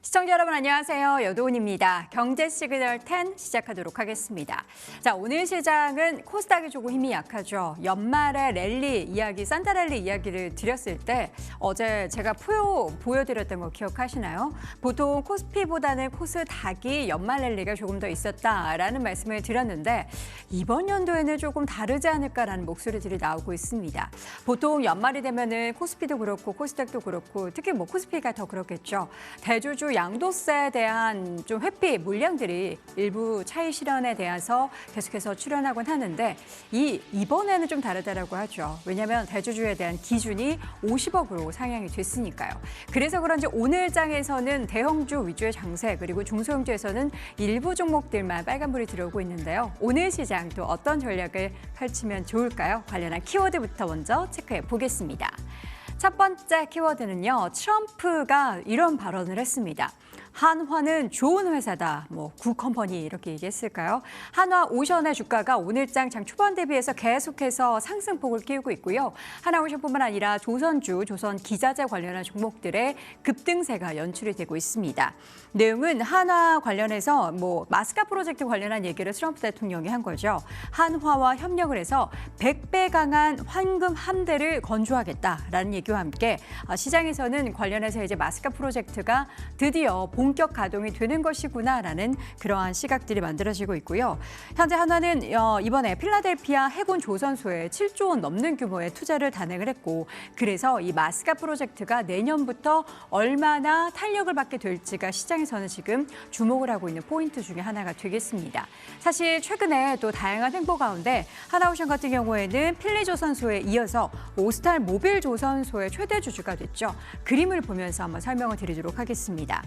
시청자 여러분 안녕하세요. 여도은입니다. 경제 시그널 10 시작하도록 하겠습니다. 자, 오늘 시장은 코스닥이 조금 힘이 약하죠. 연말에 랠리 이야기, 산타 랠리 이야기를 드렸을 때 어제 제가 보여드렸던 거 기억하시나요? 보통 코스피보다는 코스닥이 연말 랠리가 조금 더 있었다라는 말씀을 드렸는데 이번 연도에는 조금 다르지 않을까라는 목소리들이 나오고 있습니다. 보통 연말이 되면은 코스피도 그렇고 코스닥도 그렇고 특히 뭐 코스피가 더 그렇겠죠. 대주주 양도세에 대한 좀 회피 물량들이 일부 차익 실현에 대해서 계속해서 출현하곤 하는데 이번에는 좀 다르다라고 하죠. 왜냐하면 대주주에 대한 기준이 50억으로 상향이 됐으니까요. 그래서 그런지 오늘 장에서는 대형주 위주의 장세 그리고 중소형주에서는 일부 종목들만 빨간불이 들어오고 있는데요. 오늘 시장 또 어떤 전략을 펼치면 좋을까요? 관련한 키워드부터 먼저 체크해 보겠습니다. 첫 번째 키워드는요. 트럼프가 이런 발언을 했습니다. 한화는 좋은 회사다, 굿컴퍼니 이렇게 얘기했을까요? 한화오션의 주가가 오늘장 장 초반 대비해서 계속해서 상승폭을 띄우고 있고요. 한화오션뿐만 아니라 조선주, 조선기자재 관련한 종목들의 급등세가 연출이 되고 있습니다. 내용은 한화 관련해서 마스카 프로젝트 관련한 얘기를 트럼프 대통령이 한 거죠. 한화와 협력을 해서 100배 강한 황금 함대를 건조하겠다라는 얘기와 함께 시장에서는 관련해서 이제 마스카 프로젝트가 드디어 본격 가동이 되는 것이구나라는 그러한 시각들이 만들어지고 있고요. 현재 한화는 이번에 필라델피아 해군 조선소에 7조 원 넘는 규모의 투자를 단행을 했고 그래서 이 마스카 프로젝트가 내년부터 얼마나 탄력을 받게 될지가 시장에서는 지금 주목을 하고 있는 포인트 중에 하나가 되겠습니다. 사실 최근에 또 다양한 행보 가운데 하나오션 같은 경우에는 필리조선소에 이어서 오스탈 모빌 조선소의 최대 주주가 됐죠. 그림을 보면서 한번 설명을 드리도록 하겠습니다.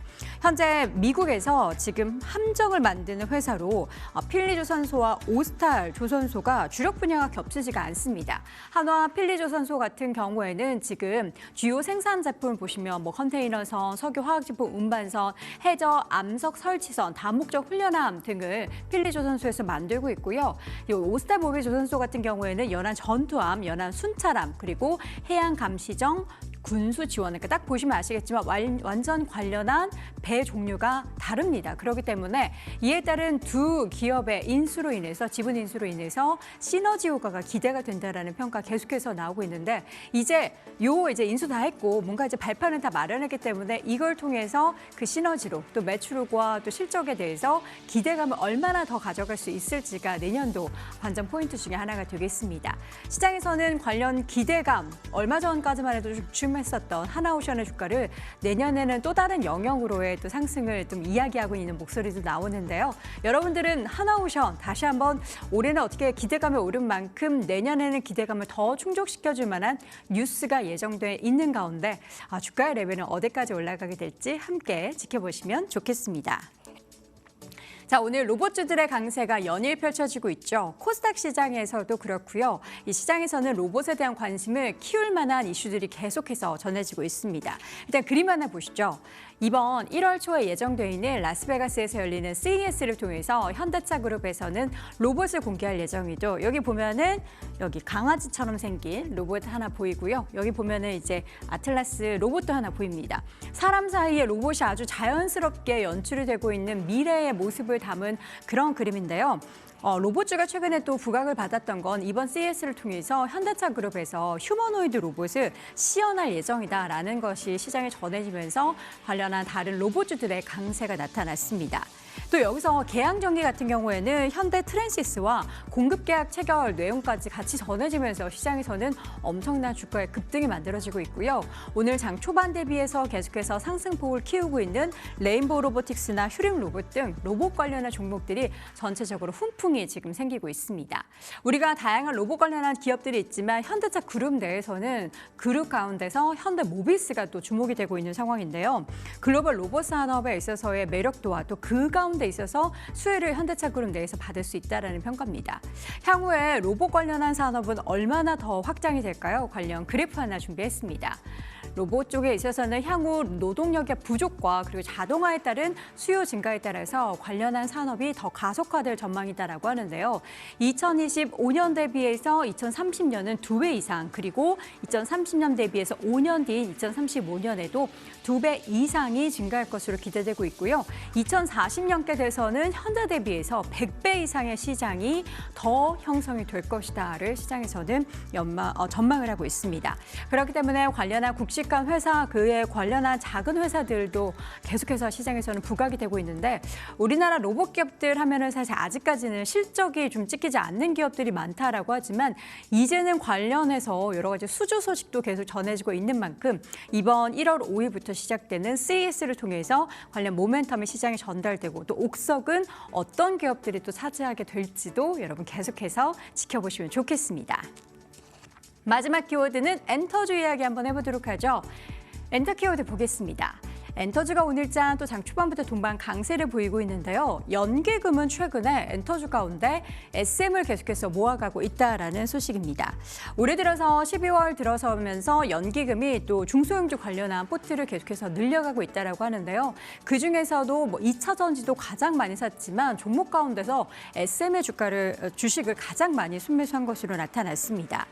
현재 미국에서 지금 함정을 만드는 회사로 필리조선소와 오스탈 조선소가 주력 분야가 겹치지가 않습니다. 한화 필리조선소 같은 경우에는 지금 주요 생산 제품 보시면 컨테이너선, 석유화학제품 운반선, 해저, 암석 설치선, 다목적 훈련함 등을 필리조선소에서 만들고 있고요. 이 오스탈 모빌 조선소 같은 경우에는 연안 전투함, 연안 순찰함, 그리고 해양 감시정, 군수 지원, 그러니까 딱 보시면 아시겠지만 완전 관련한 배 종류가 다릅니다. 그렇기 때문에 이에 따른 두 기업의 인수로 인해서 지분 인수로 인해서 시너지 효과가 기대가 된다라는 평가 계속해서 나오고 있는데 이제 인수 다 했고 뭔가 이제 발판은 다 마련했기 때문에 이걸 통해서 그 시너지로 또 매출과 또 실적에 대해서 기대감을 얼마나 더 가져갈 수 있을지가 내년도 관전 포인트 중에 하나가 되겠습니다. 시장에서는 관련 기대감 얼마 전까지만 해도 했었던 하나오션의 주가를 내년에는 또 다른 영역으로의 또 상승을 좀 이야기하고 있는 목소리도 나오는데요. 여러분들은 하나오션 다시 한번 올해는 어떻게 기대감이 오른 만큼 내년에는 기대감을 더 충족시켜줄 만한 뉴스가 예정돼 있는 가운데 주가의 레벨은 어디까지 올라가게 될지 함께 지켜보시면 좋겠습니다. 자, 오늘 로봇주들의 강세가 연일 펼쳐지고 있죠. 코스닥 시장에서도 그렇고요. 이 시장에서는 로봇에 대한 관심을 키울 만한 이슈들이 계속해서 전해지고 있습니다. 일단 그림 하나 보시죠. 이번 1월 초에 예정돼 있는 라스베가스에서 열리는 CES를 통해서 현대차 그룹에서는 로봇을 공개할 예정이죠. 여기 보면은 여기 강아지처럼 생긴 로봇 하나 보이고요. 여기 보면은 이제 아틀라스 로봇도 하나 보입니다. 사람 사이에 로봇이 아주 자연스럽게 연출이 되고 있는 미래의 모습을 담은 그런 그림인데요. 로봇주가 최근에 또 부각을 받았던 건 이번 CES를 통해서 현대차 그룹에서 휴머노이드 로봇을 시연할 예정이다라는 것이 시장에 전해지면서 관련한 다른 로봇주들의 강세가 나타났습니다. 또 여기서 계약 정리 같은 경우에는 현대 트랜시스와 공급 계약 체결 내용까지 같이 전해지면서 시장에서는 엄청난 주가의 급등이 만들어지고 있고요. 오늘 장 초반 대비해서 계속해서 상승폭을 키우고 있는 레인보우 로보틱스나 휴림 로봇 등 로봇 관련한 종목들이 전체적으로 훈풍이 지금 생기고 있습니다. 우리가 다양한 로봇 관련한 기업들이 있지만 현대차 그룹 내에서는 그룹 가운데서 현대모비스가 또 주목이 되고 있는 상황인데요. 글로벌 로봇 산업에 있어서의 매력도와 또 그 가운데 있어서 수혜를 현대차 그룹 내에서 받을 수 있다는 평가입니다. 향후에 로봇 관련한 산업은 얼마나 더 확장이 될까요? 관련 그래프 하나 준비했습니다. 로봇 쪽에 있어서는 향후 노동력의 부족과 그리고 자동화에 따른 수요 증가에 따라서 관련한 산업이 더 가속화될 전망이다라고 하는데요. 2025년 대비해서 2030년은 2배 이상, 그리고 2030년 대비해서 5년 뒤인 2035년에도 2배 이상이 증가할 것으로 기대되고 있고요. 2040년께 돼서는 현대 대비해서 100배 이상의 시장이 더 형성이 될 것이다를 시장에서는 전망을 하고 있습니다. 그렇기 때문에 관련한 국식감 회사, 그에 관련한 작은 회사들도 계속해서 시장에서는 부각이 되고 있는데, 우리나라 로봇 기업들 하면은 사실 아직까지는 실적이 좀 찍히지 않는 기업들이 많다라고 하지만, 이제는 관련해서 여러 가지 수주 소식도 계속 전해지고 있는 만큼 이번 1월 5일부터 시작되는 CES를 통해서 관련 모멘텀이 시장에 전달되고, 또 옥석은 어떤 기업들이 또 차지하게 될지도 여러분 계속해서 지켜보시면 좋겠습니다. 마지막 키워드는 엔터주 이야기 한번 해보도록 하죠. 엔터 키워드 보겠습니다. 엔터주가 오늘장 또 장 초반부터 동반 강세를 보이고 있는데요. 연기금은 최근에 엔터주 가운데 SM을 계속해서 모아가고 있다라는 소식입니다. 올해 들어서 12월 들어서면서 연기금이 또 중소형주 관련한 포트를 계속해서 늘려가고 있다라고 하는데요. 그중에서도 2차 전지도 가장 많이 샀지만 종목 가운데서 SM의 주식을 가장 많이 순매수한 것으로 나타났습니다.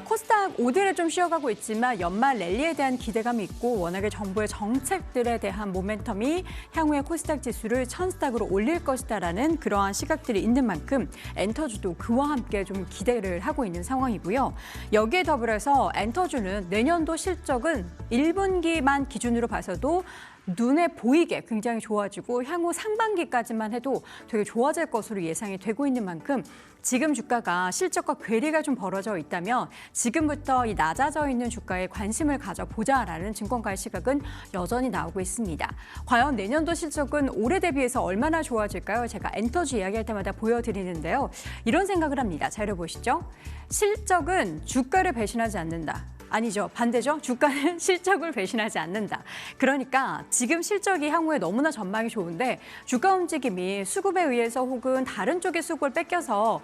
코스닥 5대를 좀 쉬어가고 있지만 연말 랠리에 대한 기대감이 있고, 워낙에 정부의 정책들에 대한 모멘텀이 향후에 코스닥 지수를 1000스닥으로 올릴 것이다라는 그러한 시각들이 있는 만큼 엔터주도 그와 함께 좀 기대를 하고 있는 상황이고요. 여기에 더불어서 엔터주는 내년도 실적은 1분기만 기준으로 봐서도 눈에 보이게 굉장히 좋아지고, 향후 상반기까지만 해도 되게 좋아질 것으로 예상이 되고 있는 만큼 지금 주가가 실적과 괴리가 좀 벌어져 있다면 지금부터 이 낮아져 있는 주가에 관심을 가져보자라는 증권가의 시각은 여전히 나오고 있습니다. 과연 내년도 실적은 올해 대비해서 얼마나 좋아질까요? 제가 엔터주 이야기할 때마다 보여드리는데요. 이런 생각을 합니다. 자료 보시죠. 실적은 주가를 배신하지 않는다. 아니죠. 반대죠. 주가는 실적을 배신하지 않는다. 그러니까 지금 실적이 향후에 너무나 전망이 좋은데 주가 움직임이 수급에 의해서 혹은 다른 쪽의 수급을 뺏겨서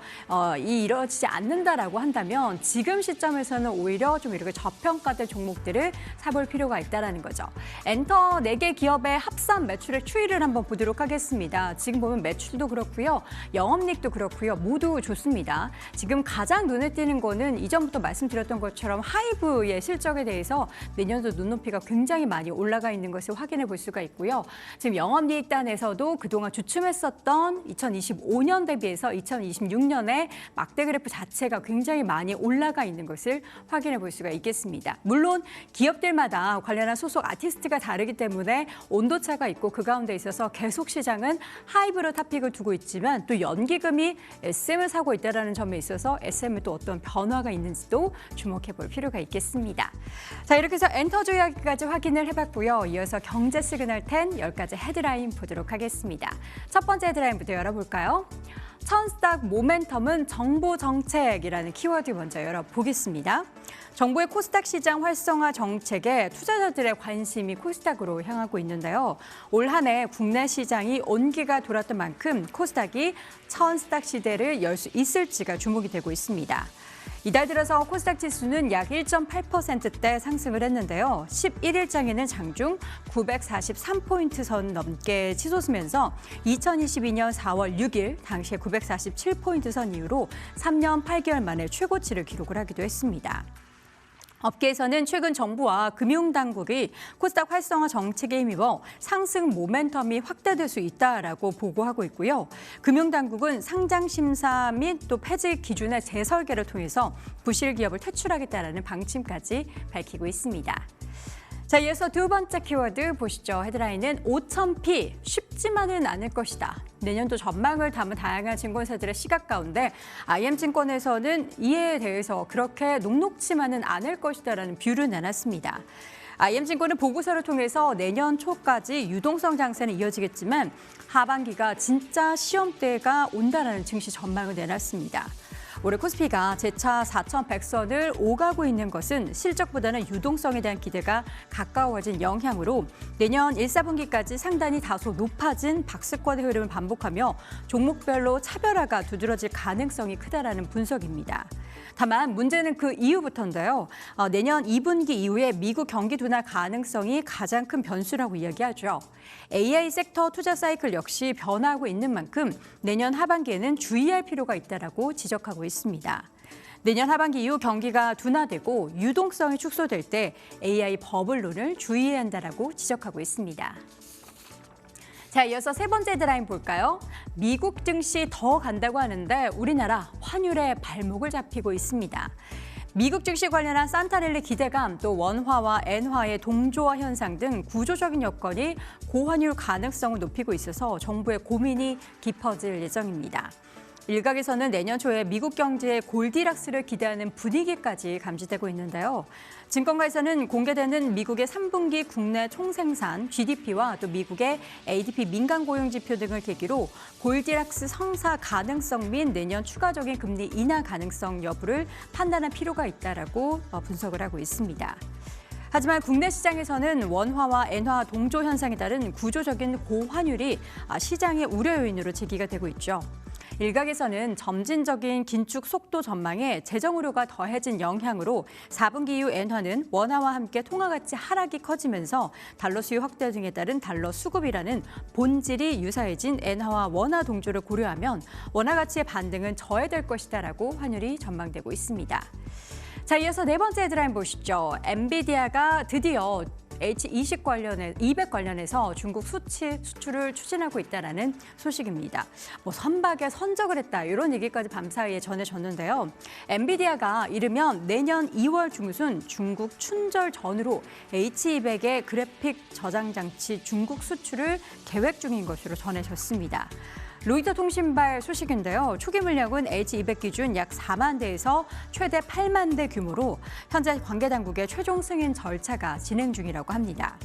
이루어지지 않는다라고 한다면 지금 시점에서는 오히려 좀 이렇게 저평가된 종목들을 사볼 필요가 있다는 거죠. 엔터 4개 기업의 합산 매출액 추이를 한번 보도록 하겠습니다. 지금 보면 매출도 그렇고요. 영업이익도 그렇고요. 모두 좋습니다. 지금 가장 눈에 띄는 거는 이전부터 말씀드렸던 것처럼 하이브 의 실적에 대해서 내년도 눈높이가 굉장히 많이 올라가 있는 것을 확인해 볼 수가 있고요. 지금 영업이익단에서도 그동안 주춤했었던 2025년 대비해서 2026년에 막대 그래프 자체가 굉장히 많이 올라가 있는 것을 확인해 볼 수가 있겠습니다. 물론 기업들마다 관련한 소속 아티스트가 다르기 때문에 온도차가 있고 그 가운데 있어서 계속 시장은 하이브로 탑픽을 두고 있지만 또 연기금이 SM을 사고 있다는 점에 있어서 SM에 또 어떤 변화가 있는지도 주목해 볼 필요가 있겠습니다. 자, 이렇게 해서 엔터주 이야기까지 확인을 해봤고요. 이어서 경제 시그널 10 10가지 헤드라인 보도록 하겠습니다. 첫 번째 헤드라인부터 열어볼까요? 1000스닥 모멘텀은 정보 정책이라는 키워드 먼저 열어보겠습니다. 정부의 코스닥 시장 활성화 정책에 투자자들의 관심이 코스닥으로 향하고 있는데요. 올 한 해 국내 시장이 온기가 돌았던 만큼 코스닥이 1000스닥 시대를 열 수 있을지가 주목이 되고 있습니다. 이달 들어서 코스닥 지수는 약 1.8%대 상승을 했는데요. 11일장에는 장중 943포인트 선 넘게 치솟으면서 2022년 4월 6일 당시에 947포인트 선 이후로 3년 8개월 만에 최고치를 기록을 하기도 했습니다. 업계에서는 최근 정부와 금융당국이 코스닥 활성화 정책에 힘입어 상승 모멘텀이 확대될 수 있다라고 보고하고 있고요. 금융당국은 상장 심사 및 또 폐지 기준의 재설계를 통해서 부실 기업을 퇴출하겠다라는 방침까지 밝히고 있습니다. 자, 이어서 두 번째 키워드 보시죠. 헤드라인은 5000P 쉽지만은 않을 것이다. 내년도 전망을 담은 다양한 증권사들의 시각 가운데 IM증권에서는 이에 대해서 그렇게 녹록지만은 않을 것이다라는 뷰를 내놨습니다. IM증권은 보고서를 통해서 내년 초까지 유동성 장세는 이어지겠지만 하반기가 진짜 시험대가 온다라는 증시 전망을 내놨습니다. 올해 코스피가 재차 4,100선을 오가고 있는 것은 실적보다는 유동성에 대한 기대가 가까워진 영향으로 내년 1, 4분기까지 상단이 다소 높아진 박스권의 흐름을 반복하며 종목별로 차별화가 두드러질 가능성이 크다라는 분석입니다. 다만 문제는 그 이후부터인데요. 내년 2분기 이후에 미국 경기 둔화 가능성이 가장 큰 변수라고 이야기하죠. AI 섹터 투자 사이클 역시 변화하고 있는 만큼 내년 하반기에는 주의할 필요가 있다라고 지적하고 있습니다. 내년 하반기 이후 경기가 둔화되고 유동성이 축소될 때 AI 버블론을 주의해야 한다라고 지적하고 있습니다. 자, 이어서 세 번째 헤드라인 볼까요? 미국 증시 더 간다고 하는데 우리나라 환율에 발목을 잡히고 있습니다. 미국 증시 관련한 산타랠리 기대감, 또 원화와 엔화의 동조화 현상 등 구조적인 여건이 고환율 가능성을 높이고 있어서 정부의 고민이 깊어질 예정입니다. 일각에서는 내년 초에 미국 경제의 골디락스를 기대하는 분위기까지 감지되고 있는데요. 증권가에서는 공개되는 미국의 3분기 국내 총생산, GDP와 또 미국의 ADP 민간 고용 지표 등을 계기로 골디락스 성사 가능성 및 내년 추가적인 금리 인하 가능성 여부를 판단할 필요가 있다라고 분석을 하고 있습니다. 하지만 국내 시장에서는 원화와 엔화 동조 현상에 따른 구조적인 고환율이 시장의 우려 요인으로 제기가 되고 있죠. 일각에서는 점진적인 긴축 속도 전망에 재정 우려가 더해진 영향으로 4분기 이후 엔화는 원화와 함께 통화 가치 하락이 커지면서 달러 수요 확대 등에 따른 달러 수급이라는 본질이 유사해진 엔화와 원화 동조를 고려하면 원화 가치의 반등은 저해될 것이다라고 환율이 전망되고 있습니다. 자, 이어서 네 번째 헤드라인 보시죠. 엔비디아가 드디어 H200 관련해서 중국 수출을 추진하고 있다는 소식입니다. 선박에 선적을 했다 이런 얘기까지 밤사이에 전해졌는데요. 엔비디아가 이르면 내년 2월 중순 중국 춘절 전후로 H200의 그래픽 저장 장치 중국 수출을 계획 중인 것으로 전해졌습니다. 로이터 통신발 소식인데요. 초기 물량은 H200 기준 약 4만 대에서 최대 8만 대 규모로 현재 관계 당국의 최종 승인 절차가 진행 중이라고 합니다.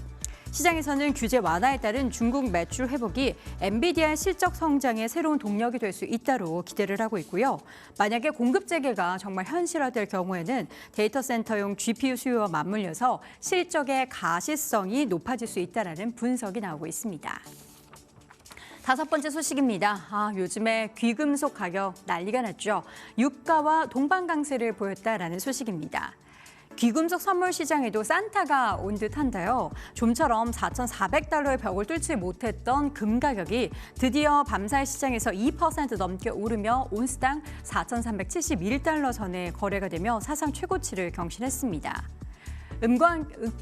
시장에서는 규제 완화에 따른 중국 매출 회복이 엔비디아의 실적 성장의 새로운 동력이 될 수 있다로 기대를 하고 있고요. 만약에 공급 재개가 정말 현실화될 경우에는 데이터 센터용 GPU 수요와 맞물려서 실적의 가시성이 높아질 수 있다는 분석이 나오고 있습니다. 다섯 번째 소식입니다. 요즘에 귀금속 가격 난리가 났죠. 유가와 동반 강세를 보였다라는 소식입니다. 귀금속 선물 시장에도 산타가 온 듯한데요. 좀처럼 4,400달러의 벽을 뚫지 못했던 금 가격이 드디어 밤사이 시장에서 2% 넘게 오르며 온스당 4,371달러 선에 거래가 되며 사상 최고치를 경신했습니다.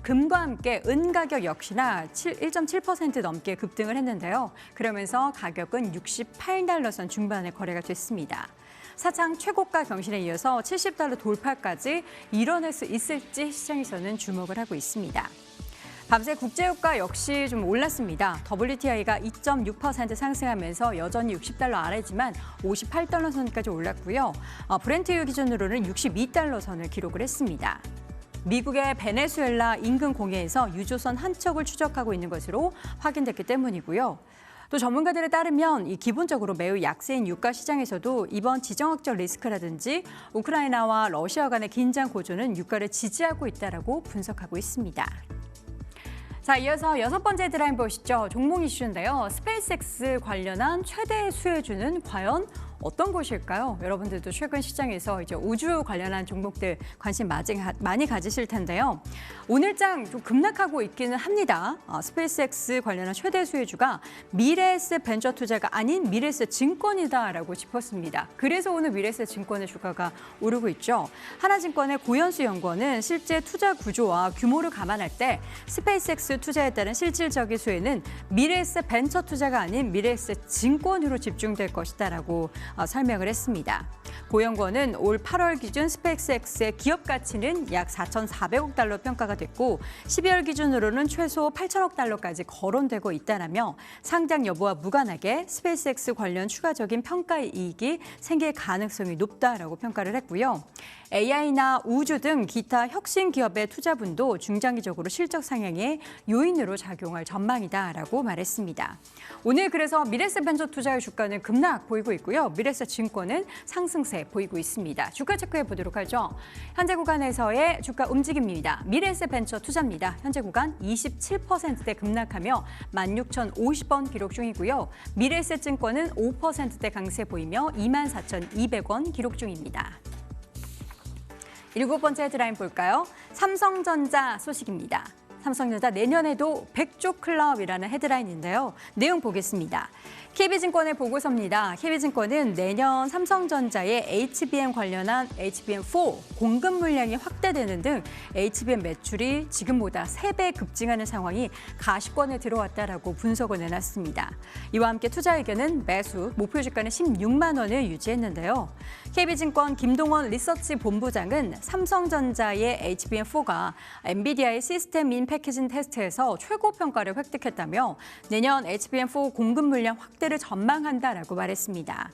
금과 함께 은 가격 역시나 1.7% 넘게 급등을 했는데요. 그러면서 가격은 68달러 선 중반에 거래가 됐습니다. 사상 최고가 경신에 이어서 70달러 돌파까지 이뤄낼 수 있을지 시장에서는 주목을 하고 있습니다. 밤새 국제유가 역시 좀 올랐습니다. WTI가 2.6% 상승하면서 여전히 60달러 아래지만 58달러 선까지 올랐고요. 브렌트유 기준으로는 62달러 선을 기록을 했습니다. 미국의 베네수엘라 인근 공해에서 유조선 한 척을 추적하고 있는 것으로 확인됐기 때문이고요. 또 전문가들에 따르면 기본적으로 매우 약세인 유가 시장에서도 이번 지정학적 리스크라든지 우크라이나와 러시아 간의 긴장 고조는 유가를 지지하고 있다라고 분석하고 있습니다. 자, 이어서 여섯 번째 헤드라인 보시죠. 종목 이슈인데요. 스페이스X 관련한 최대 수혜주는 과연 어떤 것일까요? 여러분들도 최근 시장에서 이제 우주 관련한 종목들 관심 많이 가지실 텐데요. 오늘장 좀 급락하고 있기는 합니다. 스페이스X 관련한 최대 수혜주가 미래에셋 벤처 투자가 아닌 미래에셋 증권이다라고 짚었습니다. 그래서 오늘 미래에셋 증권의 주가가 오르고 있죠. 하나증권의 고현수 연구원은 실제 투자 구조와 규모를 감안할 때 스페이스X 투자에 따른 실질적인 수혜는 미래에셋 벤처 투자가 아닌 미래에셋 증권으로 집중될 것이다라고 설명을 했습니다. 고 연구원은 올 8월 기준 스페이스X의 기업 가치는 약 4,400억 달러 평가가 됐고 12월 기준으로는 최소 8천억 달러까지 거론되고 있다라며 상장 여부와 무관하게 스페이스X 관련 추가적인 평가 이익이 생길 가능성이 높다라고 평가를 했고요. AI나 우주 등 기타 혁신 기업의 투자분도 중장기적으로 실적 상향의 요인으로 작용할 전망이다라고 말했습니다. 오늘 그래서 미래에셋 벤처 투자의 주가는 급락 보이고 있고요. 미래에셋 증권은 상승세 보이고 있습니다. 주가 체크해 보도록 하죠. 현재 구간에서의 주가 움직임입니다. 미래에셋 벤처 투자입니다. 현재 구간 27%대 급락하며 16,050원 기록 중이고요. 미래에셋 증권은 5%대 강세 보이며 24,200원 기록 중입니다. 7번째 헤드라인 볼까요? 삼성전자 소식입니다. 삼성전자 내년에도 100조 클럽이라는 헤드라인인데요. 내용 보겠습니다. KB증권의 보고서입니다. KB증권은 내년 삼성전자의 HBM 관련한 HBM4 공급 물량이 확대되는 등 HBM 매출이 지금보다 3배 급증하는 상황이 가시권에 들어왔다라고 분석을 내놨습니다. 이와 함께 투자 의견은 매수, 목표 주가는 16만 원을 유지했는데요. KB증권 김동원 리서치 본부장은 삼성전자의 HBM4가 엔비디아의 시스템 인 패키징 테스트에서 최고 평가를 획득했다며 내년 HBM4 공급 물량 확대를 전망한다라고 말했습니다.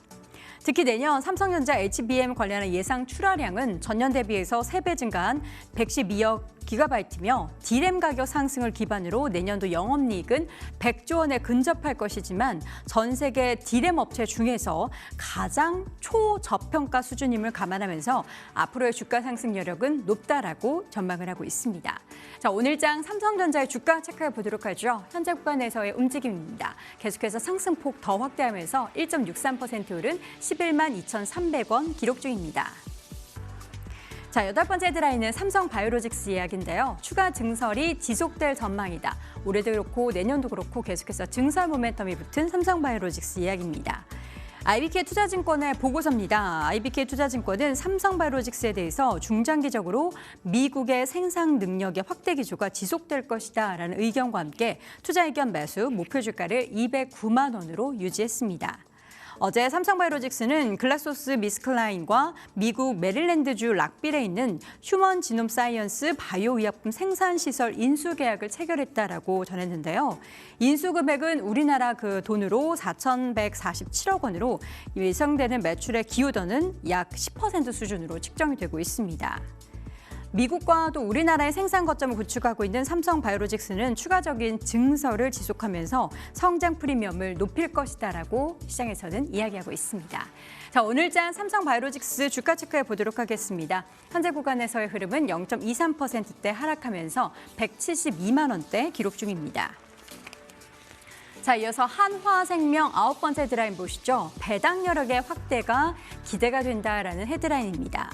특히 내년 삼성전자 HBM 관련한 예상 출하량은 전년 대비해서 3배 증가한 112억 기가바이트며 D램 가격 상승을 기반으로 내년도 영업이익은 100조 원에 근접할 것이지만 전 세계 D램 업체 중에서 가장 초저평가 수준임을 감안하면서 앞으로의 주가 상승 여력은 높다라고 전망을 하고 있습니다. 자, 오늘장 삼성전자의 주가 체크해 보도록 하죠. 현재 구간에서의 움직임입니다. 계속해서 상승폭 더 확대하면서 1.63% 오른 11만 2,300원 기록 중입니다. 자, 8번째 헤드라인은 삼성바이오로직스 이야기인데요. 추가 증설이 지속될 전망이다. 올해도 그렇고 내년도 그렇고 계속해서 증설 모멘텀이 붙은 삼성바이오로직스 이야기입니다. IBK투자증권의 보고서입니다. IBK투자증권은 삼성바이오로직스에 대해서 중장기적으로 미국의 생산 능력의 확대 기조가 지속될 것이다라는 의견과 함께 투자 의견 매수, 목표 주가를 209만 원으로 유지했습니다. 어제 삼성바이오로직스는 글락소스미스클라인과 미국 메릴랜드주 락빌에 있는 휴먼 지놈 사이언스 바이오의약품 생산시설 인수 계약을 체결했다라고 전했는데요. 인수 금액은 우리나라 그 돈으로 4,147억 원으로 예상되는 매출의 기여도는 약 10% 수준으로 측정이 되고 있습니다. 미국과 또 우리나라의 생산 거점을 구축하고 있는 삼성바이오로직스는 추가적인 증설을 지속하면서 성장 프리미엄을 높일 것이다라고 시장에서는 이야기하고 있습니다. 자, 오늘장 삼성바이오로직스 주가 체크해 보도록 하겠습니다. 현재 구간에서의 흐름은 0.23%대 하락하면서 172만 원대 기록 중입니다. 자, 이어서 한화생명 9번째 헤드라인 보시죠. 배당 여력의 확대가 기대가 된다라는 헤드라인입니다.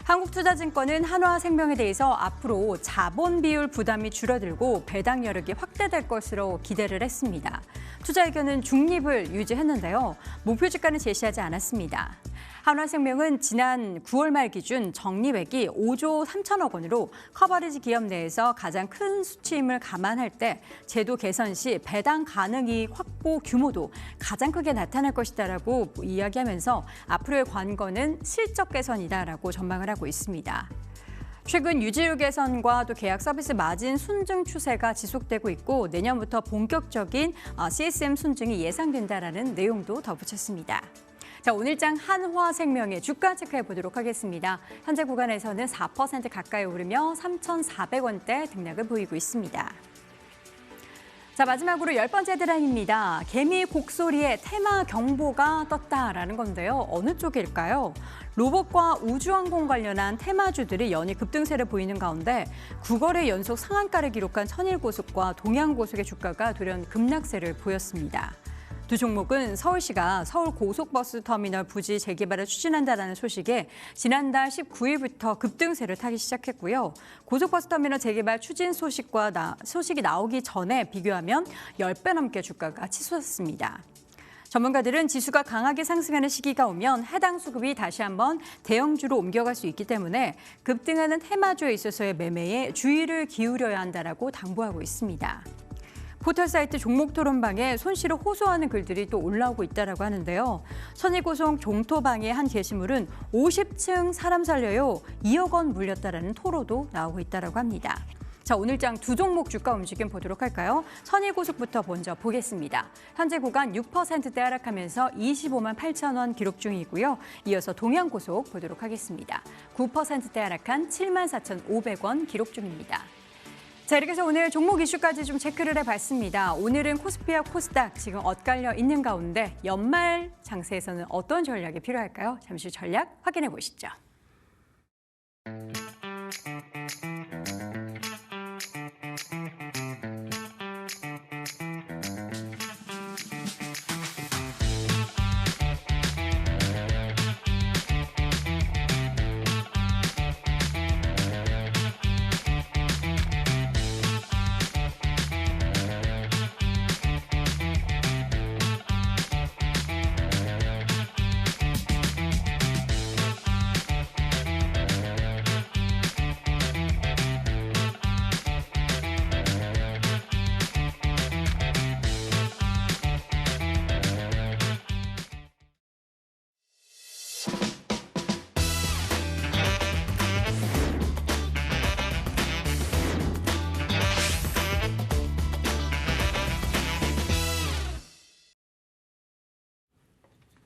한국투자증권은 한화생명에 대해서 앞으로 자본 비율 부담이 줄어들고 배당 여력이 확대될 것으로 기대를 했습니다. 투자 의견은 중립을 유지했는데요. 목표 주가는 제시하지 않았습니다. 한화생명은 지난 9월 말 기준 적립액이 5조 3천억 원으로 커버리지 기업 내에서 가장 큰 수치임을 감안할 때 제도 개선 시 배당 가능이익 확보 규모도 가장 크게 나타날 것이다라고 이야기하면서 앞으로의 관건은 실적 개선이다라고 전망을 하고 있습니다. 최근 유지율 개선과 또 계약 서비스 마진 순증 추세가 지속되고 있고 내년부터 본격적인 CSM 순증이 예상된다라는 내용도 덧붙였습니다. 자, 오늘장 한화생명의 주가 체크해 보도록 하겠습니다. 현재 구간에서는 4% 가까이 오르며 3,400원대 등락을 보이고 있습니다. 자, 마지막으로 10번째 헤드라인입니다. 개미 곡소리에 테마 경보가 떴다라는 건데요. 어느 쪽일까요? 로봇과 우주항공 관련한 테마주들이 연일 급등세를 보이는 가운데 9거래 연속 상한가를 기록한 천일고속과 동양고속의 주가가 돌연 급락세를 보였습니다. 두 종목은 서울시가 서울고속버스터미널 부지 재개발을 추진한다는 소식에 지난달 19일부터 급등세를 타기 시작했고요. 고속버스터미널 재개발 추진 소식이 나오기 전에 비교하면 10배 넘게 주가가 치솟았습니다. 전문가들은 지수가 강하게 상승하는 시기가 오면 해당 수급이 다시 한번 대형주로 옮겨갈 수 있기 때문에 급등하는 테마주에 있어서의 매매에 주의를 기울여야 한다라고 당부하고 있습니다. 포털사이트 종목토론방에 손실을 호소하는 글들이 또 올라오고 있다고 하는데요. 천일고속 종토방의 한 게시물은 50층 사람 살려요, 2억 원 물렸다라는 토로도 나오고 있다고 합니다. 자, 오늘장 두 종목 주가 움직임 보도록 할까요? 천일고속부터 먼저 보겠습니다. 현재 구간 6%대 하락하면서 25만 8천 원 기록 중이고요. 이어서 동양고속 보도록 하겠습니다. 9%대 하락한 7만 4,500원 기록 중입니다. 자, 이렇게 해서 오늘 종목 이슈까지 좀 체크를 해봤습니다. 오늘은 코스피와 코스닥 지금 엇갈려 있는 가운데 연말 장세에서는 어떤 전략이 필요할까요? 잠시 전략 확인해 보시죠.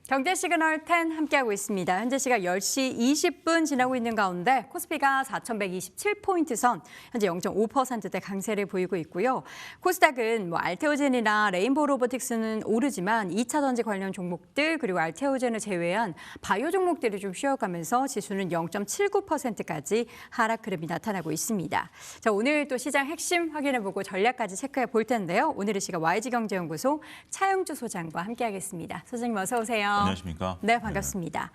경제 시그널 10 함께하고 있습니다. 현재 시각 10시 20분 지나고 있는 가운데 코스피가 4,127포인트 선, 현재 0.5%대 강세를 보이고 있고요. 코스닥은 알테오젠이나 레인보우 로보틱스는 오르지만 2차 전지 관련 종목들 그리고 알테오젠을 제외한 바이오 종목들이 좀 쉬어가면서 지수는 0.79%까지 하락 흐름이 나타나고 있습니다. 자, 오늘 또 시장 핵심 확인해보고 전략까지 체크해 볼 텐데요. 오늘의 시각 YG경제연구소 차영주 소장과 함께하겠습니다. 소장님 어서 오세요. 안녕하십니까? 네, 반갑습니다.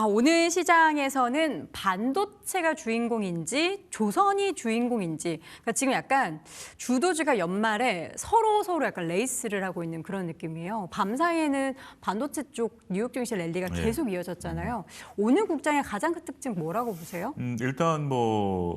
오늘 시장에서는 반도체가 주인공인지 조선이 주인공인지 그러니까 지금 약간 주도주가 연말에 서로 약간 레이스를 하고 있는 그런 느낌이에요. 밤사이에는 반도체 쪽 뉴욕 증시 랠리가 계속 이어졌잖아요. 오늘 국장의 가장 큰 특징 뭐라고 보세요? 일단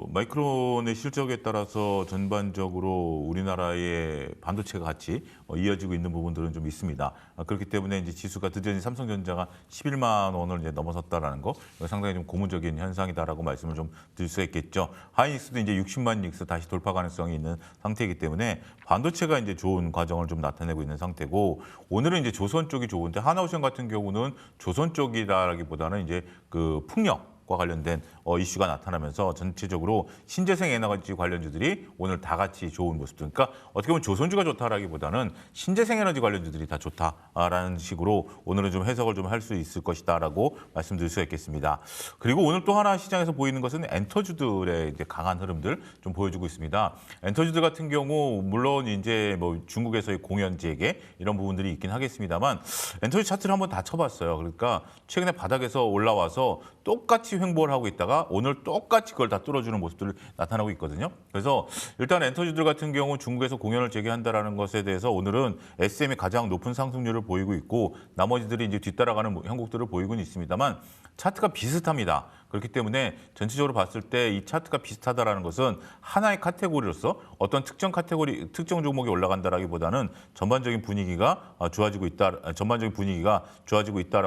마이크론의 실적에 따라서 전반적으로 우리나라의 반도체가 같이 이어지고 있는 부분들은 좀 있습니다. 그렇기 때문에 이제 지수가 드디어 삼성전자가 11만 원을 이제 넘어섰다라는 거 상당히 좀 고무적인 현상이다라고 말씀을 좀 드릴 수 있겠죠. 하이닉스도 이제 60만 닉스 다시 돌파 가능성이 있는 상태이기 때문에 반도체가 이제 좋은 과정을 좀 나타내고 있는 상태고 오늘은 이제 조선 쪽이 좋은데 하나오션 같은 경우는 조선 쪽이라기보다는 이제 그 풍력 과 관련된 이슈가 나타나면서 전체적으로 신재생 에너지 관련주들이 오늘 다 같이 좋은 모습들. 그러니까 어떻게 보면 조선주가 좋다라기보다는 신재생 에너지 관련주들이 다 좋다라는 식으로 오늘은 좀 해석을 좀 할 수 있을 것이다라고 말씀드릴 수 있겠습니다. 그리고 오늘 또 하나 시장에서 보이는 것은 엔터주들의 이제 강한 흐름들 좀 보여주고 있습니다. 엔터주들 같은 경우 물론 이제 중국에서의 공연재개 이런 부분들이 있긴 하겠습니다만 엔터주 차트를 한번 다 쳐봤어요. 그러니까 최근에 바닥에서 올라와서 똑같이 횡보를 하고 있다가 오늘 똑같이 그걸 다 뚫어주는 모습들을 나타나고 있거든요. 그래서 일단 엔터주들 같은 경우 중국에서 공연을 재개한다라는 것에 대해서 오늘은 SM이 가장 높은 상승률을 보이고 있고 나머지들이 이제 뒤따라가는 형국들을 보이고는 있습니다만 차트가 비슷합니다. 그렇기 때문에 전체적으로 봤을 때 이 차트가 비슷하다라는 것은 하나의 카테고리로서 어떤 특정 카테고리, 특정 종목이 올라간다라기보다는 전반적인 분위기가 좋아지고 있다라고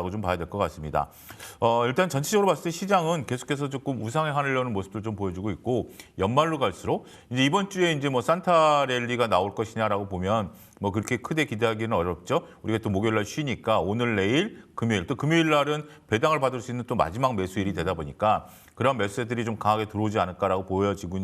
좀 봐야 될 것 같습니다. 일단 전체적으로 봤을 때 시장은 계속해서 조금 우상에 하려는 모습들 좀 보여주고 있고 연말로 갈수록 이제 이번 주에 이제 산타 랠리가 나올 것이냐라고 보면 그렇게 크게 기대하기는 어렵죠. 우리가 또 목요일 날 쉬니까 오늘 내일 금요일 또 금요일 날은 배당을 받을 수 있는 또 마지막 매수일이 되다 보니까 그런 매수세들이 좀 강하게 들어오지 않을까라고 보여지고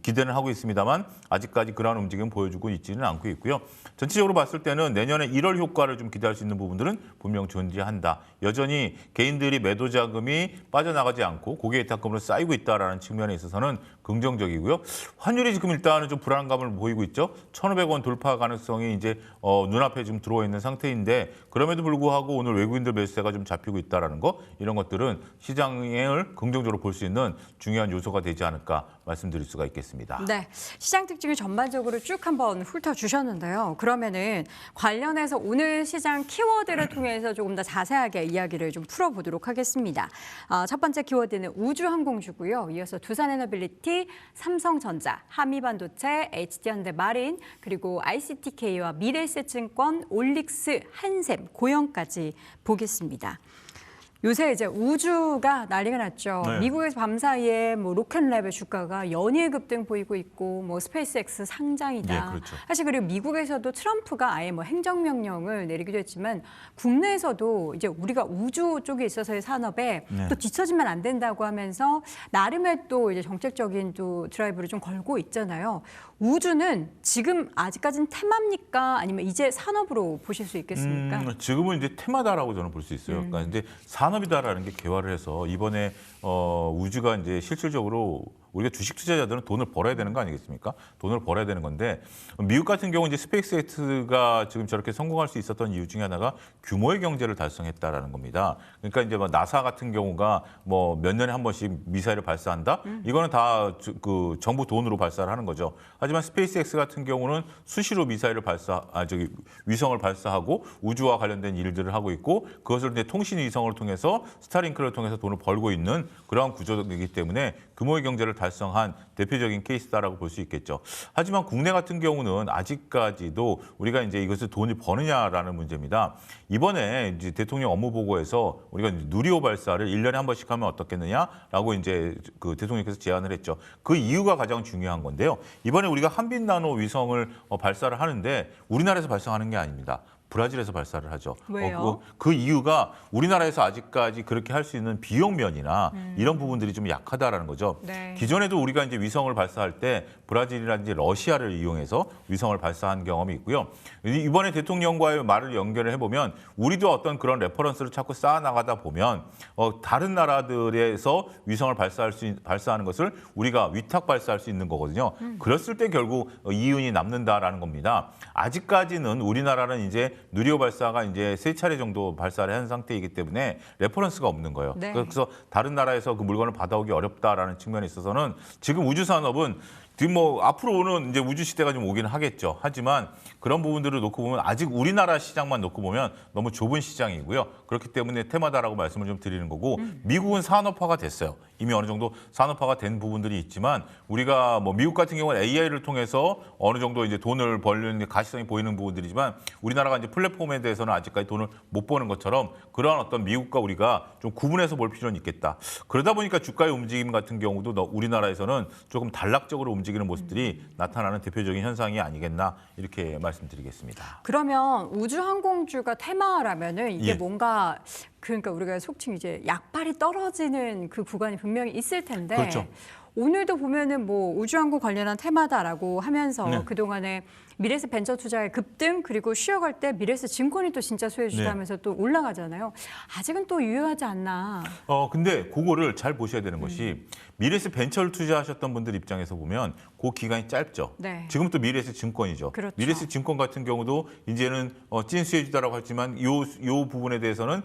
기대는 하고 있습니다만 아직까지 그런 움직임 보여주고 있지는 않고 있고요. 전체적으로 봤을 때는 내년에 1월 효과를 좀 기대할 수 있는 부분들은 분명 존재한다. 여전히 개인들이 매도 자금이 빠져나가지 않고 고객 예탁금으로 쌓이고 있다라는 측면에 있어서는 긍정적이고요. 환율이 지금 일단은 좀 불안감을 보이고 있죠. 1,500원 돌파 가능성이 이제 눈앞에 좀 들어와 있는 상태인데 그럼에도 불구하고 오늘 외국인들 매수세가 좀 잡히고 있다라는 거 이런 것들은 시장을 긍정적으로 볼 수 있는 중요한 요소가 되지 않을까 말씀드릴 수가 있겠습니다. 네, 시장 특징을 전반적으로 쭉 한번 훑어주셨는데요. 그러면은 관련해서 오늘 시장 키워드를 통해서 조금 더 자세하게 이야기를 좀 풀어보도록 하겠습니다. 첫 번째 키워드는 우주항공주고요. 이어서 두산에너빌리티, 삼성전자, 한미반도체, HD현대마린, 그리고 ICTK와 미래에셋증권, 올릭스, 한샘, 고영까지 보겠습니다. 요새 이제 우주가 난리가 났죠. 네. 미국에서 밤사이에 로켓랩의 주가가 연일 급등 보이고 있고 스페이스X 상장이다. 예, 그렇죠. 사실 그리고 미국에서도 트럼프가 아예 행정명령을 내리기도 했지만 국내에서도 이제 우리가 우주 쪽에 있어서의 산업에 또 뒤처지면 안 된다고 하면서 나름의 또 이제 정책적인 또 드라이브를 좀 걸고 있잖아요. 우주는 지금 아직까지는 테마입니까? 아니면 이제 산업으로 보실 수 있겠습니까? 지금은 이제 테마다라고 저는 볼 수 있어요. 그러니까 이제 산업이다라는 게 개화를 해서 이번에 우주가 이제 실질적으로 우리가 주식 투자자들은 돈을 벌어야 되는 거 아니겠습니까? 돈을 벌어야 되는 건데 미국 같은 경우 이제 스페이스X가 지금 저렇게 성공할 수 있었던 이유 중에 하나가 규모의 경제를 달성했다라는 겁니다. 그러니까 이제 나사 같은 경우가 몇 년에 한 번씩 미사일을 발사한다? 이거는 다 그 정부 돈으로 발사를 하는 거죠. 하지만 스페이스X 같은 경우는 수시로 미사일을 위성을 발사하고 우주와 관련된 일들을 하고 있고 그것을 이제 통신 위성을 통해서 스타링크를 통해서 돈을 벌고 있는 그러한 구조이기 때문에 규모의 경제를 달성한 대표적인 케이스다라고 볼 수 있겠죠. 하지만 국내 같은 경우는 아직까지도 우리가 이제 이것을 돈을 버느냐라는 문제입니다. 이번에 이제 대통령 업무 보고에서 우리가 누리호 발사를 1년에 한 번씩 하면 어떻겠느냐라고 이제 그 대통령께서 제안을 했죠. 그 이유가 가장 중요한 건데요. 이번에 우리가 한빛나노 위성을 발사를 하는데 우리나라에서 발사하는 게 아닙니다. 브라질에서 발사를 하죠. 왜요? 그 이유가 우리나라에서 아직까지 그렇게 할 수 있는 비용 면이나 이런 부분들이 좀 약하다라는 거죠. 네. 기존에도 우리가 이제 위성을 발사할 때 브라질이라든지 러시아를 이용해서 위성을 발사한 경험이 있고요. 이번에 대통령과의 말을 연결을 해보면 우리도 어떤 그런 레퍼런스를 자꾸 쌓아 나가다 보면 다른 나라들에서 위성을 발사하는 것을 우리가 위탁 발사할 수 있는 거거든요. 그랬을 때 결국 이윤이 남는다라는 겁니다. 아직까지는 우리나라는 이제 누리호 발사가 이제 3차례 정도 발사를 한 상태이기 때문에 레퍼런스가 없는 거예요. 네. 그래서 다른 나라에서 그 물건을 받아오기 어렵다라는 측면에 있어서는 지금 우주 산업은 뭐 앞으로 오는 이제 우주 시대가 좀 오기는 하겠죠. 하지만 그런 부분들을 놓고 보면 아직 우리나라 시장만 놓고 보면 너무 좁은 시장이고요. 그렇기 때문에 테마다라고 말씀을 좀 드리는 거고 미국은 산업화가 됐어요. 이미 어느 정도 산업화가 된 부분들이 있지만 우리가 뭐 미국 같은 경우는 AI를 통해서 어느 정도 이제 돈을 벌는 가시성이 보이는 부분들이지만 우리나라가 이제 플랫폼에 대해서는 아직까지 돈을 못 버는 것처럼 그러한 어떤 미국과 우리가 좀 구분해서 볼 필요는 있겠다. 그러다 보니까 주가의 움직임 같은 경우도 우리나라에서는 조금 단락적으로 움직이는 모습들이 나타나는 대표적인 현상이 아니겠나 이렇게 말씀드리겠습니다. 그러면 우주항공주가 테마라면은 이게 예. 뭔가 그러니까 우리가 속칭 이제 약발이 떨어지는 그 구간이 분명히 있을 텐데 그렇죠. 오늘도 보면은 뭐 우주항공 관련한 테마다라고 하면서 네. 그동안에 미래에셋 벤처 투자의 급등 그리고 쉬어갈 때 미래에셋 증권이 또 진짜 수혜주다면서 또 올라가잖아요. 아직은 또 유효하지 않나. 근데 그거를 잘 보셔야 되는 것이 미래에셋 벤처를 투자하셨던 분들 입장에서 보면 그 기간이 짧죠. 네. 지금 또 미래에셋 증권이죠. 그렇죠. 미래에셋 증권 같은 경우도 이제는 찐 수혜주다라고 하지만 요 부분에 대해서는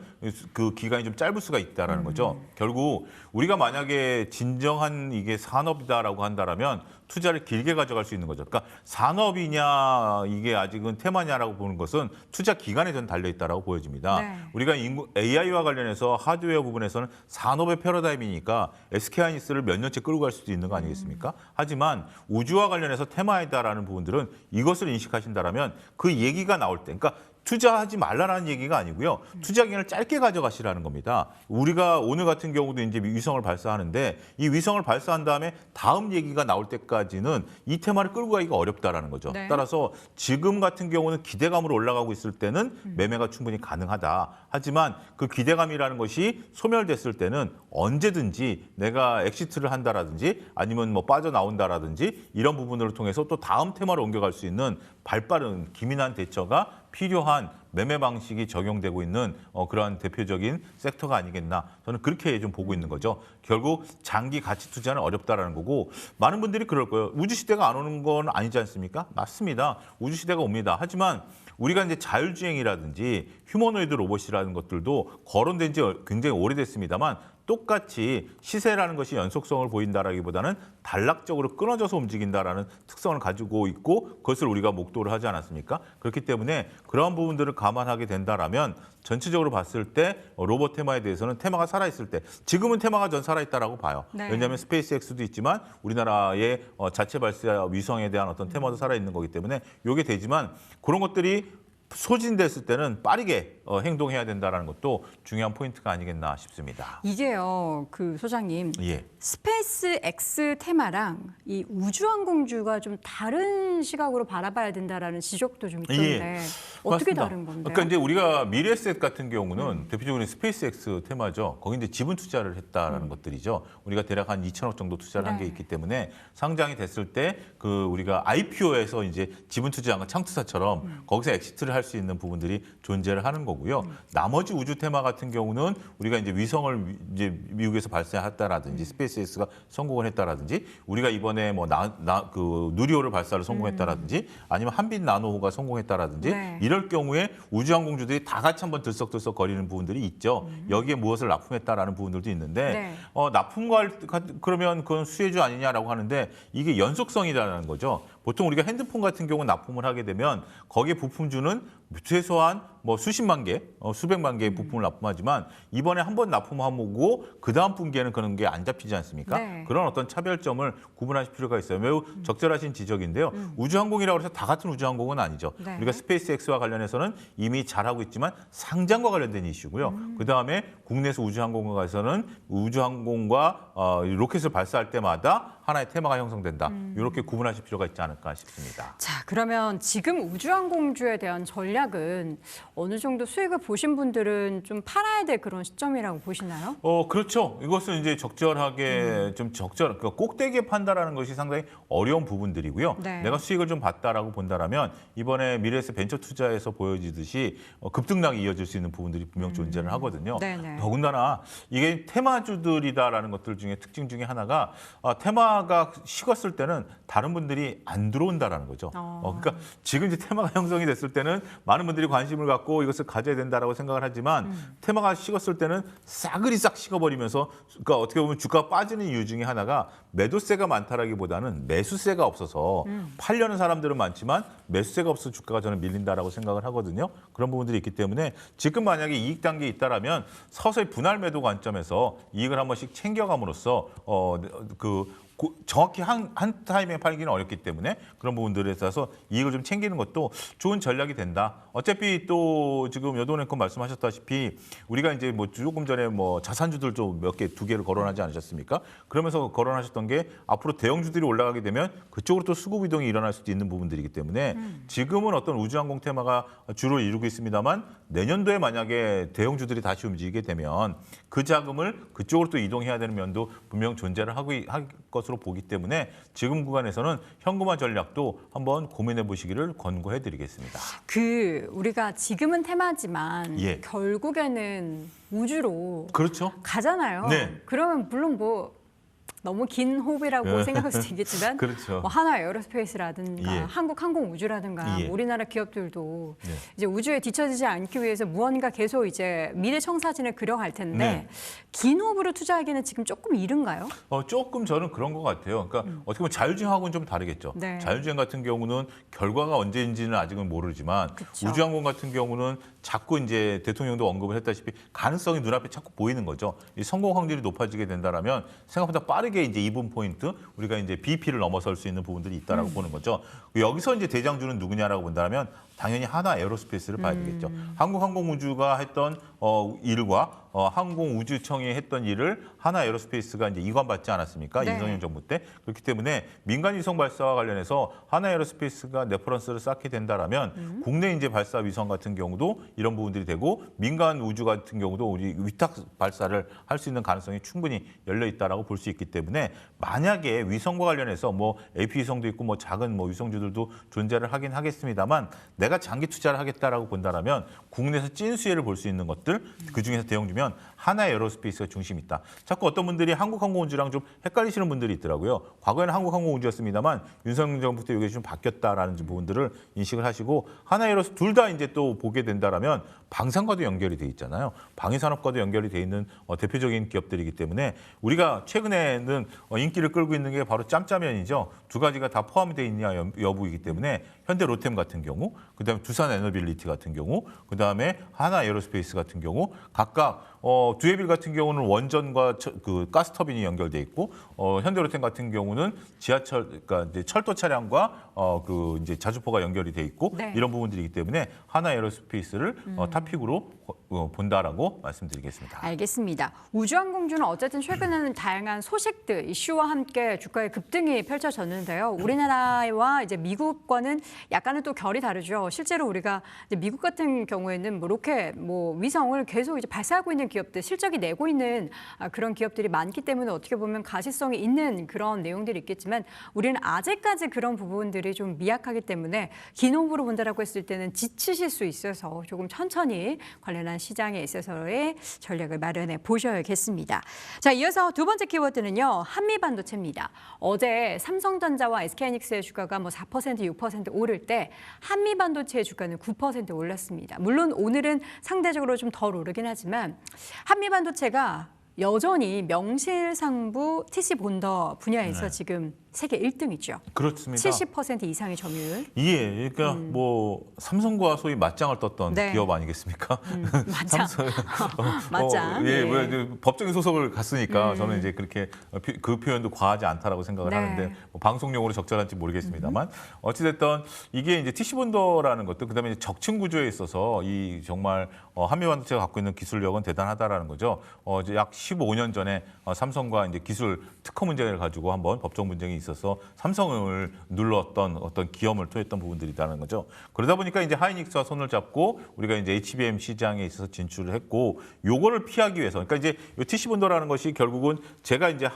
그 기간이 좀 짧을 수가 있다라는 거죠. 결국 우리가 만약에 진정한 이게 산업이다라고 한다라면 투자를 길게 가져갈 수 있는 거죠. 그러니까 산업이냐 이게 아직은 테마냐라고 보는 것은 투자 기간에 전 달려 있다라고 보여집니다. 네. 우리가 AI와 관련해서 하드웨어 부분에서는 산업의 패러다임이니까 SK하이닉스를 몇 년째 끌고 갈 수도 있는 거 아니겠습니까? 하지만 우주와 관련해서 테마이다라는 부분들은 이것을 인식하신다라면 그 얘기가 나올 때, 그러니까 투자하지 말라는 얘기가 아니고요. 투자 기간을 짧게 가져가시라는 겁니다. 우리가 오늘 같은 경우도 이제 위성을 발사하는데 이 위성을 발사한 다음에 다음 얘기가 나올 때까지는 이 테마를 끌고 가기가 어렵다라는 거죠. 네. 따라서 지금 같은 경우는 기대감으로 올라가고 있을 때는 매매가 충분히 가능하다. 하지만 그 기대감이라는 것이 소멸됐을 때는 언제든지 내가 엑시트를 한다라든지 아니면 뭐 빠져나온다라든지 이런 부분을 통해서 또 다음 테마로 옮겨갈 수 있는 발빠른 기민한 대처가 필요한 매매 방식이 적용되고 있는 그러한 대표적인 섹터가 아니겠나 저는 그렇게 좀 보고 있는 거죠. 결국 장기 가치 투자는 어렵다라는 거고 많은 분들이 그럴 거예요. 우주 시대가 안 오는 건 아니지 않습니까? 맞습니다. 우주 시대가 옵니다. 하지만 우리가 이제 자율주행이라든지 휴머노이드 로봇이라는 것들도 거론된 지 굉장히 오래됐습니다만 똑같이 시세라는 것이 연속성을 보인다라기보다는 단락적으로 끊어져서 움직인다라는 특성을 가지고 있고 그것을 우리가 목도를 하지 않았습니까? 그렇기 때문에 그러한 부분들을 감안하게 된다라면 전체적으로 봤을 때 로봇 테마에 대해서는 테마가 살아있을 때 지금은 테마가 전 살아있다라고 봐요. 네. 왜냐하면 스페이스X도 있지만 우리나라의 자체 발사 위성에 대한 어떤 테마도 살아있는 거기 때문에 이게 되지만 그런 것들이 소진됐을 때는 빠르게 행동해야 된다는 것도 중요한 포인트가 아니겠나 싶습니다. 이게요, 그 소장님. 예. 스페이스 X 테마랑 이 우주항공주가 좀 다른 시각으로 바라봐야 된다라는 지적도 좀 있던데 어떻게 맞습니다. 다른 건데요? 그러니까 이제 우리가 미래에셋 같은 경우는 대표적으로 스페이스X 테마죠. 거기 이제 지분 투자를 했다라는 것들이죠. 우리가 대략 한 2천억 정도 투자를 한 게 네. 있기 때문에 상장이 됐을 때 그 우리가 IPO에서 이제 지분 투자한 건 창투사처럼 거기서 엑시트를 할 수 있는 부분들이 존재를 하는 거고요. 나머지 우주 테마 같은 경우는 우리가 이제 위성을 이제 미국에서 발사했다라든지 스페이스X가 성공을 했다라든지 우리가 이번에 뭐 그 누리호를 발사를 성공했다라든지 아니면 한빛 나노호가 성공했다라든지 네. 이럴 경우에 우주항공주들이 다 같이 한번 들썩들썩 거리는 부분들이 있죠. 여기에 무엇을 납품했다라는 부분들도 있는데 네. 그러면 그건 수혜주 아니냐라고 하는데 이게 연속성이라는 거죠. 보통 우리가 핸드폰 같은 경우 납품을 하게 되면 거기에 부품주는 최소한 뭐 수십만 개, 수백만 개의 부품을 납품하지만 이번에 한 번 납품하고 그 다음 분기에는 그런 게 안 잡히지 않습니까? 네. 그런 어떤 차별점을 구분하실 필요가 있어요. 매우 적절하신 지적인데요. 우주항공이라고 해서 다 같은 우주항공은 아니죠. 네. 우리가 스페이스X와 관련해서는 이미 잘하고 있지만 상장과 관련된 이슈고요. 그다음에 국내에서 우주항공에서는 우주항공과 로켓을 발사할 때마다 하나의 테마가 형성된다. 이렇게 구분하실 필요가 있지 않을까 싶습니다. 자, 그러면 지금 우주항공주에 대한 전략 전략은 어느 정도 수익을 보신 분들은 좀 팔아야 될 그런 시점이라고 보시나요? 그렇죠. 이것은 이제 적절하게 그러니까 꼭대기에 판다라는 것이 상당히 어려운 부분들이고요. 네. 내가 수익을 좀 봤다라고 본다라면 이번에 미래에셋 벤처 투자에서 보여지듯이 급등락이 이어질 수 있는 부분들이 분명 존재를 하거든요. 네네. 더군다나 이게 테마주들이다라는 것들 중에 특징 중에 하나가 테마가 식었을 때는 다른 분들이 안 들어온다라는 거죠. 그러니까 지금 이제 테마가 형성이 됐을 때는 많은 분들이 관심을 갖고 이것을 가져야 된다라고 생각을 하지만 테마가 식었을 때는 싸그리 싹 식어버리면서 그러니까 어떻게 보면 주가가 빠지는 이유 중에 하나가 매도세가 많다라기보다는 매수세가 없어서 팔려는 사람들은 많지만 매수세가 없어서 주가가 저는 밀린다라고 생각을 하거든요. 그런 부분들이 있기 때문에 지금 만약에 이익 단계에 있다라면 서서히 분할 매도 관점에서 이익을 한 번씩 챙겨감으로써 정확히 한 타임에 팔기는 어렵기 때문에 그런 부분들에 있어서 이익을 좀 챙기는 것도 좋은 전략이 된다. 어차피 또 지금 여도원님 말씀하셨다시피 우리가 이제 뭐 조금 전에 뭐 자산주들 좀 몇 개, 두 개를 거론하지 않으셨습니까? 그러면서 거론하셨던 게 앞으로 대형주들이 올라가게 되면 그쪽으로 또 수급 이동이 일어날 수도 있는 부분들이기 때문에 지금은 어떤 우주항공 테마가 주로 이루고 있습니다만 내년도에 만약에 대형주들이 다시 움직이게 되면 그 자금을 그쪽으로 또 이동해야 되는 면도 분명 존재를 할 것으로 보기 때문에 지금 구간에서는 현금화 전략도 한번 고민해 보시기를 권고해 드리겠습니다. 우리가 지금은 테마지만 예. 결국에는 우주로 그렇죠. 가잖아요. 네. 그러면 물론 뭐 너무 긴 호흡이라고 생각할 수도 있겠지만 그렇죠. 뭐 하나 에어로스페이스라든가 예. 한국항공우주라든가 예. 우리나라 기업들도 네. 이제 우주에 뒤처지지 않기 위해서 무언가 계속 이제 미래 청사진을 그려갈 텐데 네. 긴 호흡으로 투자하기는 지금 조금 이른가요? 조금 저는 그런 것 같아요. 그러니까 어떻게 보면 자율주행하고는 좀 다르겠죠. 네. 자율주행 같은 경우는 결과가 언제인지는 아직은 모르지만 그쵸. 우주항공 같은 경우는 자꾸 이제 대통령도 언급을 했다시피 가능성이 눈앞에 자꾸 보이는 거죠. 이 성공 확률이 높아지게 된다라면 생각보다 빠르게 이제 2분 포인트 우리가 이제 BP를 넘어설 수 있는 부분들이 있다라고 보는 거죠. 여기서 이제 대장주는 누구냐라고 본다면 당연히 하나 에어로스페이스를 봐야 되겠죠. 한국항공우주가 했던 일과 항공우주청이 했던 일을 하나 에어로스페이스가 이제 이관받지 않았습니까? 네. 윤석열 정부 때. 그렇기 때문에 민간 위성 발사와 관련해서 하나 에어로스페이스가 레퍼런스를 쌓게 된다라면 국내 이제 발사 위성 같은 경우도 이런 부분들이 되고 민간 우주 같은 경우도 우리 위탁 발사를 할 수 있는 가능성이 충분히 열려 있다라고 볼 수 있기 때문에 만약에 위성과 관련해서 뭐 AP 위성도 있고 뭐 작은 뭐 위성주들도 존재를 하긴 하겠습니다만 내가 장기 투자를 하겠다라고 본다라면 국내에서 찐 수혜를 볼 수 있는 것들 그중에서 대형주면 하나 에어로스페이스가 중심이 있다. 자꾸 어떤 분들이 한국항공우주랑 좀 헷갈리시는 분들이 있더라고요. 과거에는 한국항공우주였습니다만 윤석열 정부 때 이게 좀 바뀌었다라는 부분들을 인식을 하시고 하나 에어로스 둘 다 이제 또 보게 된다라면 방산과도 연결이 돼 있잖아요. 방위산업과도 연결이 돼 있는 대표적인 기업들이기 때문에 우리가 최근에는 인기를 끌고 있는 게 바로 짬짜면이죠. 두 가지가 다 포함이 돼 있냐 여부이기 때문에 현대 로템 같은 경우, 그다음에 두산 에너빌리티 같은 경우, 그다음에 하나 에어로스페이스 같은 경우 각각 두에빌 같은 경우는 원전과 그 가스터빈이 연결돼 있고 현대로템 같은 경우는 지하철 그러니까 이제 철도 차량과 그 이제 자주포가 연결이 돼 있고 네. 이런 부분들이기 때문에 하나 에어로스페이스를 탑픽으로 본다라고 말씀드리겠습니다. 알겠습니다. 우주항공주는 어쨌든 최근에는 다양한 소식들, 이슈와 함께 주가의 급등이 펼쳐졌는데요. 우리나라와 이제 미국과는 약간은 또 결이 다르죠. 실제로 우리가 이제 미국 같은 경우에는 뭐 로켓, 뭐 위성을 계속 이제 발사하고 있는 기업들, 실적이 내고 있는 그런 기업들이 많기 때문에 어떻게 보면 가시성이 있는 그런 내용들이 있겠지만 우리는 아직까지 그런 부분들이 좀 미약하기 때문에 긴 호흡으로 본다라고 했을 때는 지치실 수 있어서 조금 천천히 관련한 시장에 있어서의 전략을 마련해 보셔야겠습니다. 자, 이어서 두 번째 키워드는요. 한미반도체입니다. 어제 삼성전자와 SK하이닉스의 주가가 뭐 4%, 6% 오를 때 한미반도체의 주가는 9% 올랐습니다. 물론 오늘은 상대적으로 좀 덜 오르긴 하지만 한미반도체가 여전히 명실상부 TC 본더 분야에서 지금 세계 1등이죠. 그렇습니다. 70% 이상의 점유율. 예, 그러니까 뭐 삼성과 소위 맞짱을 떴던 네. 기업 아니겠습니까? 맞짱. 맞짱. 예, 예. 뭐 이제 법정에 소속을 갔으니까 저는 이제 그렇게 그 표현도 과하지 않다라고 생각을 네. 하는데 뭐 방송용으로 적절한지 모르겠습니다만 어찌됐든 이게 이제 TC본더라는 것도 그다음에 이제 적층 구조에 있어서 이 정말 한미반도체가 갖고 있는 기술력은 대단하다라는 거죠. 이제 약 15년 전에 삼성과 이제 기술 특허 문제를 가지고 한번 법정 분쟁이 있어서 삼성을 눌렀던 어떤 기염을 토했던 부분들이라는 거죠. 그러다 보니까 이제 하이닉스와 손을 잡고 우리가 이제 HBM 시장에 있어서 진출을 했고, 요거를 피하기 위해서, 그러니까 이제 요 TC 본도라는 것이 결국은 제가 이제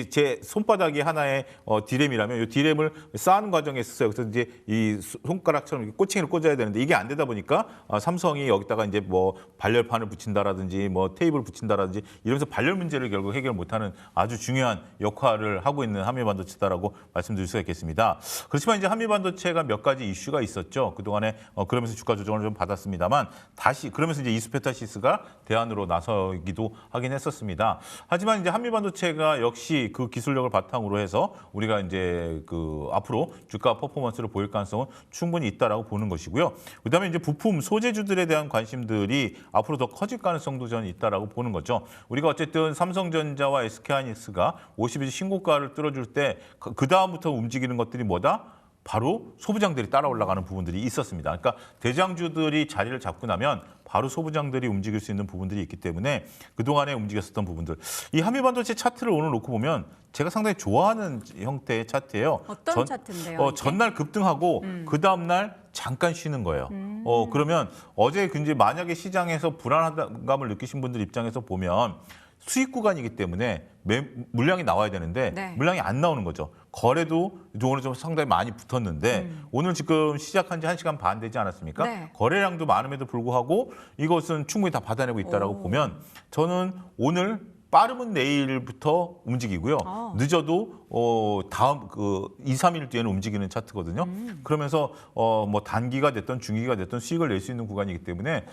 제 손바닥이 하나의 디램이라면 이 디램을 쌓는 과정에 있어요. 그래서 이제 이 손가락처럼 이렇게 꼬챙이를 꽂아야 되는데 이게 안 되다 보니까 삼성이 여기다가 이제 뭐 발열판을 붙인다라든지 뭐 테이블 붙인다라든지 이러면서 발열 문제를 결국 해결 못하는 아주 중요한 역할을 하고 있는 한미반도체다라고 말씀드릴 수가 있겠습니다. 그렇지만 이제 한미반도체가 몇 가지 이슈가 있었죠. 그동안에 그러면서 주가 조정을 좀 받았습니다만 다시 그러면서 이제 이스페타시스가 대안으로 나서기도 하긴 했었습니다. 하지만 이제 한미반도체가 역시 그 기술력을 바탕으로 해서 우리가 이제 그 앞으로 주가 퍼포먼스를 보일 가능성은 충분히 있다라고 보는 것이고요. 그다음에 이제 부품 소재주들에 대한 관심들이 앞으로 더 커질 가능성도 저는 있다라고 보는 거죠. 우리가 어쨌든 삼성전자와 SK하이닉스가 50일 신고가를 뚫어줄 때 그 다음부터 움직이는 것들이 뭐다? 바로 소부장들이 따라 올라가는 부분들이 있었습니다. 그러니까 대장주들이 자리를 잡고 나면 바로 소부장들이 움직일 수 있는 부분들이 있기 때문에 그동안에 움직였었던 부분들. 이 한미반도체 차트를 오늘 놓고 보면 제가 상당히 좋아하는 형태의 차트예요. 어떤 차트인데요? 전날 급등하고 그 다음날 잠깐 쉬는 거예요. 그러면 어제 이제 만약에 시장에서 불안감을 느끼신 분들 입장에서 보면 수익 구간이기 때문에 물량이 나와야 되는데 네. 물량이 안 나오는 거죠. 거래도 오늘 좀 상당히 많이 붙었는데 오늘 지금 시작한 지 1시간 반 되지 않았습니까? 네. 거래량도 많음에도 불구하고 이것은 충분히 다 받아내고 있다라고 보면 저는 오늘 빠르면 내일부터 움직이고요. 늦어도 다음 2, 3일 뒤에는 움직이는 차트거든요. 그러면서 뭐 단기가 됐든 중기가 됐든 수익을 낼 수 있는 구간이기 때문에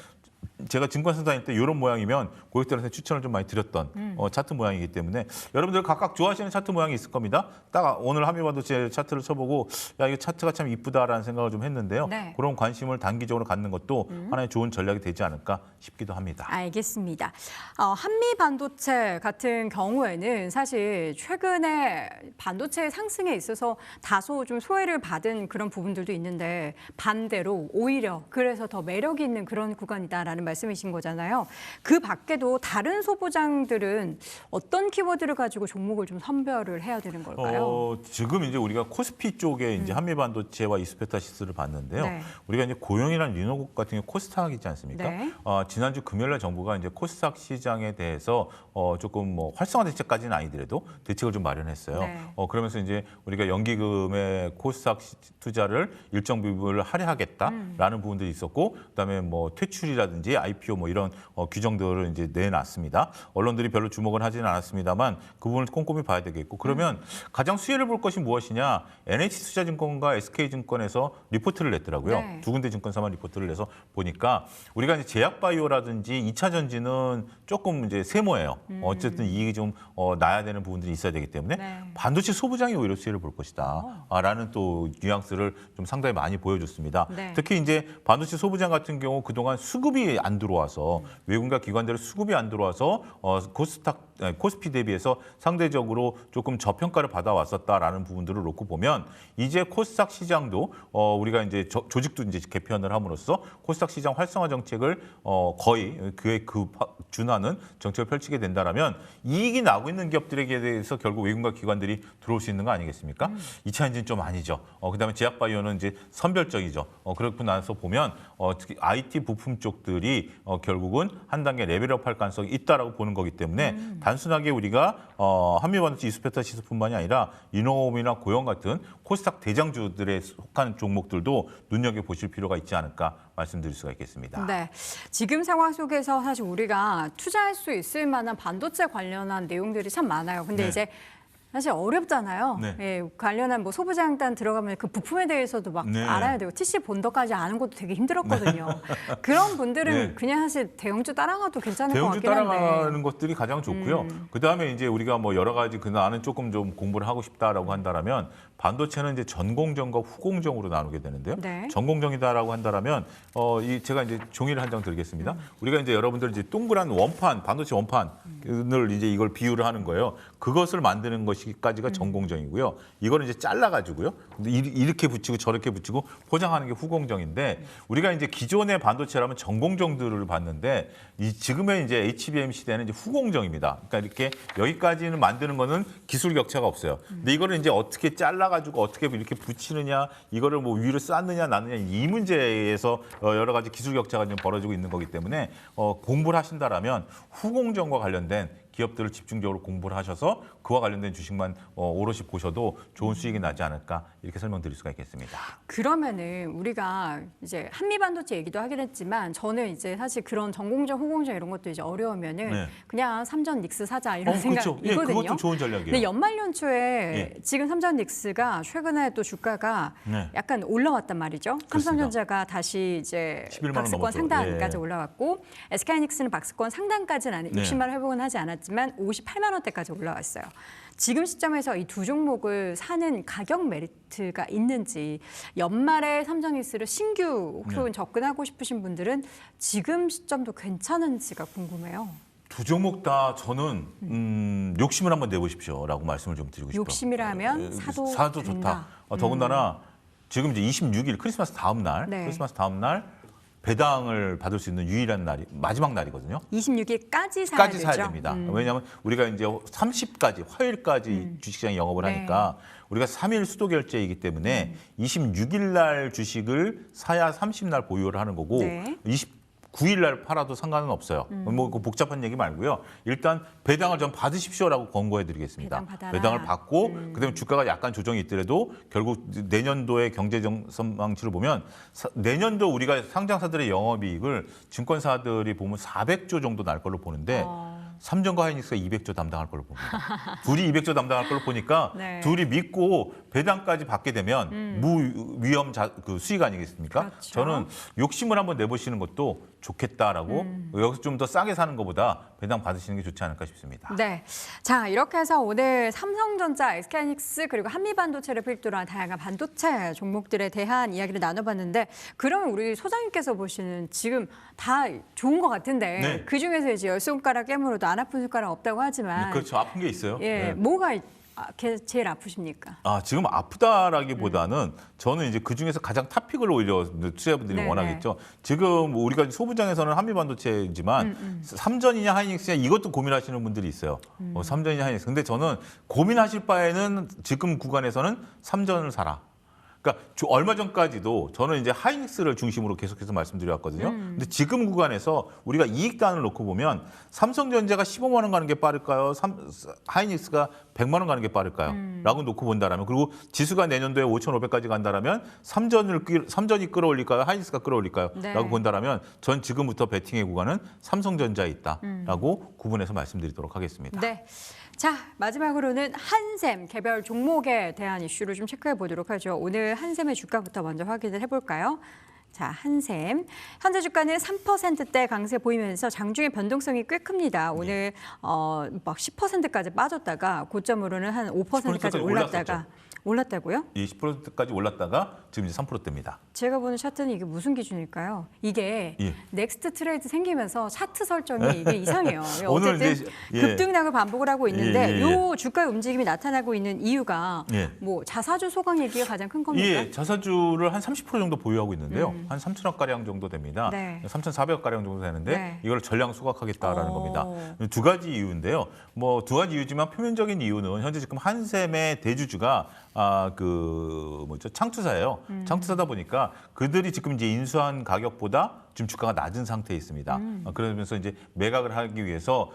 제가 증권사 다닐 때 이런 모양이면 고객들한테 추천을 좀 많이 드렸던 차트 모양이기 때문에 여러분들 각각 좋아하시는 차트 모양이 있을 겁니다. 딱 오늘 한미반도체 차트를 쳐보고 야, 이거 차트가 참 이쁘다라는 생각을 좀 했는데요. 네. 그런 관심을 단기적으로 갖는 것도 하나의 좋은 전략이 되지 않을까 싶기도 합니다. 알겠습니다. 한미 반도체 같은 경우에는 사실 최근에 반도체 상승에 있어서 다소 좀 소외를 받은 그런 부분들도 있는데 반대로 오히려 그래서 더 매력이 있는 그런 구간이다라는 말씀이신 거잖아요. 그 밖에도 다른 소부장들은 어떤 키워드를 가지고 종목을 좀 선별을 해야 되는 걸까요? 지금 이제 우리가 코스피 쪽에 이제 한미반도체와 이스페타시스를 봤는데요. 네. 우리가 이제 고용이란 리노국 같은 경우 코스닥이지 않습니까? 네. 지난주 금요일날 정부가 이제 코스닥 시장에 대해서 조금 뭐 활성화 대책까지는 아니더라도 대책을 좀 마련했어요. 네. 그러면서 이제 우리가 연기금의 코스닥 투자를 일정 부분을 할애하겠다라는 부분들이 있었고, 그다음에 뭐 퇴출이라든지 IPO 뭐 이런 규정들을 이제 내놨습니다. 언론들이 별로 주목은 하지는 않았습니다만 그 부분을 꼼꼼히 봐야 되겠고, 그러면 가장 수혜를 볼 것이 무엇이냐? NH투자증권과 SK증권에서 리포트를 냈더라고요. 네. 두 군데 증권사만 리포트를 내서 보니까 우리가 이제 제약바이오라든지 2차 전지는 조금 이제 세모예요. 어쨌든 이익이 좀 나야 되는 부분들이 있어야 되기 때문에 네. 반도체 소부장이 오히려 수혜를 볼 것이다. 라는 또 뉘앙스를 좀 상당히 많이 보여줬습니다. 네. 특히 이제 반도체 소부장 같은 경우 그동안 수급이 안 들어와서 외국인과 기관들의 수급이 안 들어와서 코스피 대비해서 상대적으로 조금 저평가를 받아왔었다라는 부분들을 놓고 보면 이제 코스닥 시장도 우리가 이제 조직도 이제 개편을 함으로써 코스닥 시장 활성화 정책을 거의 그에 준하는 정책을 펼치게 된다라면 이익이 나고 있는 기업들에게 대해서 결국 외국인과 기관들이 들어올 수 있는 거 아니겠습니까? 2차 엔진 좀 아니죠. 그다음에 제약바이오는 이제 선별적이죠. 그렇고 나서 보면 특히 IT 부품 쪽들이 결국은 한 단계 레벨업할 가능성이 있다라고 보는 거기 때문에 단순하게 우리가 한미반도체 이스페타시스뿐만이 아니라 이노홈이나 고영 같은 코스닥 대장주들에 속한 종목들도 눈여겨보실 필요가 있지 않을까 말씀드릴 수가 있겠습니다. 네, 지금 상황 속에서 사실 우리가 투자할 수 있을 만한 반도체 관련한 내용들이 참 많아요. 근데 네. 이제 사실 어렵잖아요. 네. 예, 관련한 뭐 소부장단 들어가면 그 부품에 대해서도 막 네. 알아야 되고 TC 본더까지 아는 것도 되게 힘들었거든요. 그런 분들은 네. 그냥 사실 대형주 따라가도 괜찮을 것 대형주 같긴 한데. 따라가는 것들이 가장 좋고요. 그다음에 이제 우리가 뭐 여러 가지 나는 조금 좀 공부를 하고 싶다라고 한다라면 반도체는 이제 전공정과 후공정으로 나누게 되는데요. 네. 전공정이다라고 한다라면 제가 이제 종이를 한 장 드리겠습니다. 우리가 이제 여러분들 이제 동그란 원판, 반도체 원판을 이제 이걸 비유를 하는 거예요. 그것을 만드는 것이 것까지가 전공정이고요. 이거는 이제 잘라가지고요. 이렇게 붙이고 저렇게 붙이고 포장하는 게 후공정인데 우리가 이제 기존의 반도체라면 전공정들을 봤는데 지금의 이제 HBM 시대는 이제 후공정입니다. 그러니까 이렇게 여기까지는 만드는 거는 기술 격차가 없어요. 근데 이거를 이제 어떻게 잘라가지고 어떻게 이렇게 붙이느냐, 이거를 뭐 위로 쌓느냐, 놨느냐 이 문제에서 여러 가지 기술 격차가 좀 벌어지고 있는 거기 때문에 공부를 하신다라면 후공정과 관련된 기업들을 집중적으로 공부를 하셔서 그와 관련된 주식만 오롯이 보셔도 좋은 수익이 나지 않을까 이렇게 설명드릴 수가 있겠습니다. 그러면은 우리가 이제 한미 반도체 얘기도 하긴 했지만 저는 이제 사실 그런 전공정, 후공정 이런 것도 이제 어려우면은 네. 그냥 삼전 닉스 사자 이런 그렇죠. 예, 생각이거든요. 그것도 좋은 전략이에요. 근데 연말 연초에 예. 지금 삼전 닉스가 최근에 또 주가가 네. 약간 올라왔단 말이죠. 그렇습니다. 삼성전자가 다시 이제 11만 원 박스권 넘었죠. 상단까지 예. 올라왔고 SK하이닉스는 박스권 상단까지는 아니 네. 60만 원 회복은 하지 않았지만 58만 원대까지 올라왔어요. 지금 시점에서 이 두 종목을 사는 가격 메리트가 있는지 연말에 삼성닉스를 신규 목표는 접근하고 싶으신 분들은 지금 시점도 괜찮은지가 궁금해요. 두 종목 다 저는 욕심을 한번 내보십시오라고 말씀을 좀 드리고 싶어요. 욕심이라면 사도 좋다. 된다. 더군다나 지금 이제 26일 크리스마스 다음 날, 네. 크리스마스 다음 날 배당을 받을 수 있는 유일한 날이 마지막 날이거든요. 26일까지 사야 까지 되죠. 사야 됩니다. 왜냐하면 우리가 이제 30까지 화요일까지 주식시장이 영업을 네. 하니까 우리가 3일 수도 결제이기 때문에 26일 날 주식을 사야 30날 보유를 하는 거고 네. 29일 날 팔아도 상관은 없어요. 뭐 그 복잡한 얘기 말고요. 일단 배당을 좀 받으십시오라고 권고해드리겠습니다. 배당 받아라. 배당을 받고 그다음에 주가가 약간 조정이 있더라도 결국 내년도의 경제 전망치를 보면 내년도 우리가 상장사들의 영업이익을 증권사들이 보면 400조 정도 날 걸로 보는데 삼성과 하이닉스가 200조 담당할 걸로 봅니다. 둘이 200조 담당할 걸로 보니까 네. 둘이 믿고 배당까지 받게 되면 무위험 그 수익 아니겠습니까? 그렇죠. 저는 욕심을 한번 내보시는 것도 좋겠다라고 여기서 좀 더 싸게 사는 것보다 배당 받으시는 게 좋지 않을까 싶습니다. 네. 자, 이렇게 해서 오늘 삼성전자, SK하이닉스 그리고 한미반도체를 필두로 한 다양한 반도체 종목들에 대한 이야기를 나눠봤는데 그러면 우리 소장님께서 보시는 지금 다 좋은 것 같은데 네. 그중에서 이제 열 손가락 깨물어도 안 아픈 손가락 없다고 하지만 그렇죠. 아픈 게 있어요. 예, 네. 뭐가 제일 아프십니까? 지금 아프다라기보다는 저는 이제 그 중에서 가장 탑픽을 오히려 투자자분들이 네네. 원하겠죠. 지금 우리가 소부장에서는 한미반도체이지만 삼전이냐 하이닉스냐 이것도 고민하시는 분들이 있어요. 삼전이냐 하이닉스. 근데 저는 고민하실 바에는 지금 구간에서는 삼전을 사라. 그러니까 얼마 전까지도 저는 이제 하이닉스를 중심으로 계속해서 말씀드려왔거든요. 근데 지금 구간에서 우리가 이익단을 놓고 보면 삼성전자가 15만 원 가는 게 빠를까요? 하이닉스가 100만 원 가는 게 빠를까요? 라고 놓고 본다라면 그리고 지수가 내년도에 5,500까지 간다라면 삼전이 끌어올릴까요? 하이닉스가 끌어올릴까요? 네. 라고 본다라면 전 지금부터 베팅의 구간은 삼성전자에 있다라고 구분해서 말씀드리도록 하겠습니다. 네. 자, 마지막으로는 한샘 개별 종목에 대한 이슈를 좀 체크해 보도록 하죠. 오늘 한샘의 주가부터 먼저 확인을 해볼까요? 자, 한샘. 현재 주가는 3%대 강세 보이면서 장중의 변동성이 꽤 큽니다. 오늘 막 10%까지 빠졌다가 고점으로는 한 5%까지 올랐다가 올랐다고요? 20%까지 올랐다가 지금 이제 3%대입니다. 제가 보는 차트는 이게 무슨 기준일까요? 이게 예. 넥스트 트레이드 생기면서 차트 설정이 이게 이상해요. 오늘 어쨌든 이제, 예. 급등락을 반복을 하고 있는데 예. 요 주가의 움직임이 나타나고 있는 이유가 예. 뭐 자사주 소강 얘기가 가장 큰 겁니까? 예, 자사주를 한 30% 정도 보유하고 있는데요. 한 3천억 가량 정도 됩니다. 네. 3,400억 가량 정도 되는데 네. 이걸 전량 소각하겠다라는 오. 겁니다. 두 가지 이유인데요. 뭐 두 가지 이유지만 표면적인 이유는 현재 지금 한샘의 대주주가 창투사예요. 창투사다 보니까 그들이 지금 이제 인수한 가격보다 지금 주가가 낮은 상태에 있습니다. 그러면서 이제 매각을 하기 위해서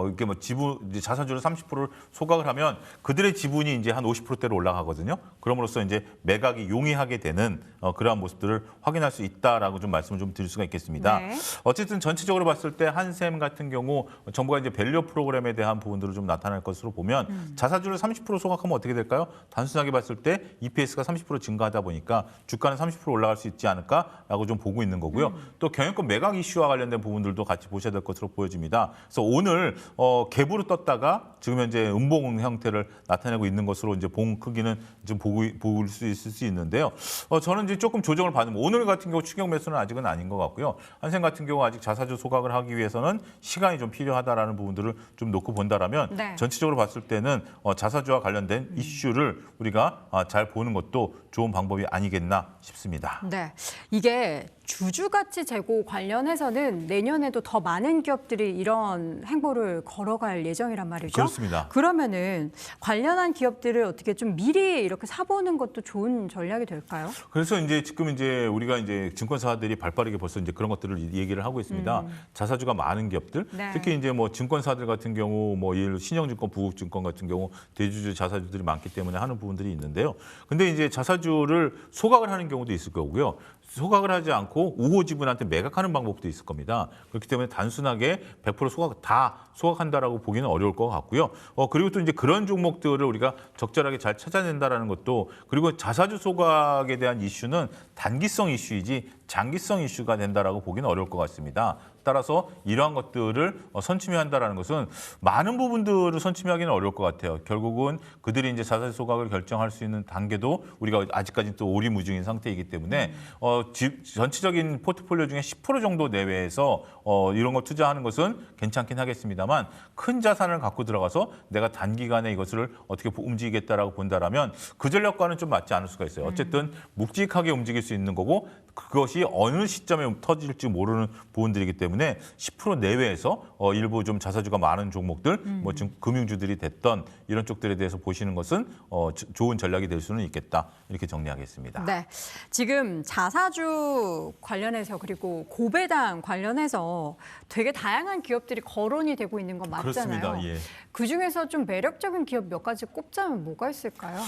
이렇게 뭐 이제 자사주를 30%를 소각을 하면 그들의 지분이 이제 한 50%대로 올라가거든요. 그럼으로써 이제 매각이 용이하게 되는 그러한 모습들을 확인할 수 있다라고 좀 말씀을 좀 드릴 수가 있겠습니다. 네. 어쨌든 전체적으로 봤을 때 한샘 같은 경우 정부가 이제 밸류 프로그램에 대한 부분들을 좀 나타날 것으로 보면 자사주를 30% 소각하면 어떻게 될까요? 단순하게 봤을 때 EPS가 30% 증가하다 보니까 주가는 30% 올라갈 수 있지 않을까라고 좀 보고 있는 거고요. 또 경영권 매각 이슈와 관련된 부분들도 같이 보셔야 될 것으로 보여집니다. 그래서 오늘 갭으로 떴다가 지금 현재 음봉 형태를 나타내고 있는 것으로 이제 봉 크기는 좀 보일 수 있을 수 있는데요. 저는 이제 조금 조정을 받으면 오늘 같은 경우 추격 매수는 아직은 아닌 것 같고요. 한생 같은 경우 아직 자사주 소각을 하기 위해서는 시간이 좀 필요하다라는 부분들을 좀 놓고 본다라면 네. 전체적으로 봤을 때는 자사주와 관련된 이슈를 우리가 잘 보는 것도 좋은 방법이 아니겠나 싶습니다. 네, 이게 주주가치 제고 관련해서는 내년에도 더 많은 기업들이 이런 행보를 걸어갈 예정이란 말이죠. 그렇습니다. 그러면은 관련한 기업들을 어떻게 좀 미리 이렇게 사보는 것도 좋은 전략이 될까요? 그래서 이제 지금 이제 우리가 이제 증권사들이 발빠르게 벌써 이제 그런 것들을 얘기를 하고 있습니다. 자사주가 많은 기업들, 네. 특히 이제 뭐 증권사들 같은 경우 뭐 예를 들어 신영증권, 부국증권 같은 경우 대주주 자사주들이 많기 때문에 하는 부분들이 있는데요. 근데 이제 자사주를 소각을 하는 경우도 있을 거고요. 소각을 하지 않고 우호 지분한테 매각하는 방법도 있을 겁니다. 그렇기 때문에 단순하게 100% 소각 다 소각한다라고 보기는 어려울 것 같고요. 그리고 또 이제 그런 종목들을 우리가 적절하게 잘 찾아낸다라는 것도 그리고 자사주 소각에 대한 이슈는 단기성 이슈이지 장기성 이슈가 된다라고 보기는 어려울 것 같습니다. 따라서 이러한 것들을 선침해한다라는 것은 많은 부분들을 선침하기는 어려울 것 같아요. 결국은 그들이 이제 자사주 소각을 결정할 수 있는 단계도 우리가 아직까지 또 오리무중인 상태이기 때문에 전체적인 포트폴리오 중에 10% 정도 내외에서 이런 거 투자하는 것은 괜찮긴 하겠습니다만 큰 자산을 갖고 들어가서 내가 단기간에 이것을 어떻게 움직이겠다라고 본다라면 그 전략과는 좀 맞지 않을 수가 있어요. 어쨌든 묵직하게 움직일 수 있는 거고 그것이 어느 시점에 터질지 모르는 부분들이기 때문에 10% 내외에서 일부 좀 자사주가 많은 종목들, 뭐 지금 금융주들이 됐던 이런 쪽들에 대해서 보시는 것은 좋은 전략이 될 수는 있겠다 이렇게 정리하겠습니다. 네, 지금 자사주 관련해서 그리고 고배당 관련해서 되게 다양한 기업들이 거론이 되고 있는 건 맞잖아요. 그렇습니다. 예. 그 중에서 좀 매력적인 기업 몇 가지 꼽자면 뭐가 있을까요?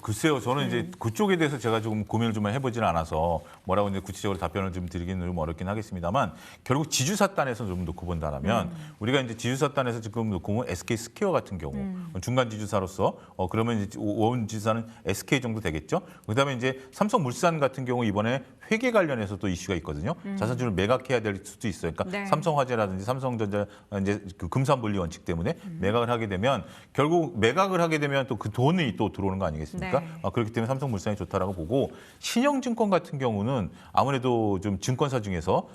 글쎄요. 저는 이제 그쪽에 대해서 제가 조금 고민을 좀 해보지는 않아서 뭐라고 이제 구체적으로 답변을 좀 드리기는 좀 어렵긴 하겠습니다만 결국 지주사단에서 좀 놓고 본다면 우리가 이제 지주사단에서 지금 놓고 보면 SK 스퀘어 같은 경우 중간 지주사로서 그러면 이제 원 지주사는 SK 정도 되겠죠. 그다음에 이제 삼성물산 같은 경우 이번에 회계 관련해서 또 이슈가 있거든요. 자사주를 매각해야 될 수도 있어요. 그러니까 네. 삼성화재라든지 삼성전자 이제 그 금산분리 원칙 때문에 매각을 하게 되면 결국 매각을 하게 되면 또 그 돈이 또 들어오는 거 아니겠습니까? 네. 그렇기 때문에 삼성물산이 좋다라고 보고 신영증권 같은 경우는 아무래도 좀 증권사 중에서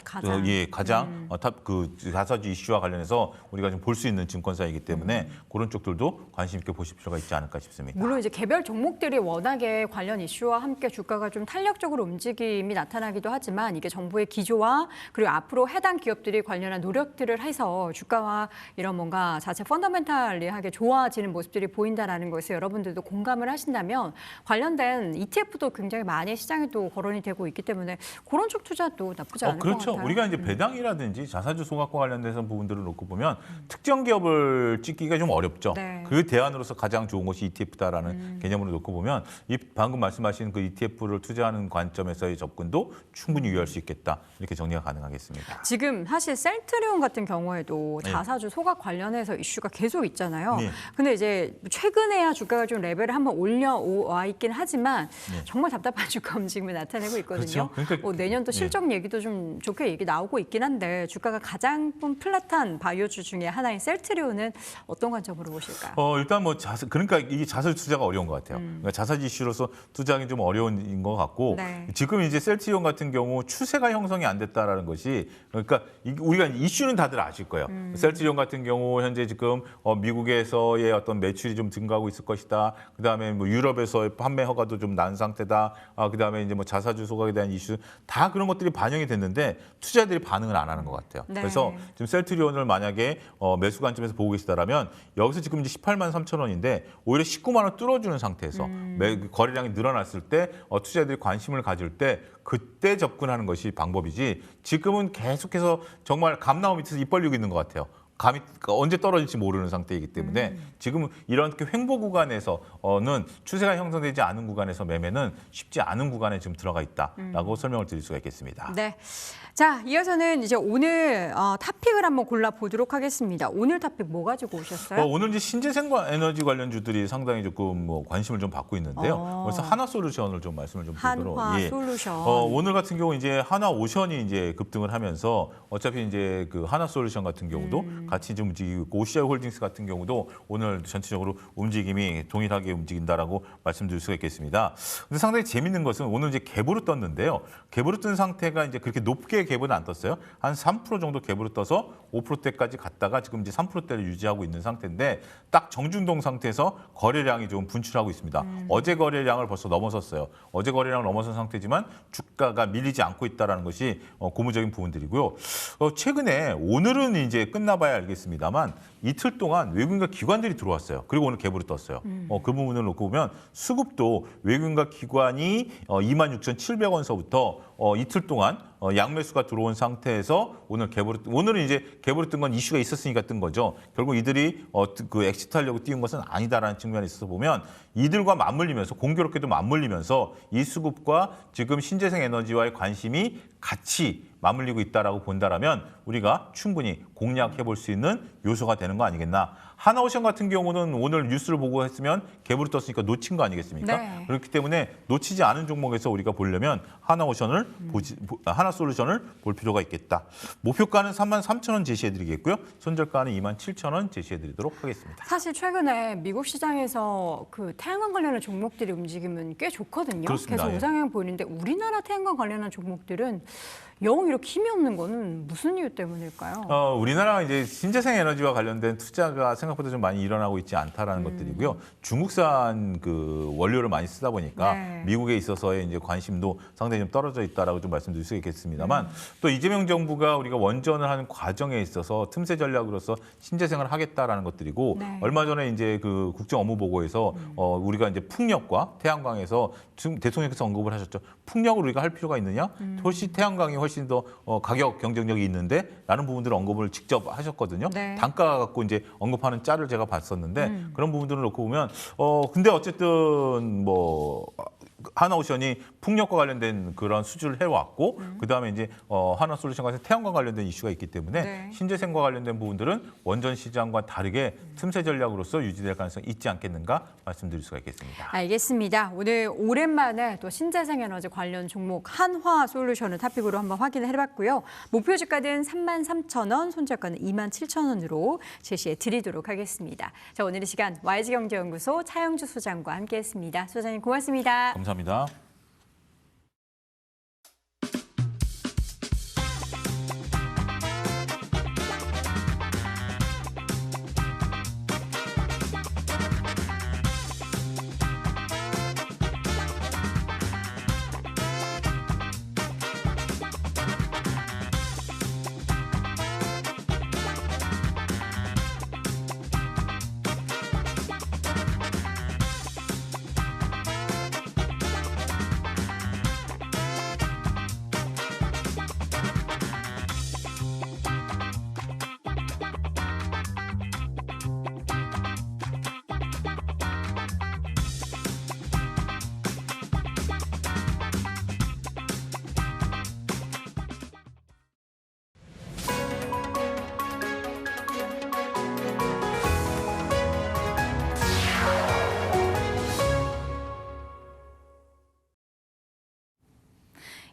가장 탑 그 자사주 이슈와 관련해서 우리가 좀 볼 수 있는 증권사이기 때문에 그런 쪽들도 관심 있게 보실 필요가 있지 않을까 싶습니다. 물론 이제 개별 종목들이 워낙에 관련 이슈와 함께 주가가 좀 탄력적으로 움직임이 나타나기도 하지만 이게 정부의 기조와 그리고 앞으로 해당 기업들이 관련한 노력들을 해서 주가와 이런 뭔가 자체 펀더멘탈리하게 좋아지는 모습들이 보인다라는 것을 여러분들도 공감을 하신다면 관련된 ETF도 굉장히 많이 시장에 또 거론이 되고 있기 때문에 그런 쪽 투자도 나쁘지 않을 것 그렇죠. 같아요. 우리가 이제 배당이라든지 자사주 소각과 관련돼서 부분들을 놓고 보면 특정 기업을 찍기가 좀 어렵죠. 네. 그 대안으로서 가장 좋은 것이 ETF다라는 개념으로 놓고 보면 이 방금 말씀하신 그 ETF를 투자하는 관점에서의 접근도 충분히 유효할 수 있겠다. 이렇게 정리가 가능하겠습니다. 지금 사실 셀트리온 같은 경우에도 네. 자사주 소각 관련해서 이슈가 계속 있잖아요. 네. 근데 이제 최근에야 주가가 좀 레벨을 한번 올려와 있긴 하지만 네. 정말 답답한 주가 움직임을 나타내고 있거든요. 그렇죠. 그러니까 내년도 네. 실적 얘기도 좀 좋게 얘기 나오고 있긴 한데 주가가 가장 좀 플랫한 바이오주 중에 하나인 셀트리온은 어떤 관점으로 보실까요? 일단 뭐 그러니까 이게 자사주 투자가 어려운 것 같아요. 그러니까 자사주 이슈로서 투자하기 좀 어려운 것 같고 네. 지금 이제 셀트리온 같은 경우 추세가 형성이 안 됐다라는 것이 그러니까 우리가 이슈는 다들 아실 거예요. 셀트리온 같은 경우 현재 지금 미국에서의 어떤 매출이 좀 증가하고 있을 것이다. 그다음에 뭐 유럽에서의 판매 허가도 좀 난 상태다. 그다음에 이제 뭐 자사주 소각에 대한 이슈 다 그런 것들이 반영이 됐는데 투자자들이 반응을 안 하는 것 같아요. 네. 그래서 지금 셀트리온을 만약에 매수 관점에서 보고 계시다라면 여기서 지금 이제 18만 3천 원인데 오히려 19만 원 뚫어주는 상태에서 거래량이 늘어났을 때 투자자들이 관심을 가질 때 그때 접근하는 것이 방법이지 지금은 계속해서 정말 감나무 밑에서 입 벌리고 있는 것 같아요. 감이 언제 떨어질지 모르는 상태이기 때문에 지금 이런 횡보 구간에서는 추세가 형성되지 않은 구간에서 매매는 쉽지 않은 구간에 지금 들어가 있다라고 설명을 드릴 수가 있겠습니다. 네. 자, 이어서는 이제 오늘 탑픽을 한번 골라보도록 하겠습니다. 오늘 탑픽 뭐 가지고 오셨어요? 오늘 이제 신재생 에너지 관련주들이 상당히 조금 관심을 좀 받고 있는데요. 그래서 한화솔루션을 좀 말씀을 좀 드리도록. 한화솔루션. 오늘 같은 경우 이제 한화오션이 이제 급등을 하면서 어차피 이제 그 한화솔루션 같은 경우도 같이 좀 움직이고 OCI홀딩스 같은 경우도 오늘 전체적으로 움직임이 동일하게 움직인다라고 말씀드릴 수가 있겠습니다. 근데 상당히 재밌는 것은 오늘 이제 갭으로 떴는데요. 갭으로 뜬 상태가 이제 그렇게 높게 갭은 안 떴어요. 한 3% 정도 갭으로 떠서 5%대까지 갔다가 지금 이제 3%대를 유지하고 있는 상태인데 딱 정중동 상태에서 거래량이 좀 분출하고 있습니다. 어제 거래량을 벌써 넘어섰어요. 어제 거래량을 넘어선 상태지만 주가가 밀리지 않고 있다는 것이 고무적인 부분들이고요. 최근에 오늘은 이제 끝나봐야 알겠습니다만 이틀 동안 외국인과 기관들이 들어왔어요. 그리고 오늘 갭으로 떴어요. 그 부분을 놓고 보면 수급도 외국인과 기관이 26,700원서부터 이틀 동안 양매수가 들어온 상태에서 오늘은 이제 갭으로 뜬 건 이슈가 있었으니까 뜬 거죠. 결국 이들이 그 엑시트하려고 띄운 것은 아니다라는 측면에 있어서 보면 이들과 맞물리면서 공교롭게도 맞물리면서 이 수급과 지금 신재생 에너지와의 관심이 같이 맞물리고 있다라고 본다라면 우리가 충분히 공략해 볼 수 있는 요소가 되는 거 아니겠나. 한화오션 같은 경우는 오늘 뉴스를 보고 했으면 갭으로 떴으니까 놓친 거 아니겠습니까? 네. 그렇기 때문에 놓치지 않은 종목에서 우리가 보려면 한화솔루션을 볼 필요가 있겠다. 목표가는 33,000원 제시해드리겠고요. 손절가는 27,000원 제시해드리도록 하겠습니다. 사실 최근에 미국 시장에서 그 태양광 관련한 종목들이 움직임은 꽤 좋거든요. 그렇습니다. 계속 예. 우상향 보이는데 우리나라 태양광 관련한 종목들은 영 이렇게 힘이 없는 거는 무슨 이유 때문일까요? 우리나라 이제 신재생 에너지와 관련된 투자가 생각보다 좀 많이 일어나고 있지 않다라는 것들이고요. 중국산 그 원료를 많이 쓰다 보니까 네. 미국에 있어서의 이제 관심도 상당히 좀 떨어져 있다라고 좀 말씀드릴 수 있겠습니다만 또 이재명 정부가 우리가 원전을 하는 과정에 있어서 틈새 전략으로서 신재생을 하겠다라는 것들이고 네. 얼마 전에 이제 그 국정 업무 보고에서 우리가 이제 풍력과 태양광에서 지금 대통령께서 언급을 하셨죠. 풍력을 우리가 할 필요가 있느냐? 훨씬 태양광이 훨씬 더 가격 경쟁력이 있는데 라는 부분들을 언급을 직접 하셨거든요. 네. 단가 갖고 이제 언급하는 짤을 제가 봤었는데 그런 부분들을 놓고 보면 근데 어쨌든 뭐 한화오션이 풍력과 관련된 그런 수주를 해왔고 그다음에 이제 한화솔루션 같은 태양광 관련된 이슈가 있기 때문에 네. 신재생과 관련된 부분들은 원전 시장과 다르게 틈새 전략으로서 유지될 가능성이 있지 않겠는가 말씀드릴 수가 있겠습니다. 알겠습니다. 오늘 오랜만에 또 신재생 에너지 관련 종목 한화솔루션을 탑픽으로 한번 확인을 해봤고요. 목표 주가는 33,000원, 손절가는 27,000원으로 제시해 드리도록 하겠습니다. 자, 오늘 이 시간 YG경제연구소 차영주 소장과 함께했습니다. 소장님 고맙습니다. 감사합니다.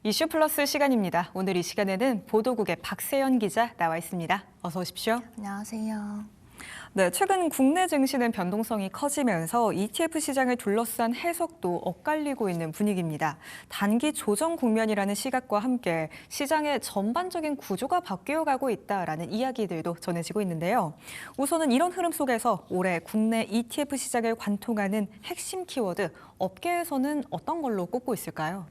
이슈 플러스 시간입니다. 오늘 이 시간에는 보도국의 박세연 기자 나와 있습니다. 어서 오십시오. 안녕하세요. 네, 최근 국내 증시는 변동성이 커지면서 ETF 시장을 둘러싼 해석도 엇갈리고 있는 분위기입니다. 단기 조정 국면이라는 시각과 함께 시장의 전반적인 구조가 바뀌어가고 있다라는 이야기들도 전해지고 있는데요. 우선은 이런 흐름 속에서 올해 국내 ETF 시장을 관통하는 핵심 키워드, 업계에서는 어떤 걸로 꼽고 있을까요?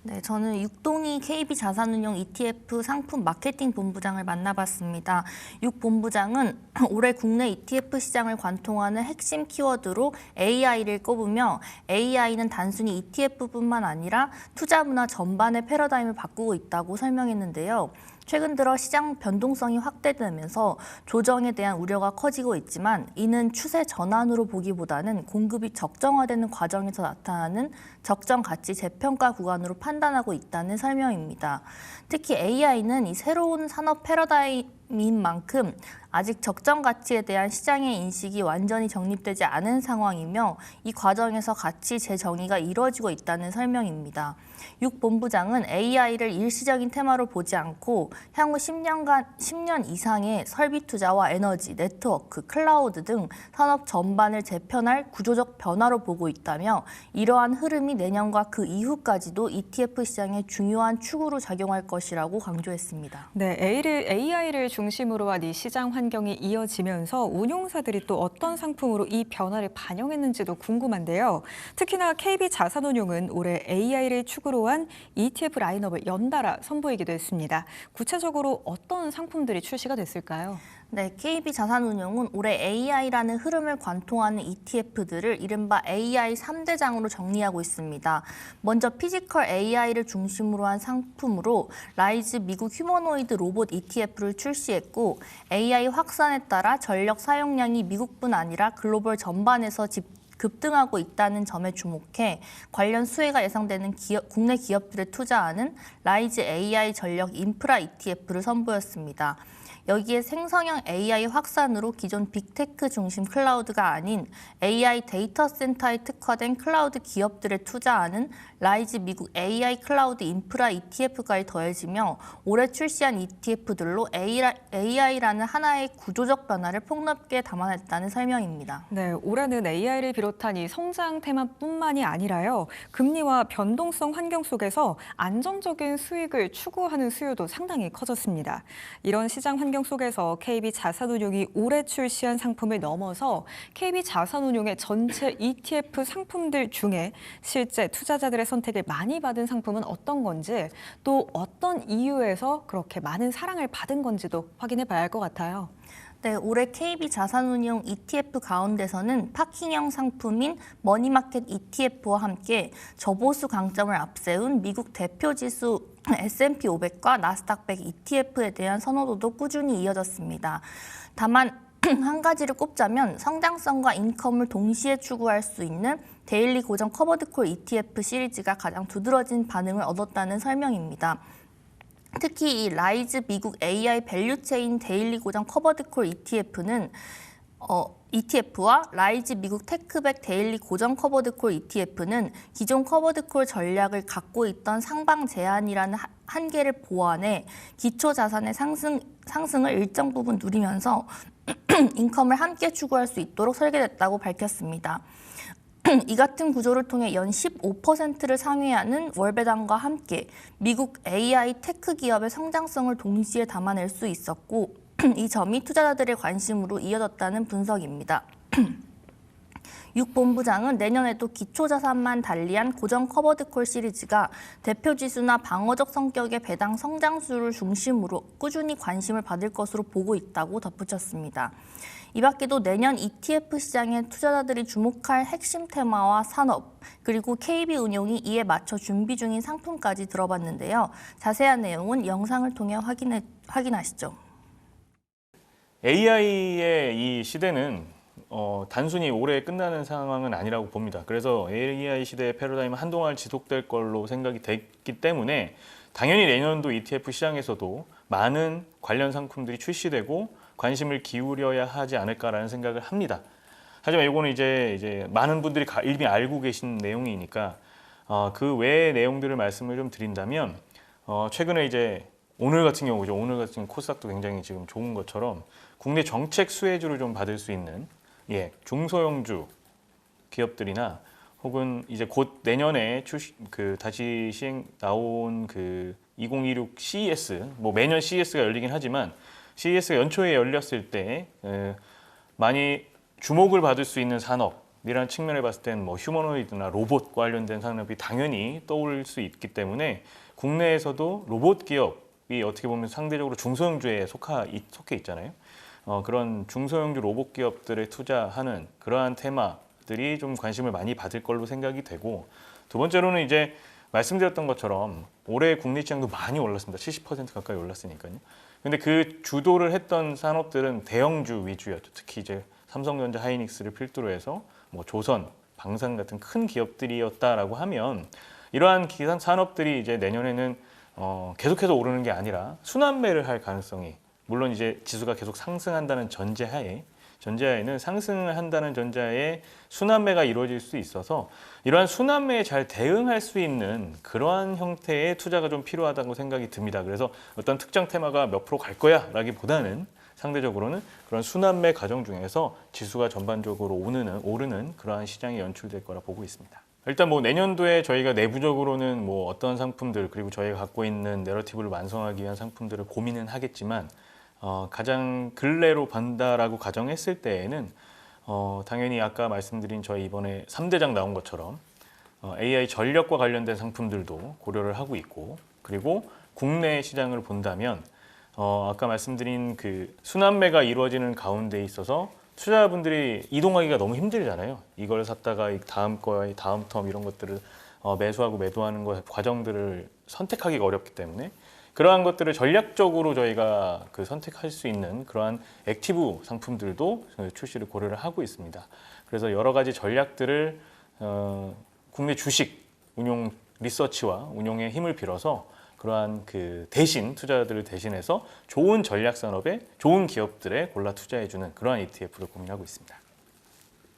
네, 저는 육동희 KB자산운용 ETF 상품 마케팅 본부장을 만나봤습니다. 육 본부장은 올해 국내 ETF 시장을 관통하는 핵심 키워드로 AI를 꼽으며 AI는 단순히 ETF뿐만 아니라 투자 문화 전반의 패러다임을 바꾸고 있다고 설명했는데요. 최근 들어 시장 변동성이 확대되면서 조정에 대한 우려가 커지고 있지만 이는 추세 전환으로 보기보다는 공급이 적정화되는 과정에서 나타나는 적정 가치 재평가 구간으로 판단하고 있다는 설명입니다. 특히 AI는 이 새로운 산업 패러다임인 만큼 아직 적정 가치에 대한 시장의 인식이 완전히 정립되지 않은 상황이며 이 과정에서 가치 재정의가 이루어지고 있다는 설명입니다. 육 본부장은 AI를 일시적인 테마로 보지 않고 향후 10년 이상의 설비 투자와 에너지, 네트워크, 클라우드 등 산업 전반을 재편할 구조적 변화로 보고 있다며 이러한 흐름이 내년과 그 이후까지도 ETF 시장의 중요한 축으로 작용할 것이라고 강조했습니다. 네, AI를 중심으로 한 이 시장 환경이 이어지면서 운용사들이 또 어떤 상품으로 이 변화를 반영했는지도 궁금한데요. 특히나 KB자산운용은 올해 AI를 축으로 한 ETF 라인업을 연달아 선보이기도 했습니다. 구체적으로 어떤 상품들이 출시가 됐을까요? 네, KB자산운용은 올해 AI라는 흐름을 관통하는 ETF들을 이른바 AI 3대장으로 정리하고 있습니다. 먼저 피지컬 AI를 중심으로 한 상품으로 라이즈 미국 휴머노이드 로봇 ETF를 출시했고 AI 확산에 따라 전력 사용량이 미국뿐 아니라 글로벌 전반에서 급등하고 있다는 점에 주목해 관련 수혜가 예상되는 국내 기업들에 투자하는 라이즈 AI 전력 인프라 ETF를 선보였습니다. 여기에 생성형 AI 확산으로 기존 빅테크 중심 클라우드가 아닌 AI 데이터 센터에 특화된 클라우드 기업들에 투자하는 라이즈 미국 AI 클라우드 인프라 ETF까지 더해지며 올해 출시한 ETF들로 AI라는 하나의 구조적 변화를 폭넓게 담아냈다는 설명입니다. 네, 올해는 AI를 비롯한 이 성장 테마뿐만이 아니라요. 금리와 변동성 환경 속에서 안정적인 수익을 추구하는 수요도 상당히 커졌습니다. 이런 시장 환경 속에서 KB자산운용이 올해 출시한 상품을 넘어서 KB자산운용의 전체 ETF 상품들 중에 실제 투자자들의 선택을 많이 받은 상품은 어떤 건지 또 어떤 이유에서 그렇게 많은 사랑을 받은 건지도 확인해 봐야 할 것 같아요. 네, 올해 KB자산운용 ETF 가운데서는 파킹형 상품인 머니마켓 ETF와 함께 저보수 강점을 앞세운 미국 대표 지수 S&P 500과 나스닥 100 ETF에 대한 선호도도 꾸준히 이어졌습니다. 다만 한 가지를 꼽자면 성장성과 인컴을 동시에 추구할 수 있는 데일리 고정 커버드콜 ETF 시리즈가 가장 두드러진 반응을 얻었다는 설명입니다. 특히 이 라이즈 미국 AI 밸류체인 데일리 고정 커버드콜 ETF와 라이즈 미국 테크백 데일리 고정 커버드콜 ETF는 기존 커버드콜 전략을 갖고 있던 상방 제한이라는 한계를 보완해 기초 자산의 상승을 일정 부분 누리면서 인컴을 함께 추구할 수 있도록 설계됐다고 밝혔습니다. 이 같은 구조를 통해 연 15%를 상회하는 월배당과 함께 미국 AI 테크 기업의 성장성을 동시에 담아낼 수 있었고 이 점이 투자자들의 관심으로 이어졌다는 분석입니다. 육 본부장은 내년에도 기초자산만 달리한 고정 커버드콜 시리즈가 대표 지수나 방어적 성격의 배당 성장수를 중심으로 꾸준히 관심을 받을 것으로 보고 있다고 덧붙였습니다. 이 밖에도 내년 ETF 시장에 투자자들이 주목할 핵심 테마와 산업, 그리고 KB운용이 이에 맞춰 준비 중인 상품까지 들어봤는데요. 자세한 내용은 영상을 통해 확인하시죠. AI의 이 시대는 단순히 올해 끝나는 상황은 아니라고 봅니다. 그래서 AI 시대의 패러다임은 한동안 지속될 걸로 생각이 됐기 때문에 당연히 내년도 ETF 시장에서도 많은 관련 상품들이 출시되고 관심을 기울여야 하지 않을까라는 생각을 합니다. 하지만 이거는 이제 많은 분들이 이미 알고 계신 내용이니까 그 외의 내용들을 말씀을 좀 드린다면 최근에 이제 오늘 같은 경우죠. 오늘 같은 코스닥도 굉장히 지금 좋은 것처럼 국내 정책 수혜주를 좀 받을 수 있는 중소형주 기업들이나 혹은 이제 곧 내년에 다시 시행 나온 2026 CES 매년 CES가 열리긴 하지만 CES가 연초에 열렸을 때 많이 주목을 받을 수 있는 산업이라는 측면을 봤을 때는 휴머노이드나 로봇 관련된 산업이 당연히 떠오를 수 있기 때문에 국내에서도 로봇 기업이 어떻게 보면 상대적으로 중소형주에 속해 있잖아요. 그런 중소형주 로봇 기업들에 투자하는 그러한 테마들이 좀 관심을 많이 받을 걸로 생각이 되고 두 번째로는 이제 말씀드렸던 것처럼 올해 국내 시장도 많이 올랐습니다. 70% 가까이 올랐으니까요. 근데 그 주도를 했던 산업들은 대형주 위주였죠. 특히 이제 삼성전자, 하이닉스를 필두로 해서 뭐 조선, 방산 같은 큰 기업들이었다라고 하면 이러한 기산 산업들이 이제 내년에는 계속해서 오르는 게 아니라 순환매를 할 가능성이, 물론 이제 지수가 계속 상승한다는 전제하에는 상승을 한다는 전제하에 순환매가 이루어질 수 있어서 이러한 순환매에 잘 대응할 수 있는 그러한 형태의 투자가 좀 필요하다고 생각이 듭니다. 그래서 어떤 특정 테마가 몇 프로 갈 거야 라기보다는 상대적으로는 그런 순환매 과정 중에서 지수가 전반적으로 오르는 그러한 시장이 연출될 거라 보고 있습니다. 일단 뭐 내년도에 저희가 내부적으로는 뭐 어떤 상품들, 그리고 저희가 갖고 있는 내러티브를 완성하기 위한 상품들을 고민은 하겠지만 가장 근래로 본다라고 가정했을 때에는 당연히 아까 말씀드린 저희 이번에 3대장 나온 것처럼 AI 전력과 관련된 상품들도 고려를 하고 있고, 그리고 국내 시장을 본다면 아까 말씀드린 그 순환매가 이루어지는 가운데 있어서 투자자분들이 이동하기가 너무 힘들잖아요. 이걸 샀다가 다음 거에 다음 텀 이런 것들을 매수하고 매도하는 과정들을 선택하기가 어렵기 때문에 그러한 것들을 전략적으로 저희가 선택할 수 있는 그러한 액티브 상품들도 출시를 고려를 하고 있습니다. 그래서 여러 가지 전략들을 국내 주식 운용 리서치와 운용의 힘을 빌어서 그러한 대신 투자자들을 대신해서 좋은 전략 산업에 좋은 기업들에 골라 투자해주는 그러한 ETF를 고민하고 있습니다.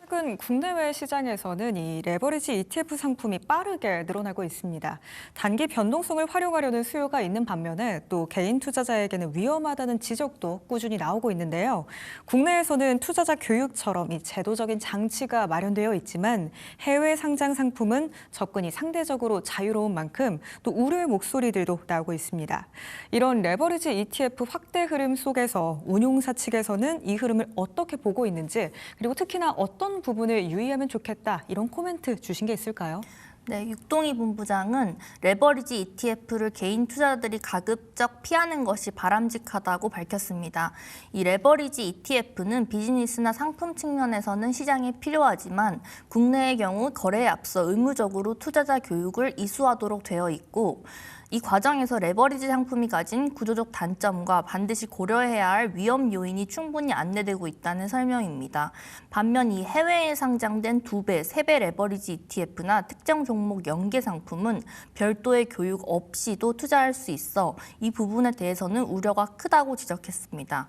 최근 국내외 시장에서는 이 레버리지 ETF 상품이 빠르게 늘어나고 있습니다. 단기 변동성을 활용하려는 수요가 있는 반면에 또 개인 투자자에게는 위험하다는 지적도 꾸준히 나오고 있는데요. 국내에서는 투자자 교육처럼 이 제도적인 장치가 마련되어 있지만 해외 상장 상품은 접근이 상대적으로 자유로운 만큼 또 우려의 목소리들도 나오고 있습니다. 이런 레버리지 ETF 확대 흐름 속에서 운용사 측에서는 이 흐름을 어떻게 보고 있는지, 그리고 특히나 어떤 부분을 유의하면 좋겠다, 이런 코멘트 주신 게 있을까요? 네, 육동희 본부장은 레버리지 ETF를 개인 투자자들이 가급적 피하는 것이 바람직하다고 밝혔습니다. 이 레버리지 ETF는 비즈니스나 상품 측면에서는 시장에 필요하지만 국내의 경우 거래에 앞서 의무적으로 투자자 교육을 이수하도록 되어 있고, 이 과정에서 레버리지 상품이 가진 구조적 단점과 반드시 고려해야 할 위험 요인이 충분히 안내되고 있다는 설명입니다. 반면 이 해외에 상장된 2배, 3배 레버리지 ETF나 특정 종목 연계 상품은 별도의 교육 없이도 투자할 수 있어 이 부분에 대해서는 우려가 크다고 지적했습니다.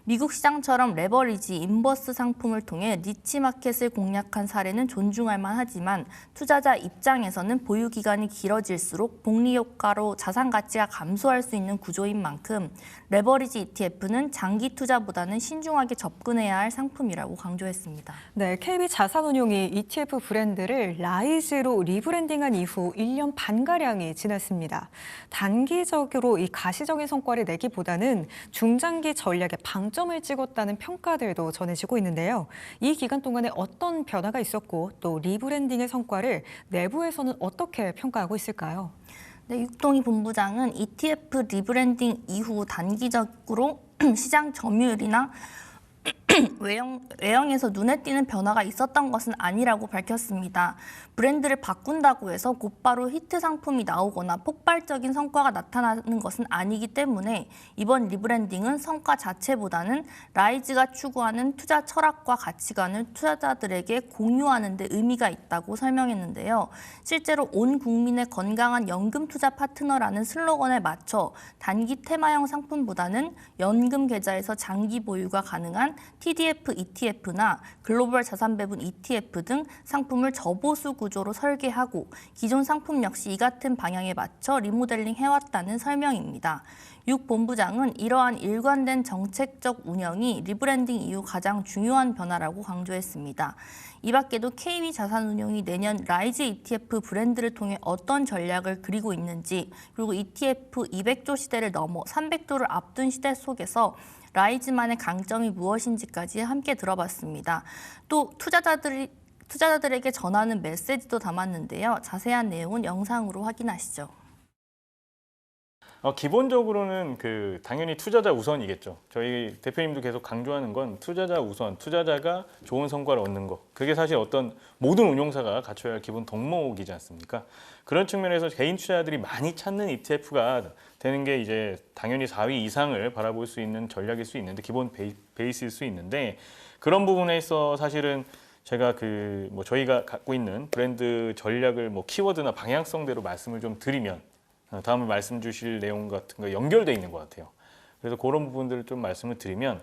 미국 시장처럼 레버리지, 인버스 상품을 통해 니치 마켓을 공략한 사례는 존중할 만하지만 투자자 입장에서는 보유 기간이 길어질수록 복리 효과로 자산 가치가 감소할 수 있는 구조인 만큼 레버리지 ETF는 장기 투자보다는 신중하게 접근해야 할 상품이라고 강조했습니다. 네, KB자산운용이 ETF 브랜드를 라이즈로 리브랜딩한 이후 1년 반가량이 지났습니다. 단기적으로 이 가시적인 성과를 내기보다는 중장기 전략에 방점을 찍었다는 평가들도 전해지고 있는데요. 이 기간 동안에 어떤 변화가 있었고 또 리브랜딩의 성과를 내부에서는 어떻게 평가하고 있을까요? 네, 육동희 본부장은 ETF 리브랜딩 이후 단기적으로 시장 점유율이나 외형에서 눈에 띄는 변화가 있었던 것은 아니라고 밝혔습니다. 브랜드를 바꾼다고 해서 곧바로 히트 상품이 나오거나 폭발적인 성과가 나타나는 것은 아니기 때문에 이번 리브랜딩은 성과 자체보다는 라이즈가 추구하는 투자 철학과 가치관을 투자자들에게 공유하는 데 의미가 있다고 설명했는데요. 실제로 온 국민의 건강한 연금 투자 파트너라는 슬로건에 맞춰 단기 테마형 상품보다는 연금 계좌에서 장기 보유가 가능한 TDF ETF나 글로벌 자산 배분 ETF 등 상품을 저보수 구조로 설계하고 기존 상품 역시 이 같은 방향에 맞춰 리모델링 해왔다는 설명입니다. 육 본부장은 이러한 일관된 정책적 운영이 리브랜딩 이후 가장 중요한 변화라고 강조했습니다. 이 밖에도 KB자산운용이 내년 라이즈 ETF 브랜드를 통해 어떤 전략을 그리고 있는지, 그리고 ETF 200조 시대를 넘어 300조를 앞둔 시대 속에서 라이즈만의 강점이 무엇인지까지 함께 들어봤습니다. 또 투자자들에게 전하는 메시지도 담았는데요. 자세한 내용은 영상으로 확인하시죠. 기본적으로는 당연히 투자자 우선이겠죠. 저희 대표님도 계속 강조하는 건 투자자 우선, 투자자가 좋은 성과를 얻는 거. 그게 사실 어떤 모든 운용사가 갖춰야 할 기본 덕목이지 않습니까? 그런 측면에서 개인 투자자들이 많이 찾는 ETF가 되는 게 이제 당연히 4위 이상을 바라볼 수 있는 전략일 수 있는데 기본 베이스일 수 있는데 그런 부분에 있어 사실은 제가 저희가 갖고 있는 브랜드 전략을 키워드나 방향성대로 말씀을 좀 드리면 다음에 말씀 주실 내용 같은 거 연결돼 있는 것 같아요. 그래서 그런 부분들을 좀 말씀을 드리면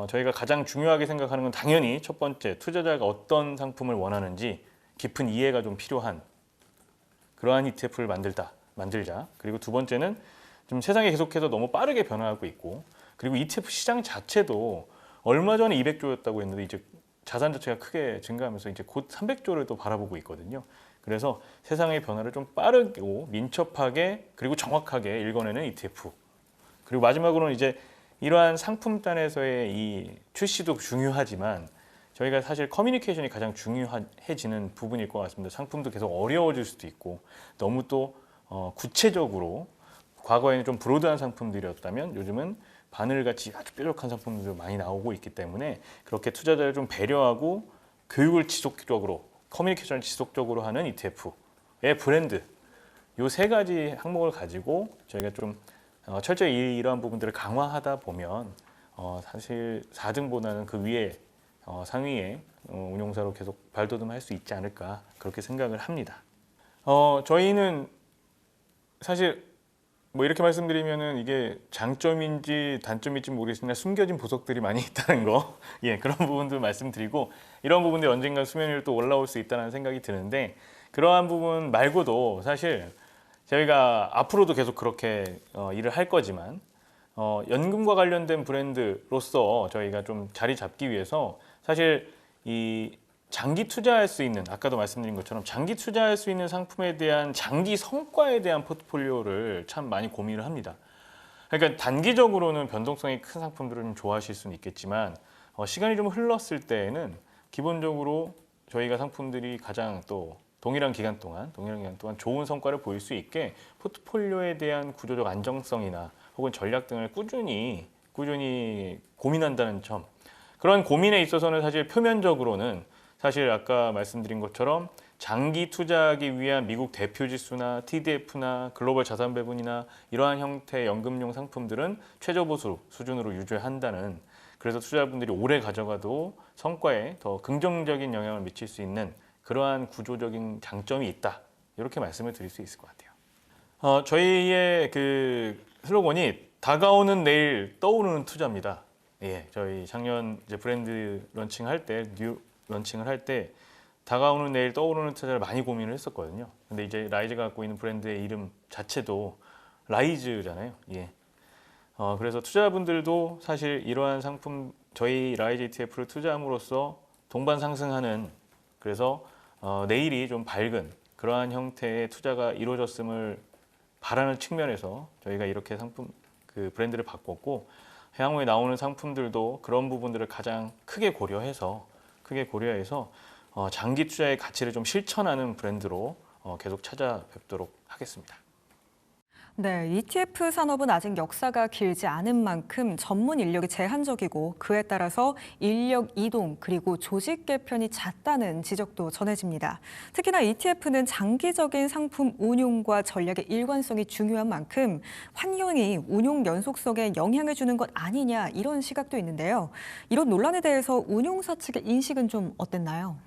저희가 가장 중요하게 생각하는 건 당연히 첫 번째 투자자가 어떤 상품을 원하는지 깊은 이해가 좀 필요한 그러한 ETF를 만들자. 그리고 두 번째는 좀 세상이 계속해서 너무 빠르게 변화하고 있고 그리고 ETF 시장 자체도 얼마 전에 200조였다고 했는데 이제 자산 자체가 크게 증가하면서 이제 곧 300조를 또 바라보고 있거든요. 그래서 세상의 변화를 좀 빠르고 민첩하게 그리고 정확하게 읽어내는 ETF. 그리고 마지막으로는 이제 이러한 상품단에서의 이 출시도 중요하지만 저희가 사실 커뮤니케이션이 가장 중요해지는 부분일 것 같습니다. 상품도 계속 어려워질 수도 있고 너무 또 구체적으로 과거에는 좀 브로드한 상품들이었다면 요즘은 바늘같이 아주 뾰족한 상품들도 많이 나오고 있기 때문에 그렇게 투자자를 좀 배려하고 교육을 지속적으로 커뮤니케이션을 지속적으로 하는 ETF의 브랜드 이 세 가지 항목을 가지고 저희가 좀 철저히 이러한 부분들을 강화하다 보면 사실 4등보다는 그 위에 상위의 운용사로 계속 발돋움할 수 있지 않을까 그렇게 생각을 합니다. 저희는 사실 이렇게 말씀드리면은 이게 장점인지 단점인지 모르겠으나 숨겨진 보석들이 많이 있다는 거, 그런 부분도 말씀드리고 이런 부분들이 언젠가 수면 위로 또 올라올 수 있다는 생각이 드는데 그러한 부분 말고도 사실 저희가 앞으로도 계속 그렇게 일을 할 거지만 연금과 관련된 브랜드로서 저희가 좀 자리 잡기 위해서 사실 이 장기 투자할 수 있는 아까도 말씀드린 것처럼 장기 투자할 수 있는 상품에 대한 장기 성과에 대한 포트폴리오를 참 많이 고민을 합니다. 그러니까 단기적으로는 변동성이 큰 상품들을 좀 좋아하실 수는 있겠지만 시간이 좀 흘렀을 때에는 기본적으로 저희가 상품들이 가장 또 동일한 기간 동안 좋은 성과를 보일 수 있게 포트폴리오에 대한 구조적 안정성이나 혹은 전략 등을 꾸준히 고민한다는 점. 그런 고민에 있어서는 사실 표면적으로는 사실 아까 말씀드린 것처럼 장기 투자하기 위한 미국 대표 지수나 TDF나 글로벌 자산 배분이나 이러한 형태의 연금용 상품들은 최저보수 수준으로 유지한다는 그래서 투자자분들이 오래 가져가도 성과에 더 긍정적인 영향을 미칠 수 있는 그러한 구조적인 장점이 있다. 이렇게 말씀을 드릴 수 있을 것 같아요. 저희의 슬로건이 다가오는 내일 떠오르는 투자입니다. 저희 작년 이제 브랜드 런칭할 때 다가오는 내일 떠오르는 투자를 많이 고민을 했었거든요. 근데 이제 라이즈가 갖고 있는 브랜드의 이름 자체도 라이즈잖아요. 그래서 투자자분들도 사실 이러한 상품 저희 라이즈 ETF를 투자함으로써 동반 상승하는 그래서 내일이 좀 밝은 그러한 형태의 투자가 이루어졌음을 바라는 측면에서 저희가 이렇게 브랜드를 바꿨고 향후에 나오는 상품들도 그런 부분들을 가장 크게 고려해서 장기 투자의 가치를 좀 실천하는 브랜드로 계속 찾아뵙도록 하겠습니다. 네, ETF 산업은 아직 역사가 길지 않은 만큼 전문 인력이 제한적이고 그에 따라서 인력 이동 그리고 조직 개편이 잦다는 지적도 전해집니다. 특히나 ETF는 장기적인 상품 운용과 전략의 일관성이 중요한 만큼 환경이 운용 연속성에 영향을 주는 것 아니냐 이런 시각도 있는데요. 이런 논란에 대해서 운용사 측의 인식은 좀 어땠나요?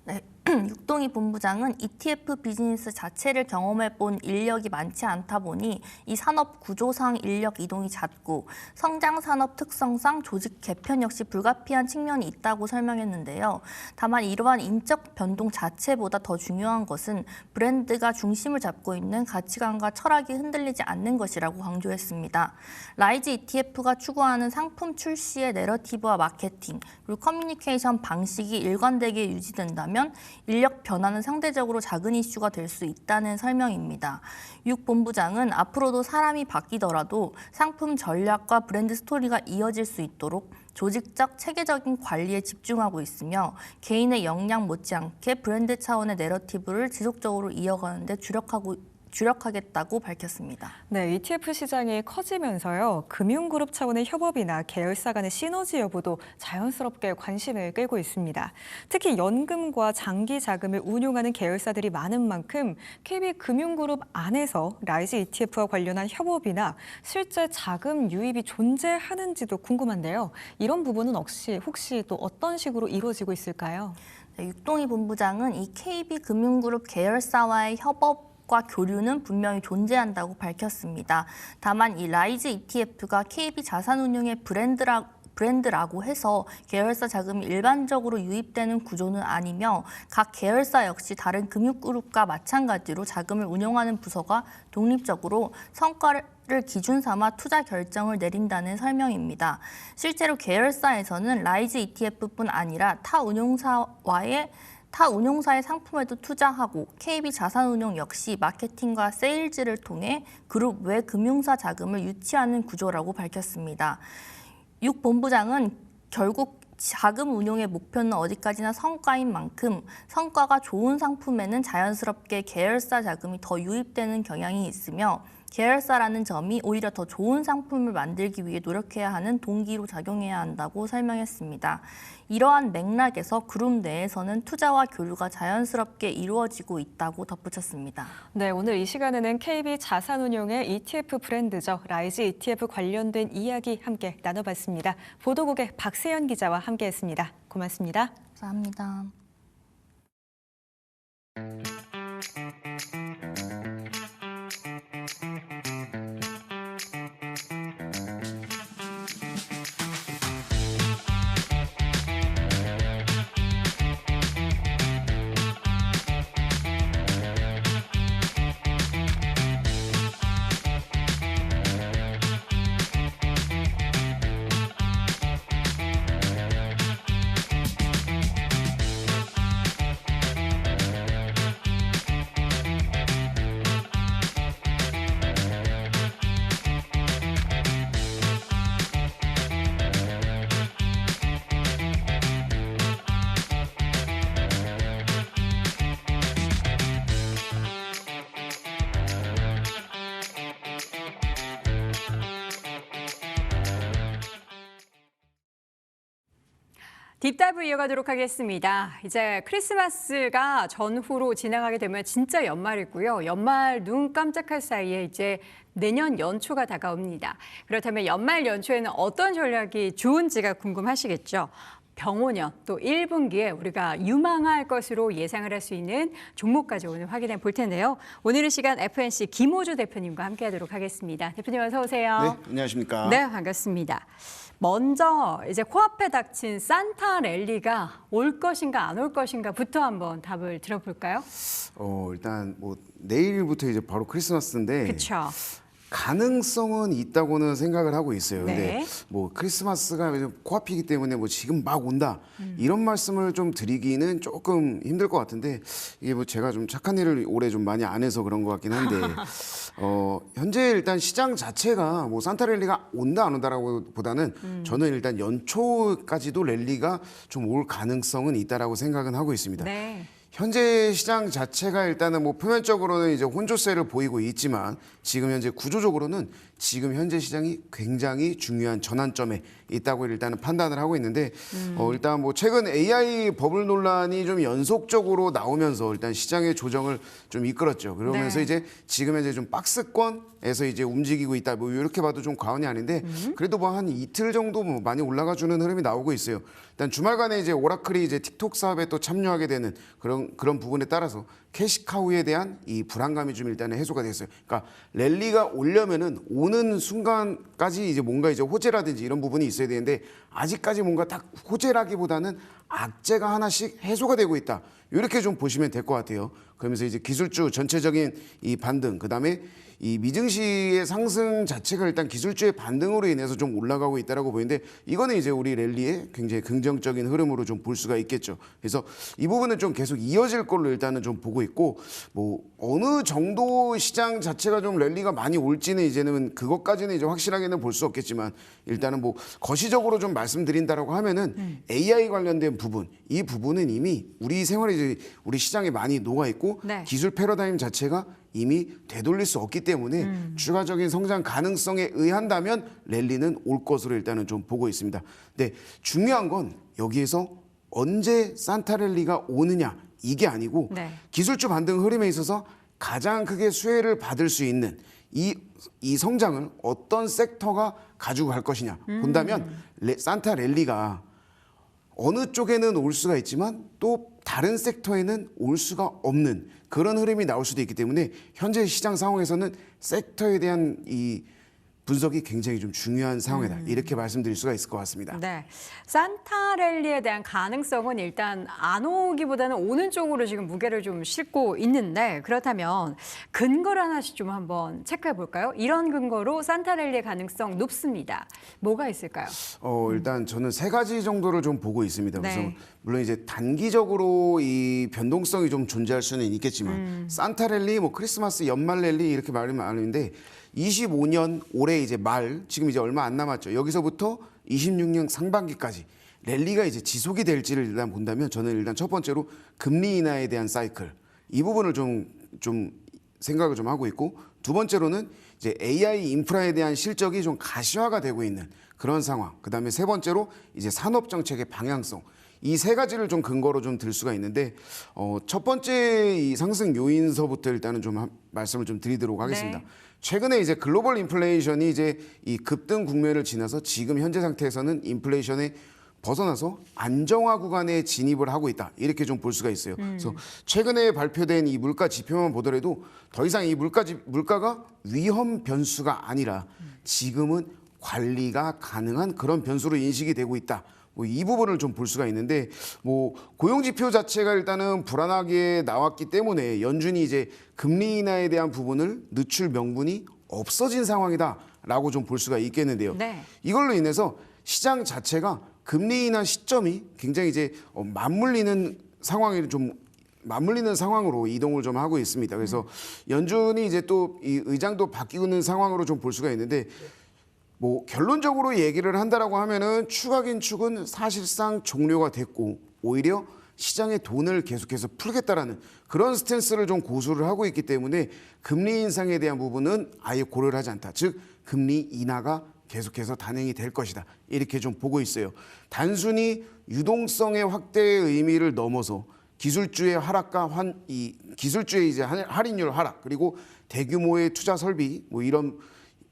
네, 육동희 본부장은 ETF 비즈니스 자체를 경험해본 인력이 많지 않다 보니 이 산업 구조상 인력 이동이 잦고 성장 산업 특성상 조직 개편 역시 불가피한 측면이 있다고 설명했는데요. 다만 이러한 인적 변동 자체보다 더 중요한 것은 브랜드가 중심을 잡고 있는 가치관과 철학이 흔들리지 않는 것이라고 강조했습니다. 라이즈 ETF가 추구하는 상품 출시의 내러티브와 마케팅, 그리고 커뮤니케이션 방식이 일관되게 유지된다면 인력 변화는 상대적으로 작은 이슈가 될 수 있다는 설명입니다. 육 본부장은 앞으로도 사람이 바뀌더라도 상품 전략과 브랜드 스토리가 이어질 수 있도록 조직적, 체계적인 관리에 집중하고 있으며 개인의 역량 못지않게 브랜드 차원의 내러티브를 지속적으로 이어가는 데 주력하고 주력하겠다고 밝혔습니다. 네, ETF 시장이 커지면서요. 금융그룹 차원의 협업이나 계열사 간의 시너지 여부도 자연스럽게 관심을 끌고 있습니다. 특히 연금과 장기 자금을 운용하는 계열사들이 많은 만큼 KB금융그룹 안에서 라이즈 ETF와 관련한 협업이나 실제 자금 유입이 존재하는지도 궁금한데요. 이런 부분은 혹시 또 어떤 식으로 이루어지고 있을까요? 네, 육동희 본부장은 이 KB금융그룹 계열사와의 협업과 교류는 분명히 존재한다고 밝혔습니다. 다만 이 라이즈 ETF가 KB 자산운용의 브랜드라고 해서 계열사 자금이 일반적으로 유입되는 구조는 아니며 각 계열사 역시 다른 금융그룹과 마찬가지로 자금을 운영하는 부서가 독립적으로 성과를 기준 삼아 투자 결정을 내린다는 설명입니다. 실제로 계열사에서는 라이즈 ETF뿐 아니라 타 운용사의 상품에도 투자하고 KB 자산운용 역시 마케팅과 세일즈를 통해 그룹 외 금융사 자금을 유치하는 구조라고 밝혔습니다. 육 본부장은 결국 자금 운용의 목표는 어디까지나 성과인 만큼 성과가 좋은 상품에는 자연스럽게 계열사 자금이 더 유입되는 경향이 있으며 계열사라는 점이 오히려 더 좋은 상품을 만들기 위해 노력해야 하는 동기로 작용해야 한다고 설명했습니다. 이러한 맥락에서 그룹 내에서는 투자와 교류가 자연스럽게 이루어지고 있다고 덧붙였습니다. 네, 오늘 이 시간에는 KB 자산운용의 ETF 브랜드죠. 라이즈 ETF 관련된 이야기 함께 나눠봤습니다. 보도국의 박세연 기자와 함께했습니다. 고맙습니다. 감사합니다. 딥다이브 이어가도록 하겠습니다. 이제 크리스마스가 전후로 지나가게 되면 진짜 연말이고요. 연말 눈 깜짝할 사이에 이제 내년 연초가 다가옵니다. 그렇다면 연말 연초에는 어떤 전략이 좋은지가 궁금하시겠죠? 병원연 또 1분기에 우리가 유망할 것으로 예상을 할 수 있는 종목까지 오늘 확인해 볼 텐데요. 오늘 이 시간 FNC 김호주 대표님과 함께하도록 하겠습니다. 대표님 어서 오세요. 네, 안녕하십니까. 네, 반갑습니다. 먼저 이제 코앞에 닥친 산타 랠리가 올 것인가 안 올 것인가부터 한번 답을 들어볼까요? 일단 뭐 내일부터 이제 바로 크리스마스인데 그렇죠. 가능성은 있다고는 생각을 하고 있어요. 네. 근데 뭐 크리스마스가 요즘 코앞이기 때문에 뭐 지금 막 온다 이런 말씀을 좀 드리기는 조금 힘들 것 같은데 이게 뭐 제가 좀 착한 일을 올해 좀 많이 안 해서 그런 것 같긴 한데 현재 일단 시장 자체가 뭐 산타 랠리가 온다 안 온다라고 보다는 저는 일단 연초까지도 랠리가 좀 올 가능성은 있다라고 생각은 하고 있습니다. 네. 현재 시장 자체가 일단은 뭐 표면적으로는 이제 혼조세를 보이고 있지만 지금 현재 구조적으로는 지금 현재 시장이 굉장히 중요한 전환점에 있다고 일단은 판단을 하고 있는데 일단 뭐 최근 AI 버블 논란이 좀 연속적으로 나오면서 일단 시장의 조정을 좀 이끌었죠. 그러면서 네. 이제 지금 현재 좀 박스권에서 이제 움직이고 있다. 뭐 이렇게 봐도 좀 과언이 아닌데 그래도 뭐 한 이틀 정도 뭐 많이 올라가 주는 흐름이 나오고 있어요. 일단 주말간에 이제 오라클이 이제 틱톡 사업에 또 참여하게 되는 그런 부분에 따라서 캐시카우에 대한 이 불안감이 좀 일단은 해소가 됐어요. 그러니까 랠리가 오려면은 오는 순간까지 이제 뭔가 이제 호재라든지 이런 부분이 있어야 되는데 아직까지 뭔가 딱 호재라기보다는 악재가 하나씩 해소가 되고 있다. 이렇게 좀 보시면 될 것 같아요. 그러면서 이제 기술주 전체적인 이 반등, 그다음에 이 미증시의 상승 자체가 일단 기술주의 반등으로 인해서 좀 올라가고 있다라고 보이는데 이거는 이제 우리 랠리의 굉장히 긍정적인 흐름으로 좀 볼 수가 있겠죠. 그래서 이 부분은 좀 계속 이어질 걸로 일단은 좀 보고 있고 뭐 어느 정도 시장 자체가 좀 랠리가 많이 올지는 이제는 그것까지는 이제 확실하게는 볼 수 없겠지만 일단은 뭐 거시적으로 좀 말씀드린다라고 하면은 AI 관련된 부분, 이 부분은 이미 우리 생활에 이제 이제 우리 시장에 많이 녹아 있고 네. 기술 패러다임 자체가 이미 되돌릴 수 없기 때문에 추가적인 성장 가능성에 의한다면 랠리는 올 것으로 일단은 좀 보고 있습니다. 근데 중요한 건 여기에서 언제 산타 랠리가 오느냐 이게 아니고 네. 기술주 반등 흐름에 있어서 가장 크게 수혜를 받을 수 있는 이 성장을 어떤 섹터가 가지고 갈 것이냐 본다면 산타 랠리가 어느 쪽에는 올 수가 있지만 또 다른 섹터에는 올 수가 없는 그런 흐름이 나올 수도 있기 때문에 현재 시장 상황에서는 섹터에 대한 이 분석이 굉장히 좀 중요한 상황이다. 이렇게 말씀드릴 수가 있을 것 같습니다. 네, 산타 랠리에 대한 가능성은 일단 안 오기보다는 오는 쪽으로 지금 무게를 좀 싣고 있는데 그렇다면 근거를 하나씩 좀 한번 체크해 볼까요? 이런 근거로 산타 랠리의 가능성 높습니다. 뭐가 있을까요? 일단 저는 세 가지 정도를 좀 보고 있습니다. 그래서 네. 물론 이제 단기적으로 이 변동성이 좀 존재할 수는 있겠지만 산타 랠리, 뭐 크리스마스 연말 랠리 이렇게 말하면 아는데 25년 올해 이제 말 지금 이제 얼마 안 남았죠. 여기서부터 26년 상반기까지 랠리가 이제 지속이 될지를 일단 본다면 저는 일단 첫 번째로 금리 인하에 대한 사이클 이 부분을 좀 생각을 좀 하고 있고 두 번째로는 이제 AI 인프라에 대한 실적이 좀 가시화가 되고 있는 그런 상황. 그다음에 세 번째로 이제 산업 정책의 방향성. 이 세 가지를 좀 근거로 좀 들 수가 있는데 첫 번째 이 상승 요인서부터 일단은 좀 말씀을 좀 드리도록 하겠습니다. 네. 최근에 이제 글로벌 인플레이션이 이제 이 급등 국면을 지나서 지금 현재 상태에서는 인플레이션에 벗어나서 안정화 구간에 진입을 하고 있다. 이렇게 좀 볼 수가 있어요. 그래서 최근에 발표된 이 물가 지표만 보더라도 더 이상 이 물가가 위험 변수가 아니라 지금은 관리가 가능한 그런 변수로 인식이 되고 있다. 뭐 이 부분을 좀 볼 수가 있는데 뭐 고용 지표 자체가 일단은 불안하게 나왔기 때문에 연준이 이제 금리 인하에 대한 부분을 늦출 명분이 없어진 상황이다라고 좀 볼 수가 있겠는데요. 네. 이걸로 인해서 시장 자체가 금리 인하 시점이 굉장히 이제 맞물리는 상황으로 이동을 좀 하고 있습니다. 그래서 연준이 이제 또 이 의장도 바뀌고 있는 상황으로 좀 볼 수가 있는데 뭐 결론적으로 얘기를 한다라고 하면은 추가 긴축은 사실상 종료가 됐고 오히려 시장에 돈을 계속해서 풀겠다라는 그런 스탠스를 좀 고수를 하고 있기 때문에 금리 인상에 대한 부분은 아예 고려를 하지 않다. 즉 금리 인하가 계속해서 단행이 될 것이다. 이렇게 좀 보고 있어요. 단순히 유동성의 확대의 의미를 넘어서 기술주의 하락과 기술주의 이제 할인율 하락 그리고 대규모의 투자 설비 뭐 이런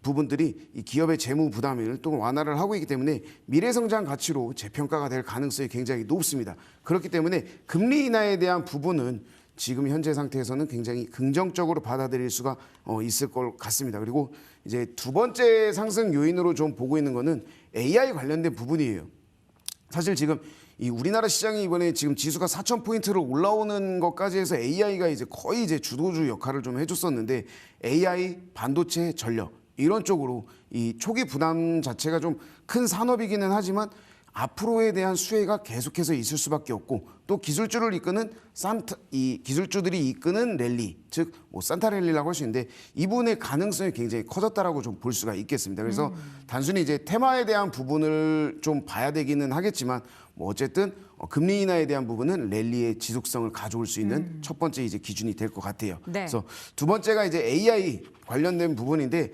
부분들이 이 기업의 재무 부담을 또 완화를 하고 있기 때문에 미래 성장 가치로 재평가가 될 가능성이 굉장히 높습니다. 그렇기 때문에 금리 인하에 대한 부분은 지금 현재 상태에서는 굉장히 긍정적으로 받아들일 수가 있을 것 같습니다. 그리고 이제 두 번째 상승 요인으로 좀 보고 있는 거는 AI 관련된 부분이에요. 사실 지금 이 우리나라 시장이 이번에 지금 지수가 4,000포인트를 올라오는 것까지 해서 AI가 이제 거의 이제 주도주 역할을 좀 해줬었는데 AI, 반도체, 전력 이런 쪽으로 이 초기 부담 자체가 좀 큰 산업이기는 하지만 앞으로에 대한 수혜가 계속해서 있을 수밖에 없고 또 기술주를 이끄는 기술주들이 이끄는 랠리 즉 뭐 산타 랠리라고 할 수 있는데 이 부분의 가능성이 굉장히 커졌다라고 좀 볼 수가 있겠습니다. 그래서 단순히 이제 테마에 대한 부분을 좀 봐야 되기는 하겠지만 뭐 어쨌든 금리 인하에 대한 부분은 랠리의 지속성을 가져올 수 있는 첫 번째 이제 기준이 될 것 같아요. 네. 그래서 두 번째가 이제 AI 관련된 부분인데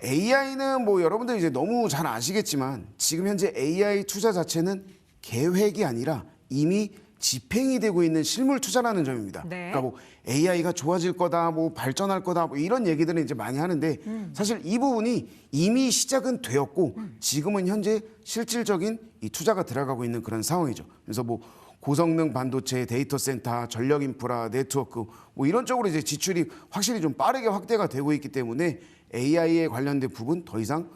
AI는 뭐 여러분들 이제 너무 잘 아시겠지만 지금 현재 AI 투자 자체는 계획이 아니라 이미 집행이 되고 있는 실물 투자라는 점입니다. 네. 그러니까 뭐 AI가 좋아질 거다, 뭐 발전할 거다, 뭐 이런 얘기들은 이제 많이 하는데 사실 이 부분이 이미 시작은 되었고 지금은 현재 실질적인 이 투자가 들어가고 있는 그런 상황이죠. 그래서 뭐 고성능 반도체, 데이터 센터, 전력 인프라, 네트워크 뭐 이런 쪽으로 이제 지출이 확실히 좀 빠르게 확대가 되고 있기 때문에 AI에 관련된 부분 더 이상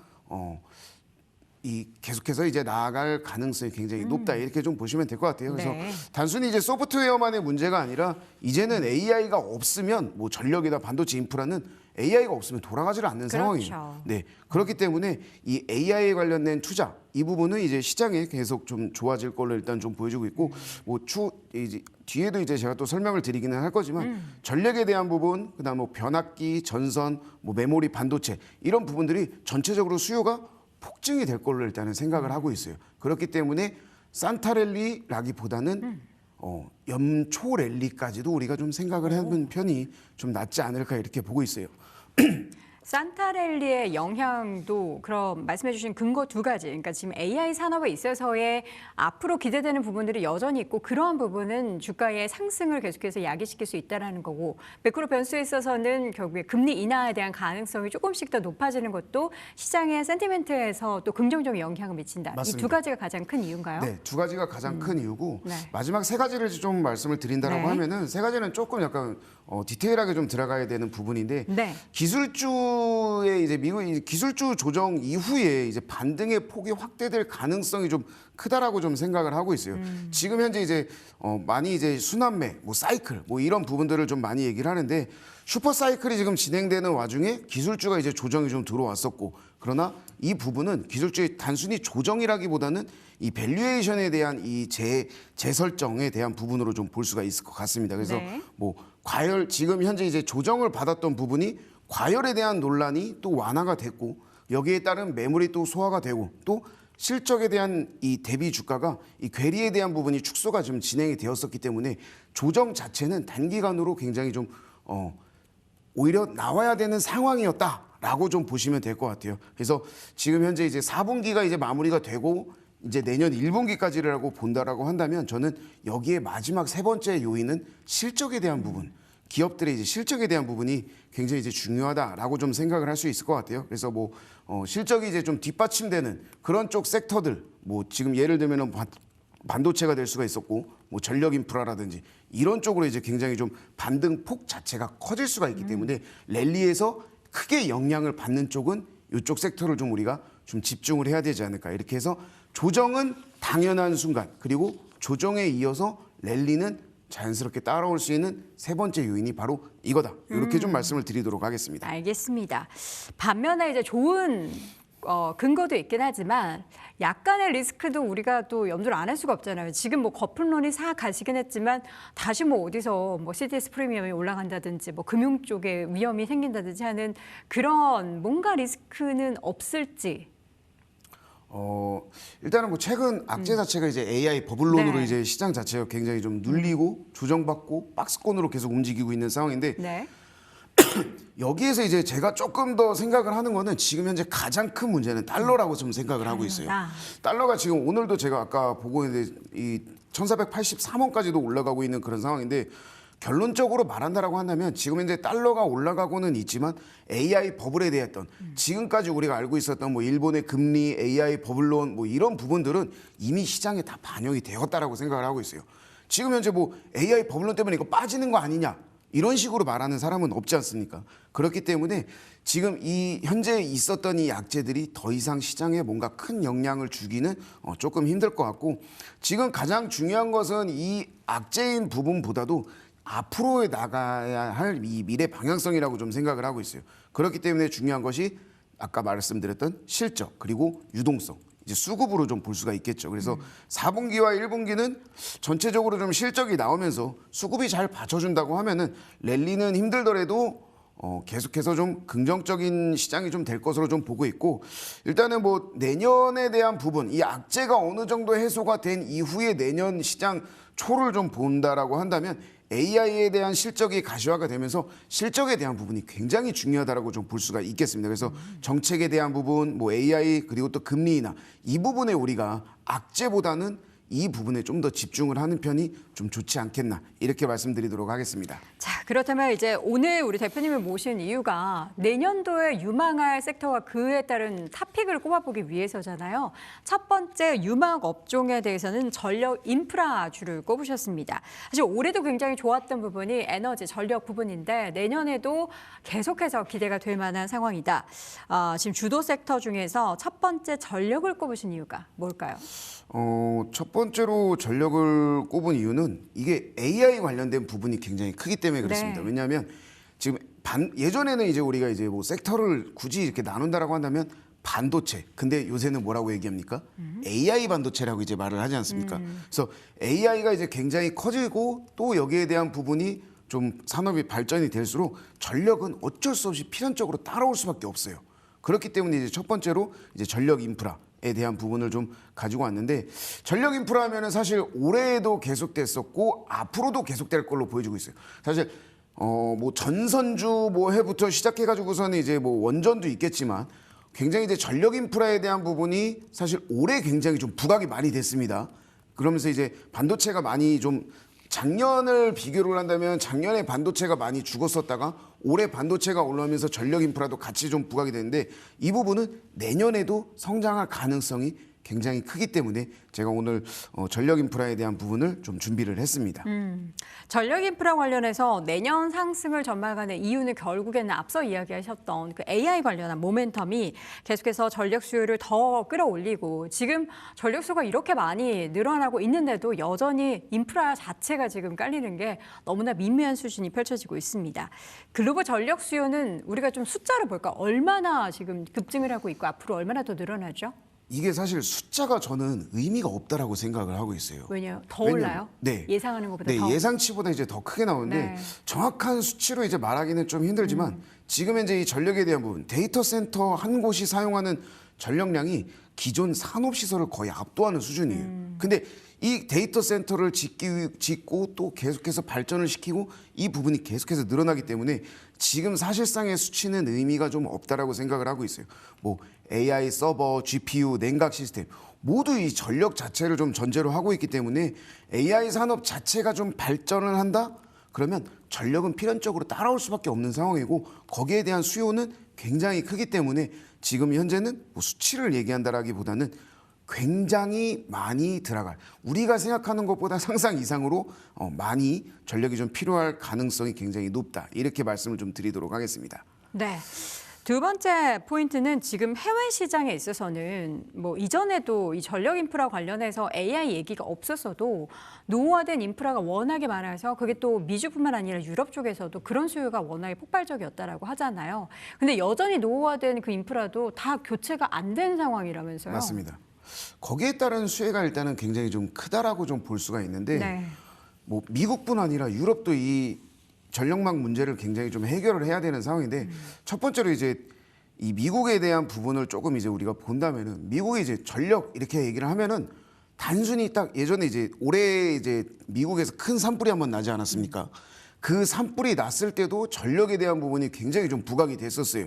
계속해서 이제 나아갈 가능성이 굉장히 높다 이렇게 좀 보시면 될 것 같아요. 그래서 네. 단순히 이제 소프트웨어만의 문제가 아니라 이제는 AI가 없으면 뭐 전력이나 반도체 인프라는 AI가 없으면 돌아가지를 않는 상황이에요. 네, 그렇기 때문에 이 AI에 관련된 투자 이 부분은 이제 시장에 계속 좀 좋아질 걸로 일단 좀 보여주고 있고 뭐 이제 뒤에도 이제 제가 또 설명을 드리기는 할 거지만 전력에 대한 부분, 그다음 뭐 변압기, 전선, 뭐 메모리, 반도체 이런 부분들이 전체적으로 수요가 폭증이 될 걸로 일단은 생각을 하고 있어요. 그렇기 때문에 산타랠리라기보다는 연초 랠리까지도 우리가 좀 생각을 해본 편이 좀 낫지 않을까 이렇게 보고 있어요. 산타랠리의 영향도 그럼 말씀해주신 근거 두 가지. 그러니까 지금 AI 산업에 있어서의 앞으로 기대되는 부분들이 여전히 있고 그러한 부분은 주가의 상승을 계속해서 야기시킬 수 있다는 거고 매크로 변수에 있어서는 결국에 금리 인하에 대한 가능성이 조금씩 더 높아지는 것도 시장의 센티멘트에서 또 긍정적인 영향을 미친다. 이 맞습니다. 두 가지가 가장 큰 이유인가요? 네, 두 가지가 가장 큰 이유고 네. 마지막 세 가지를 좀 말씀을 드린다라고 네. 하면은 세 가지는 조금 약간 디테일하게 좀 들어가야 되는 부분인데 네. 기술주의 이제 미국 기술주 조정 이후에 이제 반등의 폭이 확대될 가능성이 좀 크다라고 좀 생각을 하고 있어요. 지금 현재 이제 많이 이제 순환매, 뭐 사이클, 뭐 이런 부분들을 좀 많이 얘기를 하는데 슈퍼 사이클이 지금 진행되는 와중에 기술주가 이제 조정이 좀 들어왔었고 그러나 이 부분은 기술주의 단순히 조정이라기보다는 이 밸류에이션에 대한 이 재설정에 대한 부분으로 좀 볼 수가 있을 것 같습니다. 그래서 네. 뭐 과열 지금 현재 이제 조정을 받았던 부분이 과열에 대한 논란이 또 완화가 됐고 여기에 따른 매물이 또 소화가 되고 또 실적에 대한 이 대비 주가가 이 괴리에 대한 부분이 축소가 좀 진행이 되었었기 때문에 조정 자체는 단기간으로 굉장히 좀 오히려 나와야 되는 상황이었다라고 좀 보시면 될 것 같아요. 그래서 지금 현재 이제 4분기가 이제 마무리가 되고 이제 내년 1분기까지라고 본다라고 한다면 저는 여기에 마지막 세 번째 요인은 실적에 대한 부분, 기업들의 이제 실적에 대한 부분이 굉장히 이제 중요하다라고 좀 생각을 할 수 있을 것 같아요. 그래서 뭐 실적이 이제 좀 뒷받침되는 그런 쪽 섹터들, 뭐 지금 예를 들면은 반도체가 될 수가 있었고, 뭐 전력 인프라라든지 이런 쪽으로 이제 굉장히 좀 반등 폭 자체가 커질 수가 있기 때문에 랠리에서 크게 영향을 받는 쪽은 이쪽 섹터를 좀 우리가 좀 집중을 해야 되지 않을까. 이렇게 해서 조정은 당연한 순간, 그리고 조정에 이어서 랠리는 자연스럽게 따라올 수 있는 세 번째 요인이 바로 이거다. 이렇게 좀 말씀을 드리도록 하겠습니다. 알겠습니다. 반면에 이제 좋은 근거도 있긴 하지만 약간의 리스크도 우리가 또 염두를 안 할 수가 없잖아요. 지금 뭐 거품론이 싹 가시긴 했지만 다시 뭐 어디서 뭐 CDS 프리미엄이 올라간다든지 뭐 금융 쪽에 위험이 생긴다든지 하는 그런 뭔가 리스크는 없을지. 일단은 뭐 최근 악재 자체가 이제 AI 버블론으로 네. 이제 시장 자체가 굉장히 좀 눌리고 조정받고 박스권으로 계속 움직이고 있는 상황인데 네. 여기에서 이제 제가 조금 더 생각을 하는 거는 지금 현재 가장 큰 문제는 달러라고 좀 생각을 하고 있어요. 달러가 지금 오늘도 제가 아까 보고 있는데 이 1483원까지도 올라가고 있는 그런 상황인데 결론적으로 말한다라고 한다면 지금 현재 달러가 올라가고는 있지만 AI 버블에 대했던 지금까지 우리가 알고 있었던 뭐 일본의 금리, AI 버블론 뭐 이런 부분들은 이미 시장에 다 반영이 되었다라고 생각을 하고 있어요. 지금 현재 뭐 AI 버블론 때문에 이거 빠지는 거 아니냐 이런 식으로 말하는 사람은 없지 않습니까? 그렇기 때문에 지금 이 현재 있었던 이 약재들이 더 이상 시장에 뭔가 큰 영향을 주기는 조금 힘들 것 같고 지금 가장 중요한 것은 이 악재인 부분보다도 앞으로 나가야 할 이 미래 방향성이라고 좀 생각을 하고 있어요. 그렇기 때문에 중요한 것이 아까 말씀드렸던 실적 그리고 유동성. 이제 수급으로 좀 볼 수가 있겠죠. 그래서 4분기와 1분기는 전체적으로 좀 실적이 나오면서 수급이 잘 받쳐준다고 하면은 랠리는 힘들더라도 계속해서 좀 긍정적인 시장이 좀 될 것으로 좀 보고 있고 일단은 뭐 내년에 대한 부분 이 악재가 어느 정도 해소가 된 이후에 내년 시장 초를 좀 본다라고 한다면 AI에 대한 실적이 가시화가 되면서 실적에 대한 부분이 굉장히 중요하다라고 좀 볼 수가 있겠습니다. 그래서 정책에 대한 부분, 뭐 AI 그리고 또 금리 인하 이 부분에 우리가 악재보다는 이 부분에 좀 더 집중을 하는 편이 좀 좋지 않겠나 이렇게 말씀드리도록 하겠습니다. 자, 그렇다면 이제 오늘 우리 대표님을 모신 이유가 내년도에 유망할 섹터와 그에 따른 탑픽을 꼽아보기 위해서잖아요. 첫 번째 유망 업종에 대해서는 전력 인프라주를 꼽으셨습니다. 사실 올해도 굉장히 좋았던 부분이 에너지, 전력 부분인데 내년에도 계속해서 기대가 될 만한 상황이다. 지금 주도 섹터 중에서 첫 번째 전력을 꼽으신 이유가 뭘까요? 첫 번째로 전력을 꼽은 이유는 이게 AI 관련된 부분이 굉장히 크기 때문에 그렇습니다. 네. 왜냐하면 지금 예전에는 이제 우리가 이제 뭐 섹터를 굳이 이렇게 나눈다라고 한다면 반도체. 근데 요새는 뭐라고 얘기합니까? AI 반도체라고 이제 말을 하지 않습니까? 그래서 AI가 이제 굉장히 커지고 또 여기에 대한 부분이 좀 산업이 발전이 될수록 전력은 어쩔 수 없이 필연적으로 따라올 수밖에 없어요. 그렇기 때문에 이제 첫 번째로 이제 전력 인프라 에 대한 부분을 좀 가지고 왔는데 전력 인프라 하면은 사실 올해도 계속됐었고 앞으로도 계속될 걸로 보여지고 있어요. 사실 뭐 전선주 뭐 해부터 시작해가지고서는 이제 뭐 원전도 있겠지만 굉장히 이제 전력 인프라에 대한 부분이 사실 올해 굉장히 좀 부각이 많이 됐습니다. 그러면서 이제 반도체가 많이 좀 작년을 비교를 한다면 작년에 반도체가 많이 죽었었다가 올해 반도체가 올라오면서 전력 인프라도 같이 좀 부각이 되는데 이 부분은 내년에도 성장할 가능성이 굉장히 크기 때문에 제가 오늘 전력 인프라에 대한 부분을 좀 준비를 했습니다. 전력 인프라 관련해서 내년 상승을 전망하는 이유는 결국에는 앞서 이야기하셨던 그 AI 관련한 모멘텀이 계속해서 전력 수요를 더 끌어올리고 지금 전력 수요가 이렇게 많이 늘어나고 있는데도 여전히 인프라 자체가 지금 깔리는 게 너무나 미미한 수준이 펼쳐지고 있습니다. 글로벌 전력 수요는 우리가 좀 숫자로 볼까? 얼마나 지금 급증을 하고 있고 앞으로 얼마나 더 늘어나죠? 이게 사실 숫자가 저는 의미가 없다라고 생각을 하고 있어요. 왜냐요? 더 올라요? 네. 예상하는 것보다 네, 더? 예상치보다 이제 더 크게 나오는데 네. 정확한 수치로 이제 말하기는 좀 힘들지만 지금 현재 이 전력에 대한 부분, 데이터 센터 한 곳이 사용하는 전력량이 기존 산업 시설을 거의 압도하는 수준이에요. 근데 이 데이터 센터를 짓고 또 계속해서 발전을 시키고 이 부분이 계속해서 늘어나기 때문에 지금 사실상의 수치는 의미가 좀 없다라고 생각을 하고 있어요. 뭐 AI 서버, GPU, 냉각 시스템 모두 이 전력 자체를 좀 전제로 하고 있기 때문에 AI 산업 자체가 좀 발전을 한다? 그러면 전력은 필연적으로 따라올 수밖에 없는 상황이고 거기에 대한 수요는 굉장히 크기 때문에 지금 현재는 뭐 수치를 얘기한다라기보다는 굉장히 많이 들어갈 우리가 생각하는 것보다 상상 이상으로 많이 전력이 좀 필요할 가능성이 굉장히 높다 이렇게 말씀을 좀 드리도록 하겠습니다. 네. 두 번째 포인트는 지금 해외 시장에 있어서는 뭐 이전에도 이 전력 인프라 관련해서 AI 얘기가 없었어도 노후화된 인프라가 워낙에 많아서 그게 또 미주뿐만 아니라 유럽 쪽에서도 그런 수요가 워낙에 폭발적이었다라고 하잖아요. 근데 여전히 노후화된 그 인프라도 다 교체가 안 된 상황이라면서요. 맞습니다. 거기에 따른 수혜가 일단은 굉장히 좀 크다라고 좀 볼 수가 있는데 네. 뭐 미국뿐 아니라 유럽도 이 전력망 문제를 굉장히 좀 해결을 해야 되는 상황인데 첫 번째로 이제 이 미국에 대한 부분을 조금 이제 우리가 본다면은 미국이 이제 전력 이렇게 얘기를 하면은 단순히 딱 예전에 이제 올해 이제 미국에서 큰 산불이 한번 나지 않았습니까? 그 산불이 났을 때도 전력에 대한 부분이 굉장히 좀 부각이 됐었어요.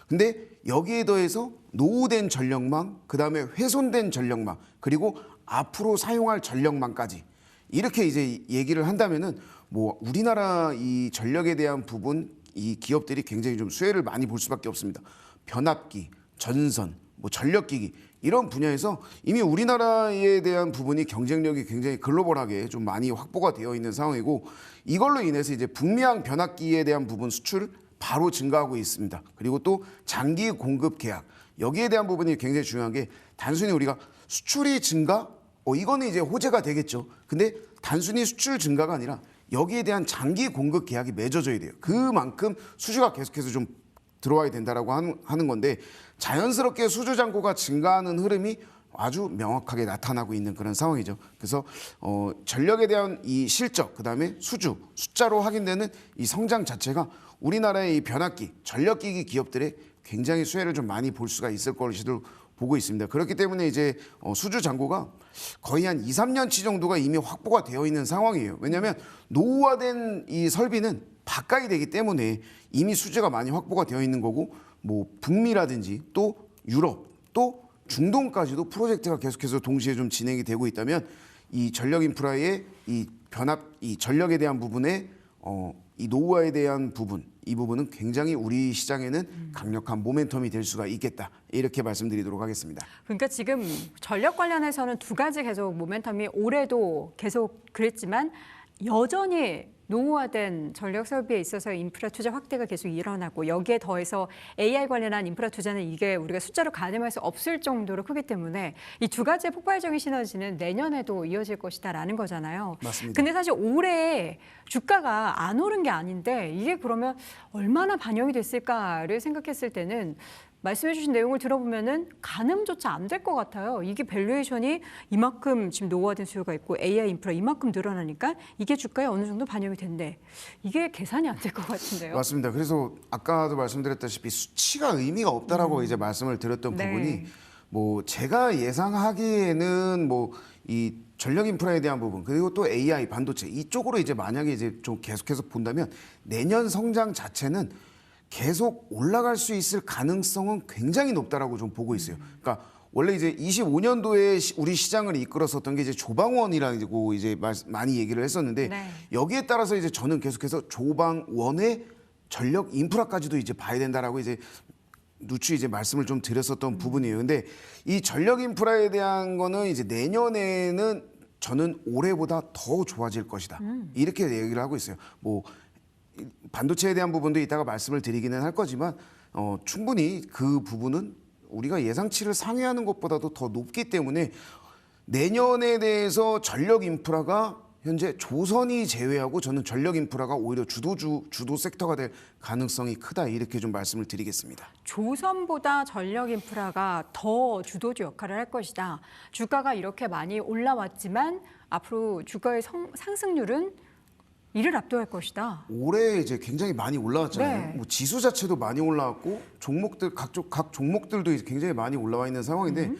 근데 여기에 더해서 노후된 전력망, 그다음에 훼손된 전력망, 그리고 앞으로 사용할 전력망까지 이렇게 이제 얘기를 한다면은 뭐 우리나라 이 전력에 대한 부분 이 기업들이 굉장히 좀 수혜를 많이 볼 수밖에 없습니다. 변압기, 전선, 뭐 전력기기 이런 분야에서 이미 우리나라에 대한 부분이 경쟁력이 굉장히 글로벌하게 좀 많이 확보가 되어 있는 상황이고 이걸로 인해서 이제 북미항 변압기에 대한 부분 수출 바로 증가하고 있습니다. 그리고 또 장기 공급 계약 여기에 대한 부분이 굉장히 중요한 게 단순히 우리가 수출이 증가 이거는 이제 호재가 되겠죠. 근데 단순히 수출 증가가 아니라 여기에 대한 장기 공급 계약이 맺어져야 돼요. 그만큼 수주가 계속해서 좀 들어와야 된다라고 하는 건데 자연스럽게 수주 잔고가 증가하는 흐름이 아주 명확하게 나타나고 있는 그런 상황이죠. 그래서 전력에 대한 이 실적, 그다음에 수주, 숫자로 확인되는 이 성장 자체가 우리나라의 이 변압기, 전력기기 기업들의 굉장히 수혜를 좀 많이 볼 수가 있을 것으로 보고 있습니다. 그렇기 때문에 이제 수주 잔고가 거의 한 2, 3년치 정도가 이미 확보가 되어 있는 상황이에요. 왜냐하면 노후화된 이 설비는 바꿔야 되기 때문에 이미 수주가 많이 확보가 되어 있는 거고 뭐 북미라든지 또 유럽 또 중동까지도 프로젝트가 계속해서 동시에 좀 진행이 되고 있다면 이 전력 인프라의 이 변압, 이 전력에 대한 부분에 이 노후화에 대한 부분, 이 부분은 굉장히 우리 시장에는 강력한 모멘텀이 될 수가 있겠다. 이렇게 말씀드리도록 하겠습니다. 그러니까 지금 전력 관련해서는 두 가지 계속 모멘텀이 올해도 계속 그랬지만 여전히 노후화된 전력 설비에 있어서 인프라 투자 확대가 계속 일어나고 여기에 더해서 AI 관련한 인프라 투자는 이게 우리가 숫자로 가늠할 수 없을 정도로 크기 때문에 이 두 가지의 폭발적인 시너지는 내년에도 이어질 것이다라는 거잖아요. 맞습니다. 근데 사실 올해 주가가 안 오른 게 아닌데 이게 그러면 얼마나 반영이 됐을까를 생각했을 때는 말씀해 주신 내용을 들어보면은 가늠조차 안 될 것 같아요. 이게 밸류에이션이 이만큼 지금 노후화된 수요가 있고 AI 인프라 이만큼 늘어나니까 이게 주가에 어느 정도 반영이 된대. 이게 계산이 안 될 것 같은데요. 맞습니다. 그래서 아까도 말씀드렸다시피 수치가 의미가 없다라고 이제 말씀을 드렸던 네. 부분이 뭐 제가 예상하기에는 뭐 이 전력 인프라에 대한 부분 그리고 또 AI 반도체 이쪽으로 이제 만약에 이제 좀 계속해서 본다면 내년 성장 자체는 계속 올라갈 수 있을 가능성은 굉장히 높다라고 좀 보고 있어요. 그러니까 원래 이제 25년도에 우리 시장을 이끌었었던 게 이제 조방원이라고 이제 많이 얘기를 했었는데 네. 여기에 따라서 이제 저는 계속해서 조방원의 전력 인프라까지도 이제 봐야 된다라고 이제 누추 이제 말씀을 좀 드렸었던 부분이에요. 근데 이 전력 인프라에 대한 거는 이제 내년에는 저는 올해보다 더 좋아질 것이다. 이렇게 얘기를 하고 있어요. 뭐 반도체에 대한 부분도 이따가 말씀을 드리기는 할 거지만 충분히 그 부분은 우리가 예상치를 상회하는 것보다도 더 높기 때문에 내년에 대해서 전력 인프라가 현재 조선이 제외하고 저는 전력 인프라가 오히려 주도 섹터가 될 가능성이 크다 이렇게 좀 말씀을 드리겠습니다. 조선보다 전력 인프라가 더 주도주 역할을 할 것이다. 주가가 이렇게 많이 올라왔지만 앞으로 주가의 상승률은 이를 압도할 것이다. 올해 이제 굉장히 많이 올라왔잖아요. 네. 뭐 지수 자체도 많이 올라왔고 종목들 각 종목들도 이제 굉장히 많이 올라와 있는 상황인데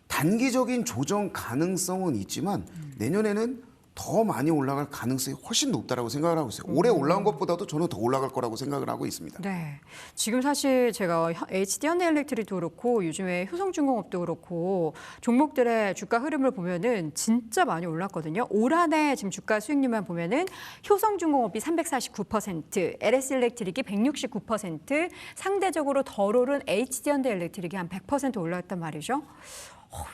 단기적인 조정 가능성은 있지만 내년에는 더 많이 올라갈 가능성이 훨씬 높다라고 생각을 하고 있어요. 올해 올라온 것보다도 저는 더 올라갈 거라고 생각을 하고 있습니다. 네. 지금 사실 제가 HD 현대일렉트릭도 그렇고 요즘에 효성중공업도 그렇고 종목들의 주가 흐름을 보면은 진짜 많이 올랐거든요. 올 한 해 지금 주가 수익률만 보면은 효성중공업이 349%, LS일렉트릭이 169%, 상대적으로 덜 오른 HD 현대일렉트릭이 한 100% 올랐단 말이죠.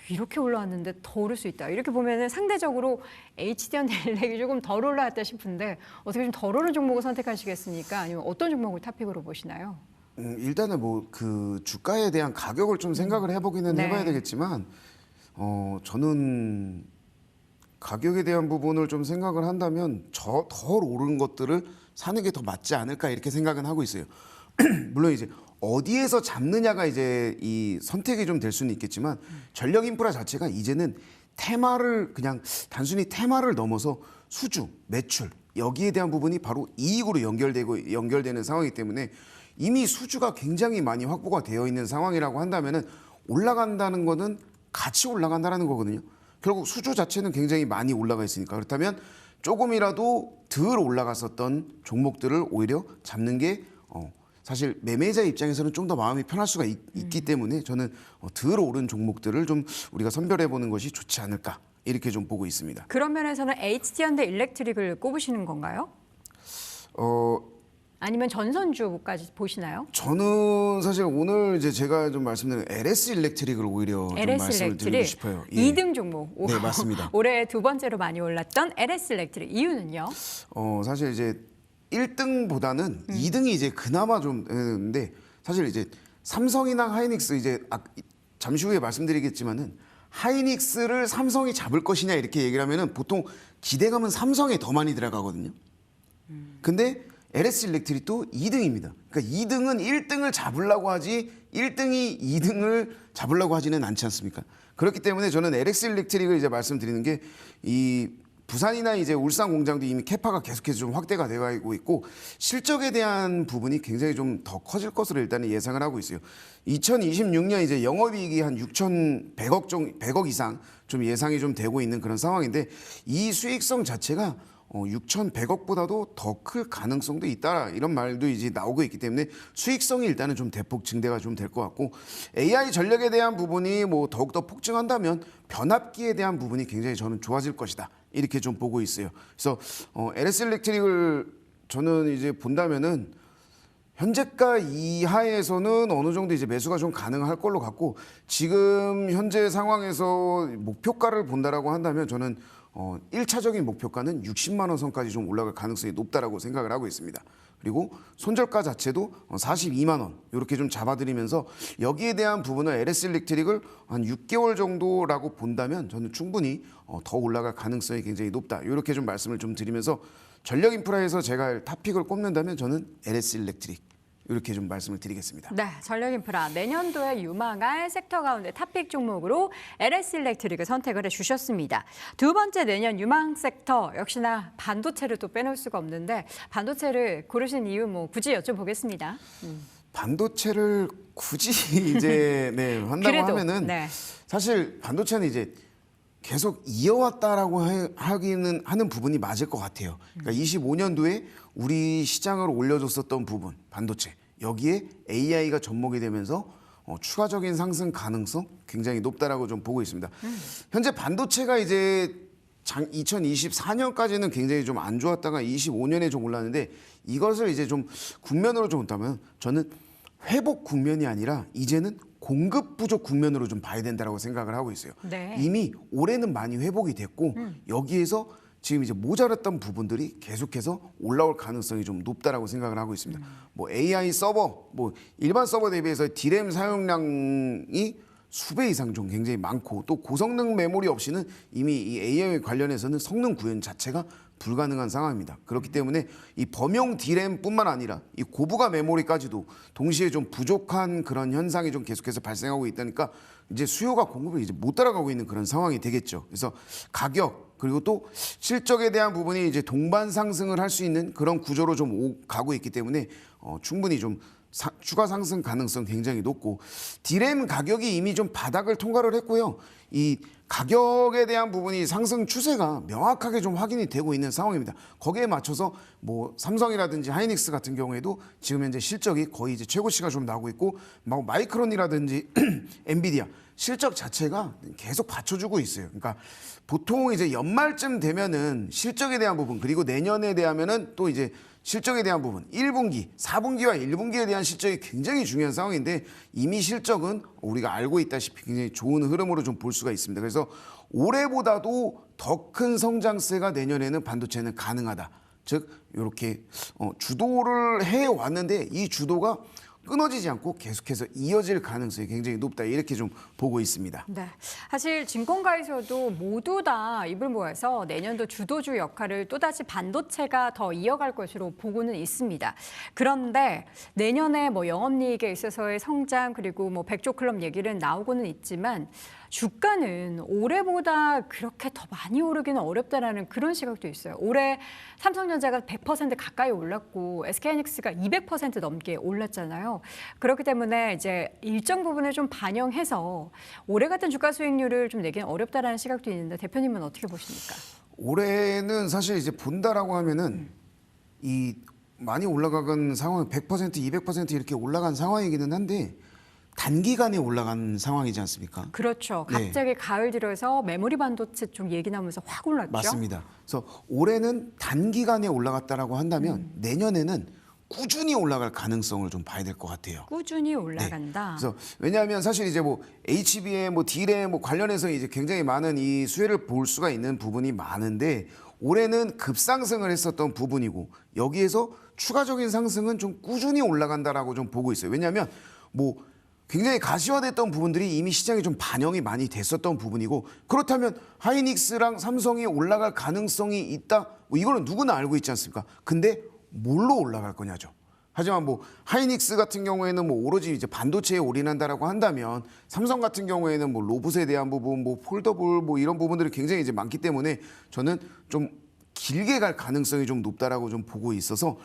이렇게 올라왔는데 더 오를 수 있다. 이렇게 보면은 상대적으로 HD현대일렉이 조금 덜 올라왔다 싶은데 어떻게 좀 덜 오른 종목을 선택하시겠습니까? 아니면 어떤 종목을 탑픽으로 보시나요? 일단은 뭐 그 주가에 대한 가격을 좀 생각을 해보기는 네. 해봐야 되겠지만 저는 가격에 대한 부분을 좀 생각을 한다면 더 오른 것들을 사는 게 더 맞지 않을까 이렇게 생각은 하고 있어요. 물론 이제 어디에서 잡느냐가 이제 이 선택이 좀 될 수는 있겠지만 전력 인프라 자체가 이제는 테마를 그냥 단순히 테마를 넘어서 수주, 매출 여기에 대한 부분이 바로 이익으로 연결되는 상황이기 때문에 이미 수주가 굉장히 많이 확보가 되어 있는 상황이라고 한다면은 올라간다는 거는 같이 올라간다는 거거든요. 결국 수주 자체는 굉장히 많이 올라가 있으니까 그렇다면 조금이라도 덜 올라갔었던 종목들을 오히려 잡는 게 사실 매매자 입장에서는 좀 더 마음이 편할 수가 있기 때문에 저는 덜 오른 종목들을 좀 우리가 선별해 보는 것이 좋지 않을까 이렇게 좀 보고 있습니다. 그런 면에서는 HD현대일렉트릭을 꼽으시는 건가요? 아니면 전선주까지 보시나요? 저는 사실 오늘 이제 제가 좀 말씀드린 LS일렉트릭을 오히려 좀 말씀을 드리고 싶어요. 예. 2등 종목. 네, 맞습니다. 올해 두 번째로 많이 올랐던 LS일렉트릭 이유는요? 사실 이제 1등보다는 2등이 이제 그나마 좀 되는데 사실 이제 삼성이나 하이닉스 이제 잠시 후에 말씀드리겠지만은 하이닉스를 삼성이 잡을 것이냐 이렇게 얘기를 하면은 보통 기대감은 삼성에 더 많이 들어가거든요. 근데 LS일렉트릭도 2등입니다. 그러니까 2등은 1등을 잡으려고 하지 1등이 2등을 잡으려고 하지는 않지 않습니까? 그렇기 때문에 저는 LS일렉트릭을 이제 말씀드리는 게 이 부산이나 이제 울산 공장도 이미 캐파가 계속해서 좀 확대가 되고 있고 실적에 대한 부분이 굉장히 좀 더 커질 것으로 일단은 예상을 하고 있어요. 2026년 이제 영업이익이 한 6,100억 이상 좀 예상이 좀 되고 있는 그런 상황인데 이 수익성 자체가 6,100억보다도 더 클 가능성도 있다 이런 말도 이제 나오고 있기 때문에 수익성이 일단은 좀 대폭 증대가 좀 될 것 같고 AI 전력에 대한 부분이 뭐 더욱더 폭증한다면 변압기에 대한 부분이 굉장히 저는 좋아질 것이다 이렇게 좀 보고 있어요. 그래서 LS일렉트릭을 저는 이제 본다면은 현재가 이하에서는 어느 정도 이제 매수가 좀 가능할 걸로 같고 지금 현재 상황에서 목표가를 본다라고 한다면 저는 1차적인 목표가는 60만 원 선까지 좀 올라갈 가능성이 높다라고 생각을 하고 있습니다. 그리고 손절가 자체도 42만 원 이렇게 좀 잡아드리면서 여기에 대한 부분을 LS일렉트릭을 한 6개월 정도라고 본다면 저는 충분히 더 올라갈 가능성이 굉장히 높다. 이렇게 좀 말씀을 좀 드리면서 전력 인프라에서 제가 탑픽을 꼽는다면 저는 LS일렉트릭 이렇게 좀 말씀을 드리겠습니다. 네, 전력인프라 내년도에 유망할 섹터 가운데 탑픽 종목으로 LS일렉트릭을 선택을 해주셨습니다. 두 번째 내년 유망 섹터 역시나 반도체를 또 빼놓을 수가 없는데 반도체를 고르신 이유 뭐 굳이 여쭤보겠습니다. 반도체를 굳이 이제 네, 한다고 그래도, 하면은 네. 사실 반도체는 이제 계속 이어왔다라고 하기는 하는 부분이 맞을 것 같아요. 그러니까 25년도에 우리 시장을 올려줬었던 부분 반도체 여기에 AI가 접목이 되면서 추가적인 상승 가능성 굉장히 높다라고 좀 보고 있습니다. 현재 반도체가 이제 2024년까지는 굉장히 좀 안 좋았다가 25년에 좀 올랐는데 이것을 이제 좀 국면으로 좀 본다면 저는 회복 국면이 아니라 이제는 공급 부족 국면으로 좀 봐야 된다라고 생각을 하고 있어요. 네. 이미 올해는 많이 회복이 됐고 여기에서 지금 이제 모자랐던 부분들이 계속해서 올라올 가능성이 좀 높다라고 생각을 하고 있습니다. 뭐 AI 서버, 뭐 일반 서버 대비해서 디램 사용량이 수배 이상 좀 굉장히 많고 또 고성능 메모리 없이는 이미 이 AI 관련해서는 성능 구현 자체가 불가능한 상황입니다. 그렇기 때문에 이 범용 디램뿐만 아니라 이 고부가 메모리까지도 동시에 좀 부족한 그런 현상이 좀 계속해서 발생하고 있다니까 이제 수요가 공급을 이제 못 따라가고 있는 그런 상황이 되겠죠. 그래서 가격 그리고 또 실적에 대한 부분이 이제 동반 상승을 할 수 있는 그런 구조로 좀 가고 있기 때문에 충분히 좀 추가 상승 가능성 굉장히 높고 디램 가격이 이미 좀 바닥을 통과를 했고요. 이 가격에 대한 부분이 상승 추세가 명확하게 좀 확인이 되고 있는 상황입니다. 거기에 맞춰서 뭐 삼성이라든지 하이닉스 같은 경우에도 지금 현재 실적이 거의 이제 최고치가 좀 나오고 있고 마이크론이라든지 엔비디아 실적 자체가 계속 받쳐주고 있어요. 그러니까 보통 이제 연말쯤 되면은 실적에 대한 부분 그리고 내년에 대하면은 또 이제 실적에 대한 부분 1분기, 4분기와 1분기에 대한 실적이 굉장히 중요한 상황인데 이미 실적은 우리가 알고 있다시피 굉장히 좋은 흐름으로 좀 볼 수가 있습니다. 그래서 올해보다도 더 큰 성장세가 내년에는 반도체는 가능하다. 즉 이렇게 주도를 해왔는데 이 주도가 끊어지지 않고 계속해서 이어질 가능성이 굉장히 높다 이렇게 좀 보고 있습니다. 네, 사실 증권가에서도 모두 다 입을 모아서 내년도 주도주 역할을 또다시 반도체가 더 이어갈 것으로 보고는 있습니다. 그런데 내년에 뭐 영업이익에 있어서의 성장 그리고 뭐 백조클럽 얘기는 나오고는 있지만 주가는 올해보다 그렇게 더 많이 오르기는 어렵다라는 그런 시각도 있어요. 올해 삼성전자가 100% 가까이 올랐고 SK하이닉스가 200% 넘게 올랐잖아요. 그렇기 때문에 이제 일정 부분을 좀 반영해서 올해 같은 주가 수익률을 좀 내기는 어렵다라는 시각도 있는데 대표님은 어떻게 보십니까? 올해는 사실 이제 본다라고 하면은 이 많이 올라간 상황 100% 200% 이렇게 올라간 상황이기는 한데 단기간에 올라간 상황이지 않습니까? 그렇죠. 네. 갑자기 가을 들어서 메모리 반도체 좀 얘기 나오면서 확 올랐죠. 맞습니다. 그래서 올해는 단기간에 올라갔다라고 한다면 내년에는 꾸준히 올라갈 가능성을 좀 봐야 될 것 같아요. 꾸준히 올라간다. 그래서 왜냐하면 사실 이제 뭐 HBM, 뭐 D램 뭐 관련해서 이제 굉장히 많은 이 수혜를 볼 수가 있는 부분이 많은데 올해는 급상승을 했었던 부분이고 여기에서 추가적인 상승은 좀 꾸준히 올라간다라고 좀 보고 있어요. 왜냐하면 뭐 굉장히 가시화됐던 부분들이 이미 시장에 좀 반영이 많이 됐었던 부분이고 그렇다면 하이닉스랑 삼성이 올라갈 가능성이 있다. 뭐 이거는 누구나 알고 있지 않습니까? 근데 뭘로 올라갈 거냐죠. 하지만 뭐 하이닉스 같은 경우에는 뭐 오로지 이제 반도체에 올인한다라고 한다면 삼성 같은 경우에는 뭐 로봇에 대한 부분, 뭐 폴더블 뭐 이런 부분들이 굉장히 이제 많기 때문에 저는 좀 길게 갈 가능성이 좀 높다라고 좀 보고 있어서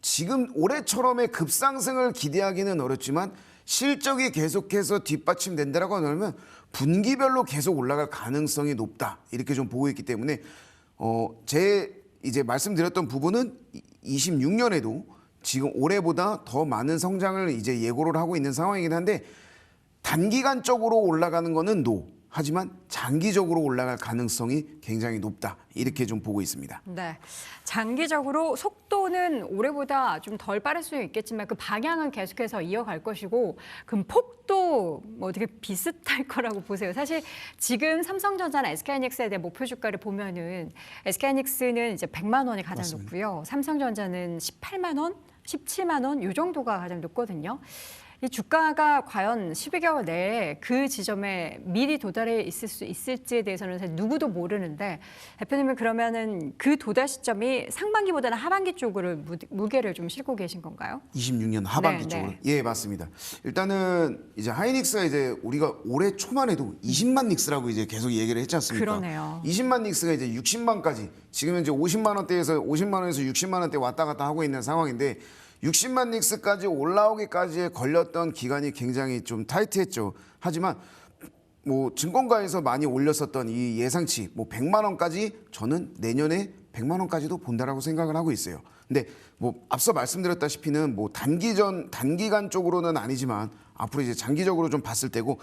지금 올해처럼의 급상승을 기대하기는 어렵지만 실적이 계속해서 뒷받침된다라고 하면 분기별로 계속 올라갈 가능성이 높다 이렇게 좀 보고 있기 때문에 제 이제 말씀드렸던 부분은 26년에도 지금 올해보다 더 많은 성장을 이제 예고를 하고 있는 상황이긴 한데 단기간적으로 올라가는 거는 노. 하지만 장기적으로 올라갈 가능성이 굉장히 높다. 이렇게 좀 보고 있습니다. 네, 장기적으로 속도는 올해보다 좀 덜 빠를 수 있겠지만 그 방향은 계속해서 이어갈 것이고 그럼 폭도 뭐 어떻게 비슷할 거라고 보세요. 사실 지금 삼성전자나 SK하이닉스에 대한 목표 주가를 보면은 SK하이닉스는 이제 100만 원이 가장 맞습니다. 높고요. 삼성전자는 18만 원, 17만 원 이 정도가 가장 높거든요. 이 주가가 과연 12개월 내에 그 지점에 미리 도달해 있을 수 있을지에 대해서는 사실 누구도 모르는데 대표님은 그러면은 그 도달 시점이 상반기보다는 하반기 쪽으로 무게를 좀 싣고 계신 건가요? 26년 하반기 네, 쪽으로. 네. 예, 맞습니다. 일단은 이제 하이닉스가 이제 우리가 올해 초만 해도 20만 닉스라고 이제 계속 얘기를 했지 않습니까? 그러네요. 20만 닉스가 이제 60만까지 지금 현재 50만 원대에서 50만 원에서 60만 원대 왔다 갔다 하고 있는 상황인데 60만 닉스까지 올라오기까지에 걸렸던 기간이 굉장히 좀 타이트했죠. 하지만 뭐 증권가에서 많이 올렸었던 이 예상치 뭐 100만 원까지 저는 내년에 100만 원까지도 본다라고 생각을 하고 있어요. 근데 뭐 앞서 말씀드렸다시피는 뭐 단기간 쪽으로는 아니지만 앞으로 이제 장기적으로 좀 봤을 때고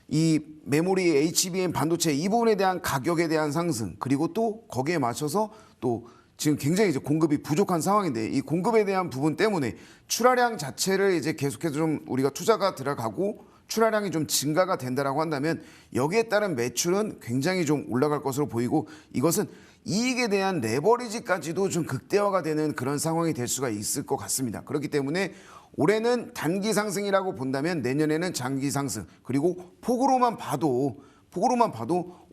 이 메모리 HBM 반도체 이 부분에 대한 가격에 대한 상승 그리고 또 거기에 맞춰서 또 지금 굉장히 이제 공급이 부족한 상황인데 이 공급에 대한 부분 때문에 출하량 자체를 이제 계속해서 좀 우리가 투자가 들어가고 출하량이 좀 증가가 된다라고 한다면 여기에 따른 매출은 굉장히 좀 올라갈 것으로 보이고 이것은 이익에 대한 레버리지까지도 좀 극대화가 되는 그런 상황이 될 수가 있을 것 같습니다. 그렇기 때문에 올해는 단기 상승이라고 본다면 내년에는 장기 상승 그리고 폭으로만 봐도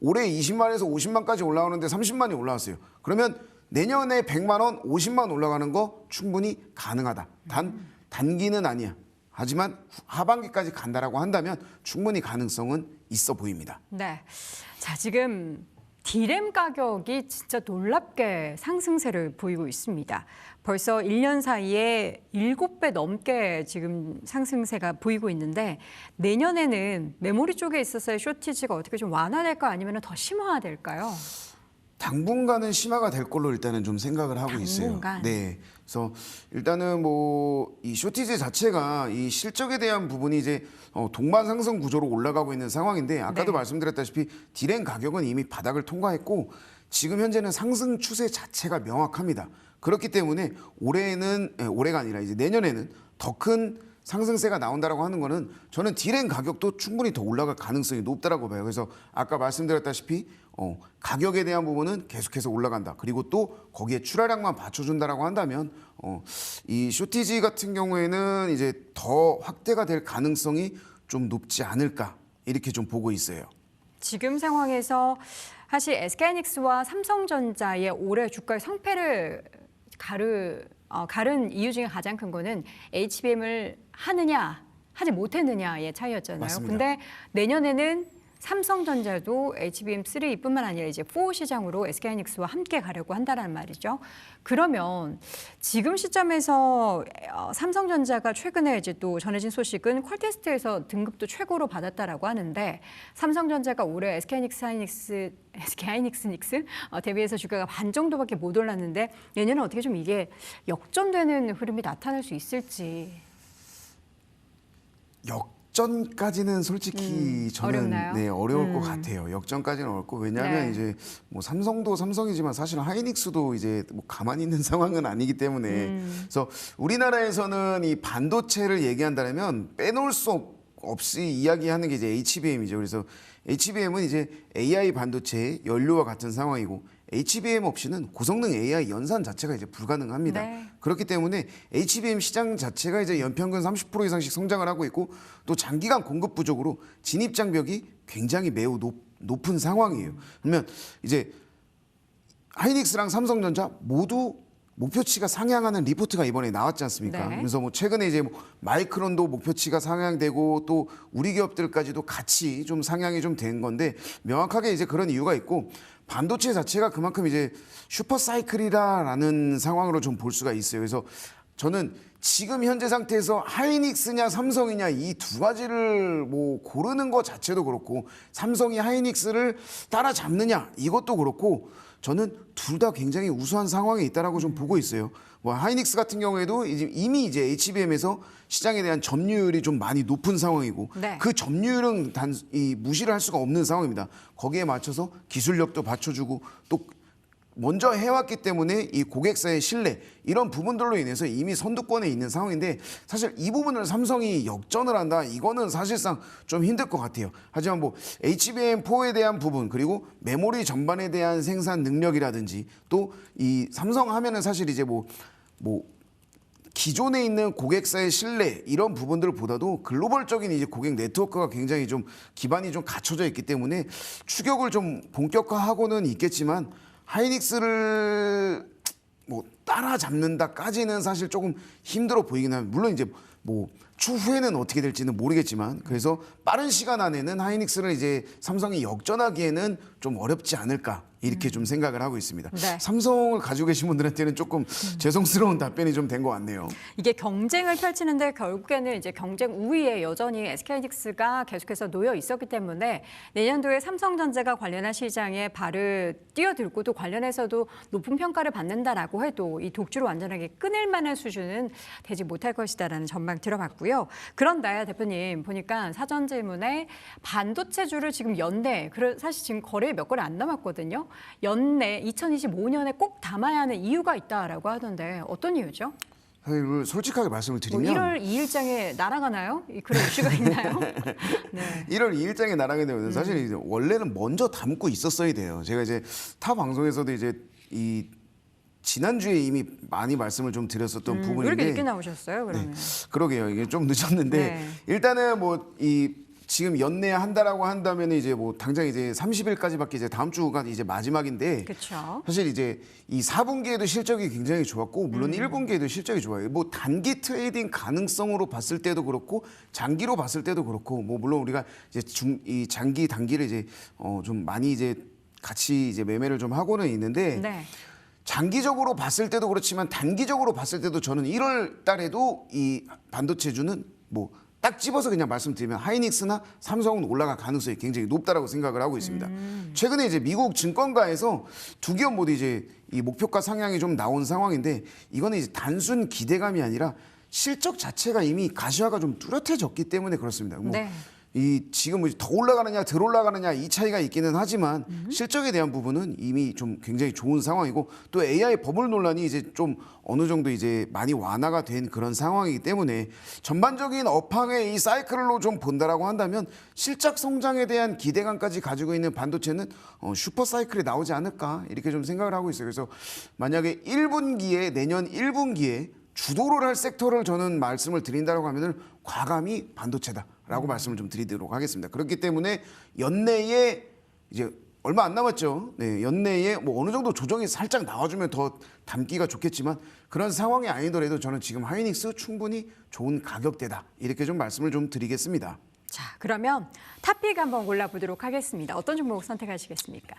올해 20만에서 50만까지 올라오는데 30만이 올라왔어요. 그러면 내년에 100만 원, 50만 올라가는 거 충분히 가능하다. 단기는 아니야. 하지만 하반기까지 간다라고 한다면 충분히 가능성은 있어 보입니다. 네. 자, 지금 D램 가격이 진짜 놀랍게 상승세를 보이고 있습니다. 벌써 1년 사이에 7배 넘게 지금 상승세가 보이고 있는데 내년에는 메모리 쪽에 있어서의 쇼티지가 어떻게 좀 완화될까 아니면 더 심화될까요? 당분간은 심화가 될 걸로 일단은 좀 생각을 하고 당분간? 있어요. 네. 그래서 일단은 뭐 이 쇼티지 자체가 이 실적에 대한 부분이 이제 동반 상승 구조로 올라가고 있는 상황인데 아까도 네. 말씀드렸다시피 D램 가격은 이미 바닥을 통과했고 지금 현재는 상승 추세 자체가 명확합니다. 그렇기 때문에 올해가 아니라 이제 내년에는 더 큰 상승세가 나온다라고 하는 거는 저는 D램 가격도 충분히 더 올라갈 가능성이 높다라고 봐요. 그래서 아까 말씀드렸다시피 가격에 대한 부분은 계속해서 올라간다. 그리고 또 거기에 출하량만 받쳐준다라고 한다면 이 쇼티지 같은 경우에는 이제 더 확대가 될 가능성이 좀 높지 않을까 이렇게 좀 보고 있어요. 지금 상황에서 사실 SK하이닉스와 삼성전자의 올해 주가의 성패를 가른 이유 중에 가장 큰 거는 HBM을 하느냐 하지 못했느냐의 차이였잖아요. 맞습니다. 근데 내년에는 삼성전자도 HBM3뿐만 아니라 이제 4 시장으로 SK하이닉스와 함께 가려고 한다는 말이죠. 그러면 지금 시점에서 삼성전자가 최근에 이제 또 전해진 소식은 퀄테스트에서 등급도 최고로 받았다라고 하는데 삼성전자가 올해 SK하이닉스 대비해서 주가가 반 정도밖에 못 올랐는데 내년은 어떻게 좀 이게 역전되는 흐름이 나타날 수 있을지. 역전까지는 솔직히 저는 어렵나요? 어려울 것 같아요. 역전까지는 어렵고 왜냐하면 네. 이제 뭐 삼성도 삼성이지만 사실 하이닉스도 이제 뭐 가만히 있는 상황은 아니기 때문에 그래서 우리나라에서는 이 반도체를 얘기한다면 빼놓을 수 없이 이야기하는 게 이제 HBM이죠. 그래서 HBM은 이제 AI 반도체의 연료와 같은 상황이고 HBM 없이는 고성능 AI 연산 자체가 이제 불가능합니다. 네. 그렇기 때문에 HBM 시장 자체가 이제 연평균 30% 이상씩 성장을 하고 있고 또 장기간 공급 부족으로 진입 장벽이 굉장히 매우 높은 상황이에요. 그러면 이제 하이닉스랑 삼성전자 모두 목표치가 상향하는 리포트가 이번에 나왔지 않습니까? 네. 그래서 뭐 최근에 이제 뭐 마이크론도 목표치가 상향되고 또 우리 기업들까지도 같이 좀 상향이 좀 된 건데 명확하게 이제 그런 이유가 있고 반도체 자체가 그만큼 이제 슈퍼 사이클이라는 상황으로 좀 볼 수가 있어요. 그래서 저는 지금 현재 상태에서 하이닉스냐 삼성이냐 이 두 가지를 뭐 고르는 것 자체도 그렇고 삼성이 하이닉스를 따라잡느냐 이것도 그렇고 저는 둘 다 굉장히 우수한 상황에 있다라고 좀 보고 있어요. 뭐 하이닉스 같은 경우에도 이미 이제 HBM에서 시장에 대한 점유율이 좀 많이 높은 상황이고 네. 그 점유율은 무시를 할 수가 없는 상황입니다. 거기에 맞춰서 기술력도 받쳐주고 또 먼저 해왔기 때문에 이 고객사의 신뢰 이런 부분들로 인해서 이미 선두권에 있는 상황인데 사실 이 부분을 삼성이 역전을 한다 이거는 사실상 좀 힘들 것 같아요. 하지만 뭐 HBM4에 대한 부분 그리고 메모리 전반에 대한 생산 능력이라든지 또 이 삼성 하면은 사실 이제 뭐 기존에 있는 고객사의 신뢰 이런 부분들보다도 글로벌적인 이제 고객 네트워크가 굉장히 좀 기반이 좀 갖춰져 있기 때문에 추격을 좀 본격화하고는 있겠지만 하이닉스를 뭐 따라잡는다까지는 사실 조금 힘들어 보이긴 합니다. 물론 이제 뭐 추후에는 어떻게 될지는 모르겠지만 그래서 빠른 시간 안에는 하이닉스를 이제 삼성이 역전하기에는 좀 어렵지 않을까 이렇게 좀 생각을 하고 있습니다. 네. 삼성을 가지고 계신 분들한테는 조금 죄송스러운 답변이 좀 된 것 같네요. 이게 경쟁을 펼치는데 결국에는 이제 경쟁 우위에 여전히 SK하이닉스가 계속해서 놓여 있었기 때문에 내년도에 삼성전자가 관련한 시장에 발을 뛰어들고 또 관련해서도 높은 평가를 받는다라고 해도 이 독주를 완전하게 끊을 만한 수준은 되지 못할 것이다라는 전망 들어봤고요. 그런데 대표님 보니까 사전 질문에 반도체주를 지금 연내, 사실 지금 거래에 몇 거래 안 남았거든요. 연내 2025년에 꼭 담아야 하는 이유가 있다라고 하던데 어떤 이유죠? 사실 솔직하게 말씀을 뭐 드리면 1월 2일장에 날아가나요? 그런 이슈가 있나요? 네. 1월 2일장에 나가게 되면 사실 이제 원래는 먼저 담고 있었어야 돼요. 제가 이제 타 방송에서도 이제 이 지난주에 이미 많이 말씀을 좀 드렸었던 왜 부분인데 이렇게 늦게 나오셨어요? 그러면 그러게요. 이게 좀 늦었는데 네. 일단은 뭐 이 지금 연내 한다라고 한다면 이제 뭐 당장 이제 30일까지밖에 이제 다음 주가 이제 마지막인데 그렇죠. 사실 이제 이 4분기에도 실적이 굉장히 좋았고 물론 1분기에도 실적이 좋아요. 뭐 단기 트레이딩 가능성으로 봤을 때도 그렇고 장기로 봤을 때도 그렇고 뭐 물론 우리가 이제 이 장기 단기를 이제 좀 많이 이제 같이 이제 매매를 좀 하고는 있는데 네. 장기적으로 봤을 때도 그렇지만 단기적으로 봤을 때도 저는 1월 달에도 이 반도체주는 뭐 딱 집어서 그냥 말씀드리면 하이닉스나 삼성은 올라갈 가능성이 굉장히 높다라고 생각을 하고 있습니다. 최근에 이제 미국 증권가에서 두 기업 모두 이제 이 목표가 상향이 좀 나온 상황인데 이거는 이제 단순 기대감이 아니라 실적 자체가 이미 가시화가 좀 뚜렷해졌기 때문에 그렇습니다. 뭐 네. 이 지금 뭐 더 올라가느냐 덜 올라가느냐 이 차이가 있기는 하지만 실적에 대한 부분은 이미 좀 굉장히 좋은 상황이고 또 AI 버블 논란이 이제 좀 어느 정도 이제 많이 완화가 된 그런 상황이기 때문에 전반적인 업황의 이 사이클로 좀 본다라고 한다면 실적 성장에 대한 기대감까지 가지고 있는 반도체는 슈퍼 사이클이 나오지 않을까 이렇게 좀 생각을 하고 있어요. 그래서 만약에 1분기에 내년 1분기에 주도를 할 섹터를 저는 말씀을 드린다고 하면은 과감히 반도체다라고 말씀을 좀 드리도록 하겠습니다. 그렇기 때문에 연내에 이제 얼마 안 남았죠. 네, 연내에 뭐 어느 정도 조정이 살짝 나와주면 더 담기가 좋겠지만 그런 상황이 아니더라도 저는 지금 하이닉스 충분히 좋은 가격대다 이렇게 좀 말씀을 좀 드리겠습니다. 자, 그러면 탑픽 한번 골라보도록 하겠습니다. 어떤 종목 선택하시겠습니까?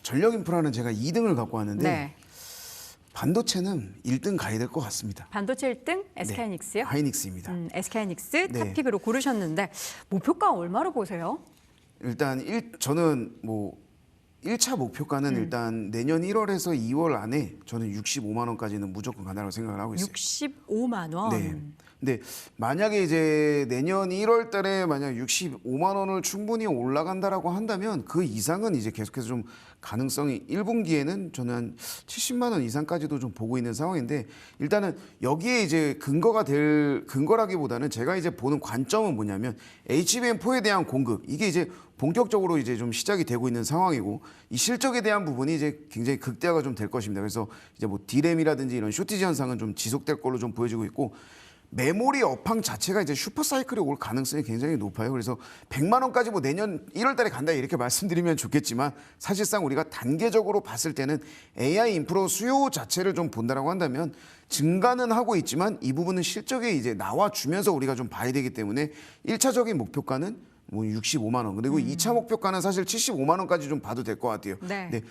전력 인프라는 제가 2등을 갖고 왔는데 네. 반도체는 1등 가야 될 것 같습니다. 반도체 1등 SK하이닉스요? 하이닉스입니다. SK하이닉스 네. 탑픽으로 고르셨는데 목표가 얼마로 보세요? 일단 저는 뭐 1차 목표가는 일단 내년 1월에서 2월 안에 저는 65만 원까지는 무조건 가능하다고 생각을 하고 있어요. 65만 원. 네. 근데 만약에 이제 내년 1월 달에 만약 65만 원을 충분히 올라간다라고 한다면 그 이상은 이제 계속해서 좀 가능성이 1분기에는 저는 한 70만 원 이상까지도 좀 보고 있는 상황인데 일단은 여기에 이제 근거라기보다는 제가 이제 보는 관점은 뭐냐면 HBM4에 대한 공급 이게 이제 본격적으로 이제 좀 시작이 되고 있는 상황이고 이 실적에 대한 부분이 이제 굉장히 극대화가 좀 될 것입니다. 그래서 이제 뭐 D램이라든지 이런 쇼티지 현상은 좀 지속될 걸로 좀 보여지고 있고 메모리 업황 자체가 이제 슈퍼 사이클이 올 가능성이 굉장히 높아요. 그래서 100만 원까지 뭐 내년 1월 달에 간다 이렇게 말씀드리면 좋겠지만 사실상 우리가 단계적으로 봤을 때는 AI 인프라 수요 자체를 좀 본다라고 한다면 증가는 하고 있지만 이 부분은 실적에 이제 나와 주면서 우리가 좀 봐야 되기 때문에 1차적인 목표가는 뭐 65만 원. 그리고 2차 목표가는 사실 75만 원까지 좀 봐도 될 것 같아요. 네. 네.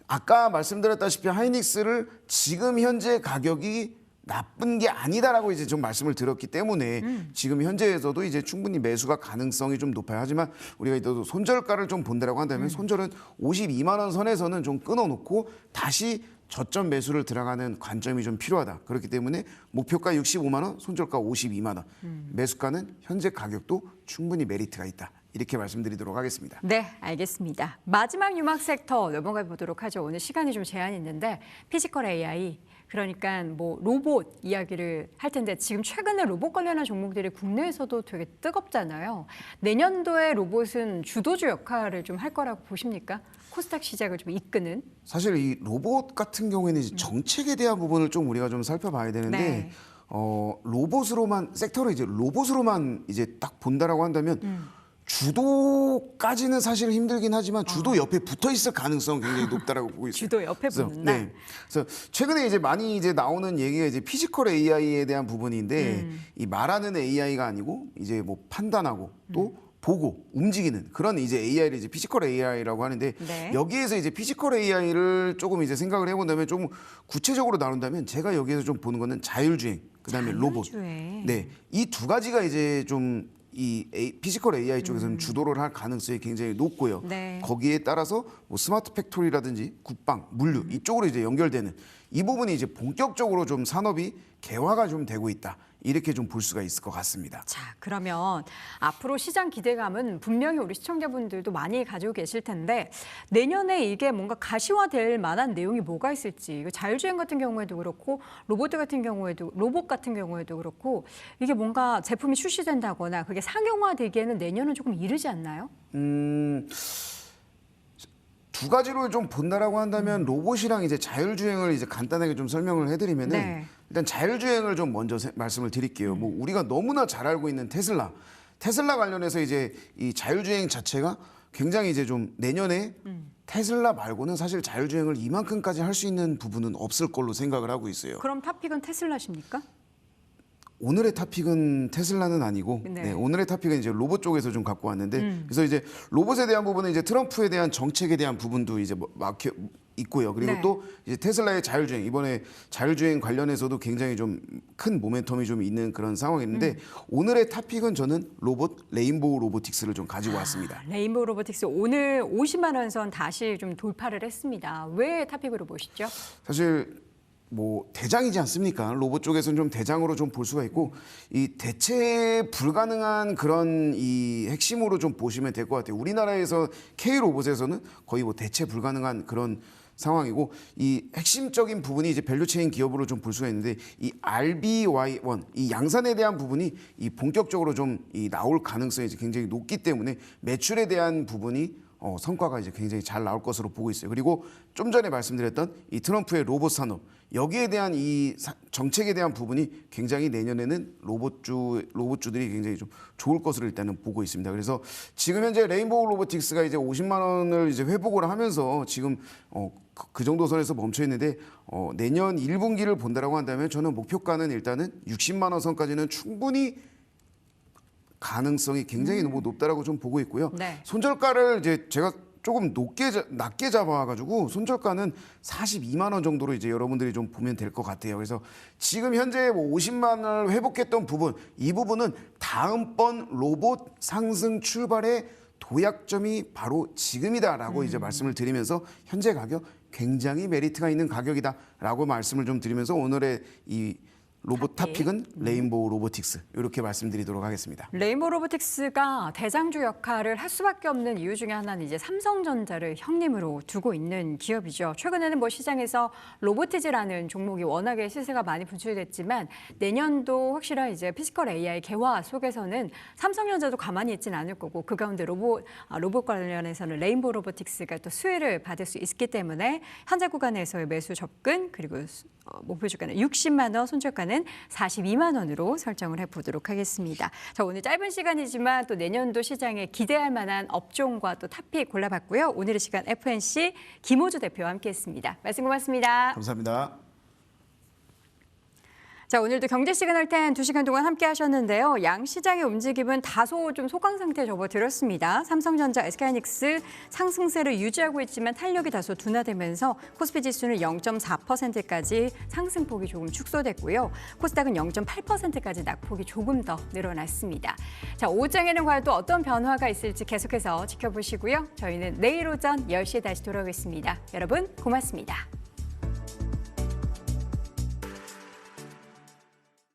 아까 말씀드렸다시피 하이닉스를 지금 현재 가격이 나쁜 게 아니다라고 이제 좀 말씀을 드렸기 때문에 지금 현재에서도 이제 충분히 매수가 가능성이 좀 높아요. 하지만 우리가 또 손절가를 좀 본다라고 한다면 손절은 52만 원 선에서는 좀 끊어놓고 다시 저점 매수를 들어가는 관점이 좀 필요하다. 그렇기 때문에 목표가 65만 원, 손절가 52만 원, 매수가는 현재 가격도 충분히 메리트가 있다. 이렇게 말씀드리도록 하겠습니다. 네, 알겠습니다. 마지막 유막 섹터 넘어가 보도록 하죠. 오늘 시간이 좀 제한이 있는데 피지컬 AI 그러니까 뭐 로봇 이야기를 할 텐데 지금 최근에 로봇 관련한 종목들이 국내에서도 되게 뜨겁잖아요. 내년도에 로봇은 주도주 역할을 좀 할 거라고 보십니까? 코스닥 시장을 좀 이끄는. 사실 이 로봇 같은 경우에는 이제 정책에 대한 부분을 좀 우리가 좀 살펴봐야 되는데 네. 로봇으로만 섹터를 이제 로봇으로만 이제 딱 본다라고 한다면 주도까지는 사실 힘들긴 하지만 주도 옆에 붙어 있을 가능성 굉장히 높다라고 보고 있어요. 주도 옆에 그래서, 붙는다. 네. 그래서 최근에 이제 많이 이제 나오는 얘기가 이제 피지컬 AI에 대한 부분인데 이 말하는 AI가 아니고 이제 뭐 판단하고 또 보고 움직이는 그런 이제 AI를 이제 피지컬 AI라고 하는데 네. 여기에서 이제 피지컬 AI를 조금 이제 생각을 해본다면 좀 구체적으로 나눈다면 제가 여기에서 좀 보는 거는 자율주행, 그다음에 로봇. 자율주행. 네, 이 두 가지가 이제 좀 이 피지컬 AI 쪽에서는 주도를 할 가능성이 굉장히 높고요. 네. 거기에 따라서 뭐 스마트 팩토리라든지 국방, 물류 이쪽으로 이제 연결되는 이 부분이 이제 본격적으로 좀 산업이 개화가 좀 되고 있다. 이렇게 좀 볼 수가 있을 것 같습니다. 자, 그러면 앞으로 시장 기대감은 분명히 우리 시청자분들도 많이 가지고 계실 텐데 내년에 이게 뭔가 가시화될 만한 내용이 뭐가 있을지 이거 자율주행 같은 경우에도 그렇고 로봇 같은 경우에도 그렇고 이게 뭔가 제품이 출시된다거나 그게 상용화되기에는 내년은 조금 이르지 않나요? 두 가지로 좀 본다라고 한다면 로봇이랑 이제 자율주행을 이제 간단하게 좀 설명을 해드리면은 네. 일단 자율주행을 좀 먼저 말씀을 드릴게요. 뭐 우리가 너무나 잘 알고 있는 테슬라 관련해서 이제 이 자율주행 자체가 굉장히 이제 좀 내년에 테슬라 말고는 사실 자율주행을 이만큼까지 할 수 있는 부분은 없을 걸로 생각을 하고 있어요. 그럼 탑픽은 테슬라십니까? 오늘의 탑픽은 테슬라는 아니고 네. 네, 오늘의 탑픽은 이제 로봇 쪽에서 좀 갖고 왔는데 그래서 이제 로봇에 대한 부분은 이제 트럼프에 대한 정책에 대한 부분도 이제 막혀 있고요. 그리고 네. 또 이제 테슬라의 자율주행 이번에 자율주행 관련해서도 굉장히 좀 큰 모멘텀이 좀 있는 그런 상황인데 오늘의 탑픽은 저는 로봇 레인보우 로보틱스를 좀 가지고 왔습니다. 레인보우 로보틱스 오늘 50만 원 선 다시 좀 돌파를 했습니다. 왜 탑픽으로 보시죠? 사실 뭐 대장이지 않습니까? 로봇 쪽에서는 좀 대장으로 좀 볼 수가 있고 이 대체 불가능한 그런 이 핵심으로 좀 보시면 될 것 같아요. 우리나라에서 K 로봇에서는 거의 뭐 대체 불가능한 그런 상황이고 이 핵심적인 부분이 이제 밸류체인 기업으로 좀 볼 수가 있는데 이 RBY1 이 양산에 대한 부분이 이 본격적으로 좀 이 나올 가능성이 이제 굉장히 높기 때문에 매출에 대한 부분이 성과가 이제 굉장히 잘 나올 것으로 보고 있어요. 그리고 좀 전에 말씀드렸던 이 트럼프의 로봇 산업 여기에 대한 이 정책에 대한 부분이 굉장히 내년에는 로봇주들이 굉장히 좀 좋을 것으로 일단은 보고 있습니다. 그래서 지금 현재 레인보우 로보틱스가 이제 50만 원을 이제 회복을 하면서 지금 그 정도 선에서 멈춰 있는데 내년 1분기를 본다라고 한다면 저는 목표가는 일단은 60만 원 선까지는 충분히 가능성이 굉장히 너무 높다라고 좀 보고 있고요. 네. 손절가를 이제 제가 조금 낮게 잡아가지고 손절가는 42만 원 정도로 이제 여러분들이 좀 보면 될 것 같아요. 그래서 지금 현재 뭐 50만 원을 회복했던 부분, 이 부분은 다음번 로봇 상승 출발의 도약점이 바로 지금이다라고 이제 말씀을 드리면서 현재 가격 굉장히 메리트가 있는 가격이다라고 말씀을 좀 드리면서 오늘의 이 로봇 탑픽은 레인보우 로보틱스 이렇게 말씀드리도록 하겠습니다. 레인보우 로보틱스가 대장주 역할을 할 수밖에 없는 이유 중에 하나는 이제 삼성전자를 형님으로 두고 있는 기업이죠. 최근에는 뭐 시장에서 로보티즈라는 종목이 워낙에 시세가 많이 분출됐지만 내년도 확실한 이제 피지컬 AI 개화 속에서는 삼성전자도 가만히 있지는 않을 거고 그 가운데 로봇 관련해서는 레인보우 로보틱스가 또 수혜를 받을 수 있기 때문에 현재 구간에서의 매수 접근 그리고 목표 주가는 60만 원, 손절가는 42만 원으로 설정을 해보도록 하겠습니다. 자, 오늘 짧은 시간이지만 또 내년도 시장에 기대할 만한 업종과 또 탑픽 골라봤고요. 오늘의 시간 FNC 김호주 대표와 함께했습니다. 말씀 고맙습니다. 감사합니다. 자, 오늘도 경제 시그널 10 2시간 동안 함께 하셨는데요. 양 시장의 움직임은 다소 좀 소강 상태에 접어들었습니다. 삼성전자, SK하이닉스 상승세를 유지하고 있지만 탄력이 다소 둔화되면서 코스피 지수는 0.4%까지 상승폭이 조금 축소됐고요. 코스닥은 0.8%까지 낙폭이 조금 더 늘어났습니다. 자, 오후장에는 과연 또 어떤 변화가 있을지 계속해서 지켜보시고요. 저희는 내일 오전 10시에 다시 돌아오겠습니다. 여러분 고맙습니다.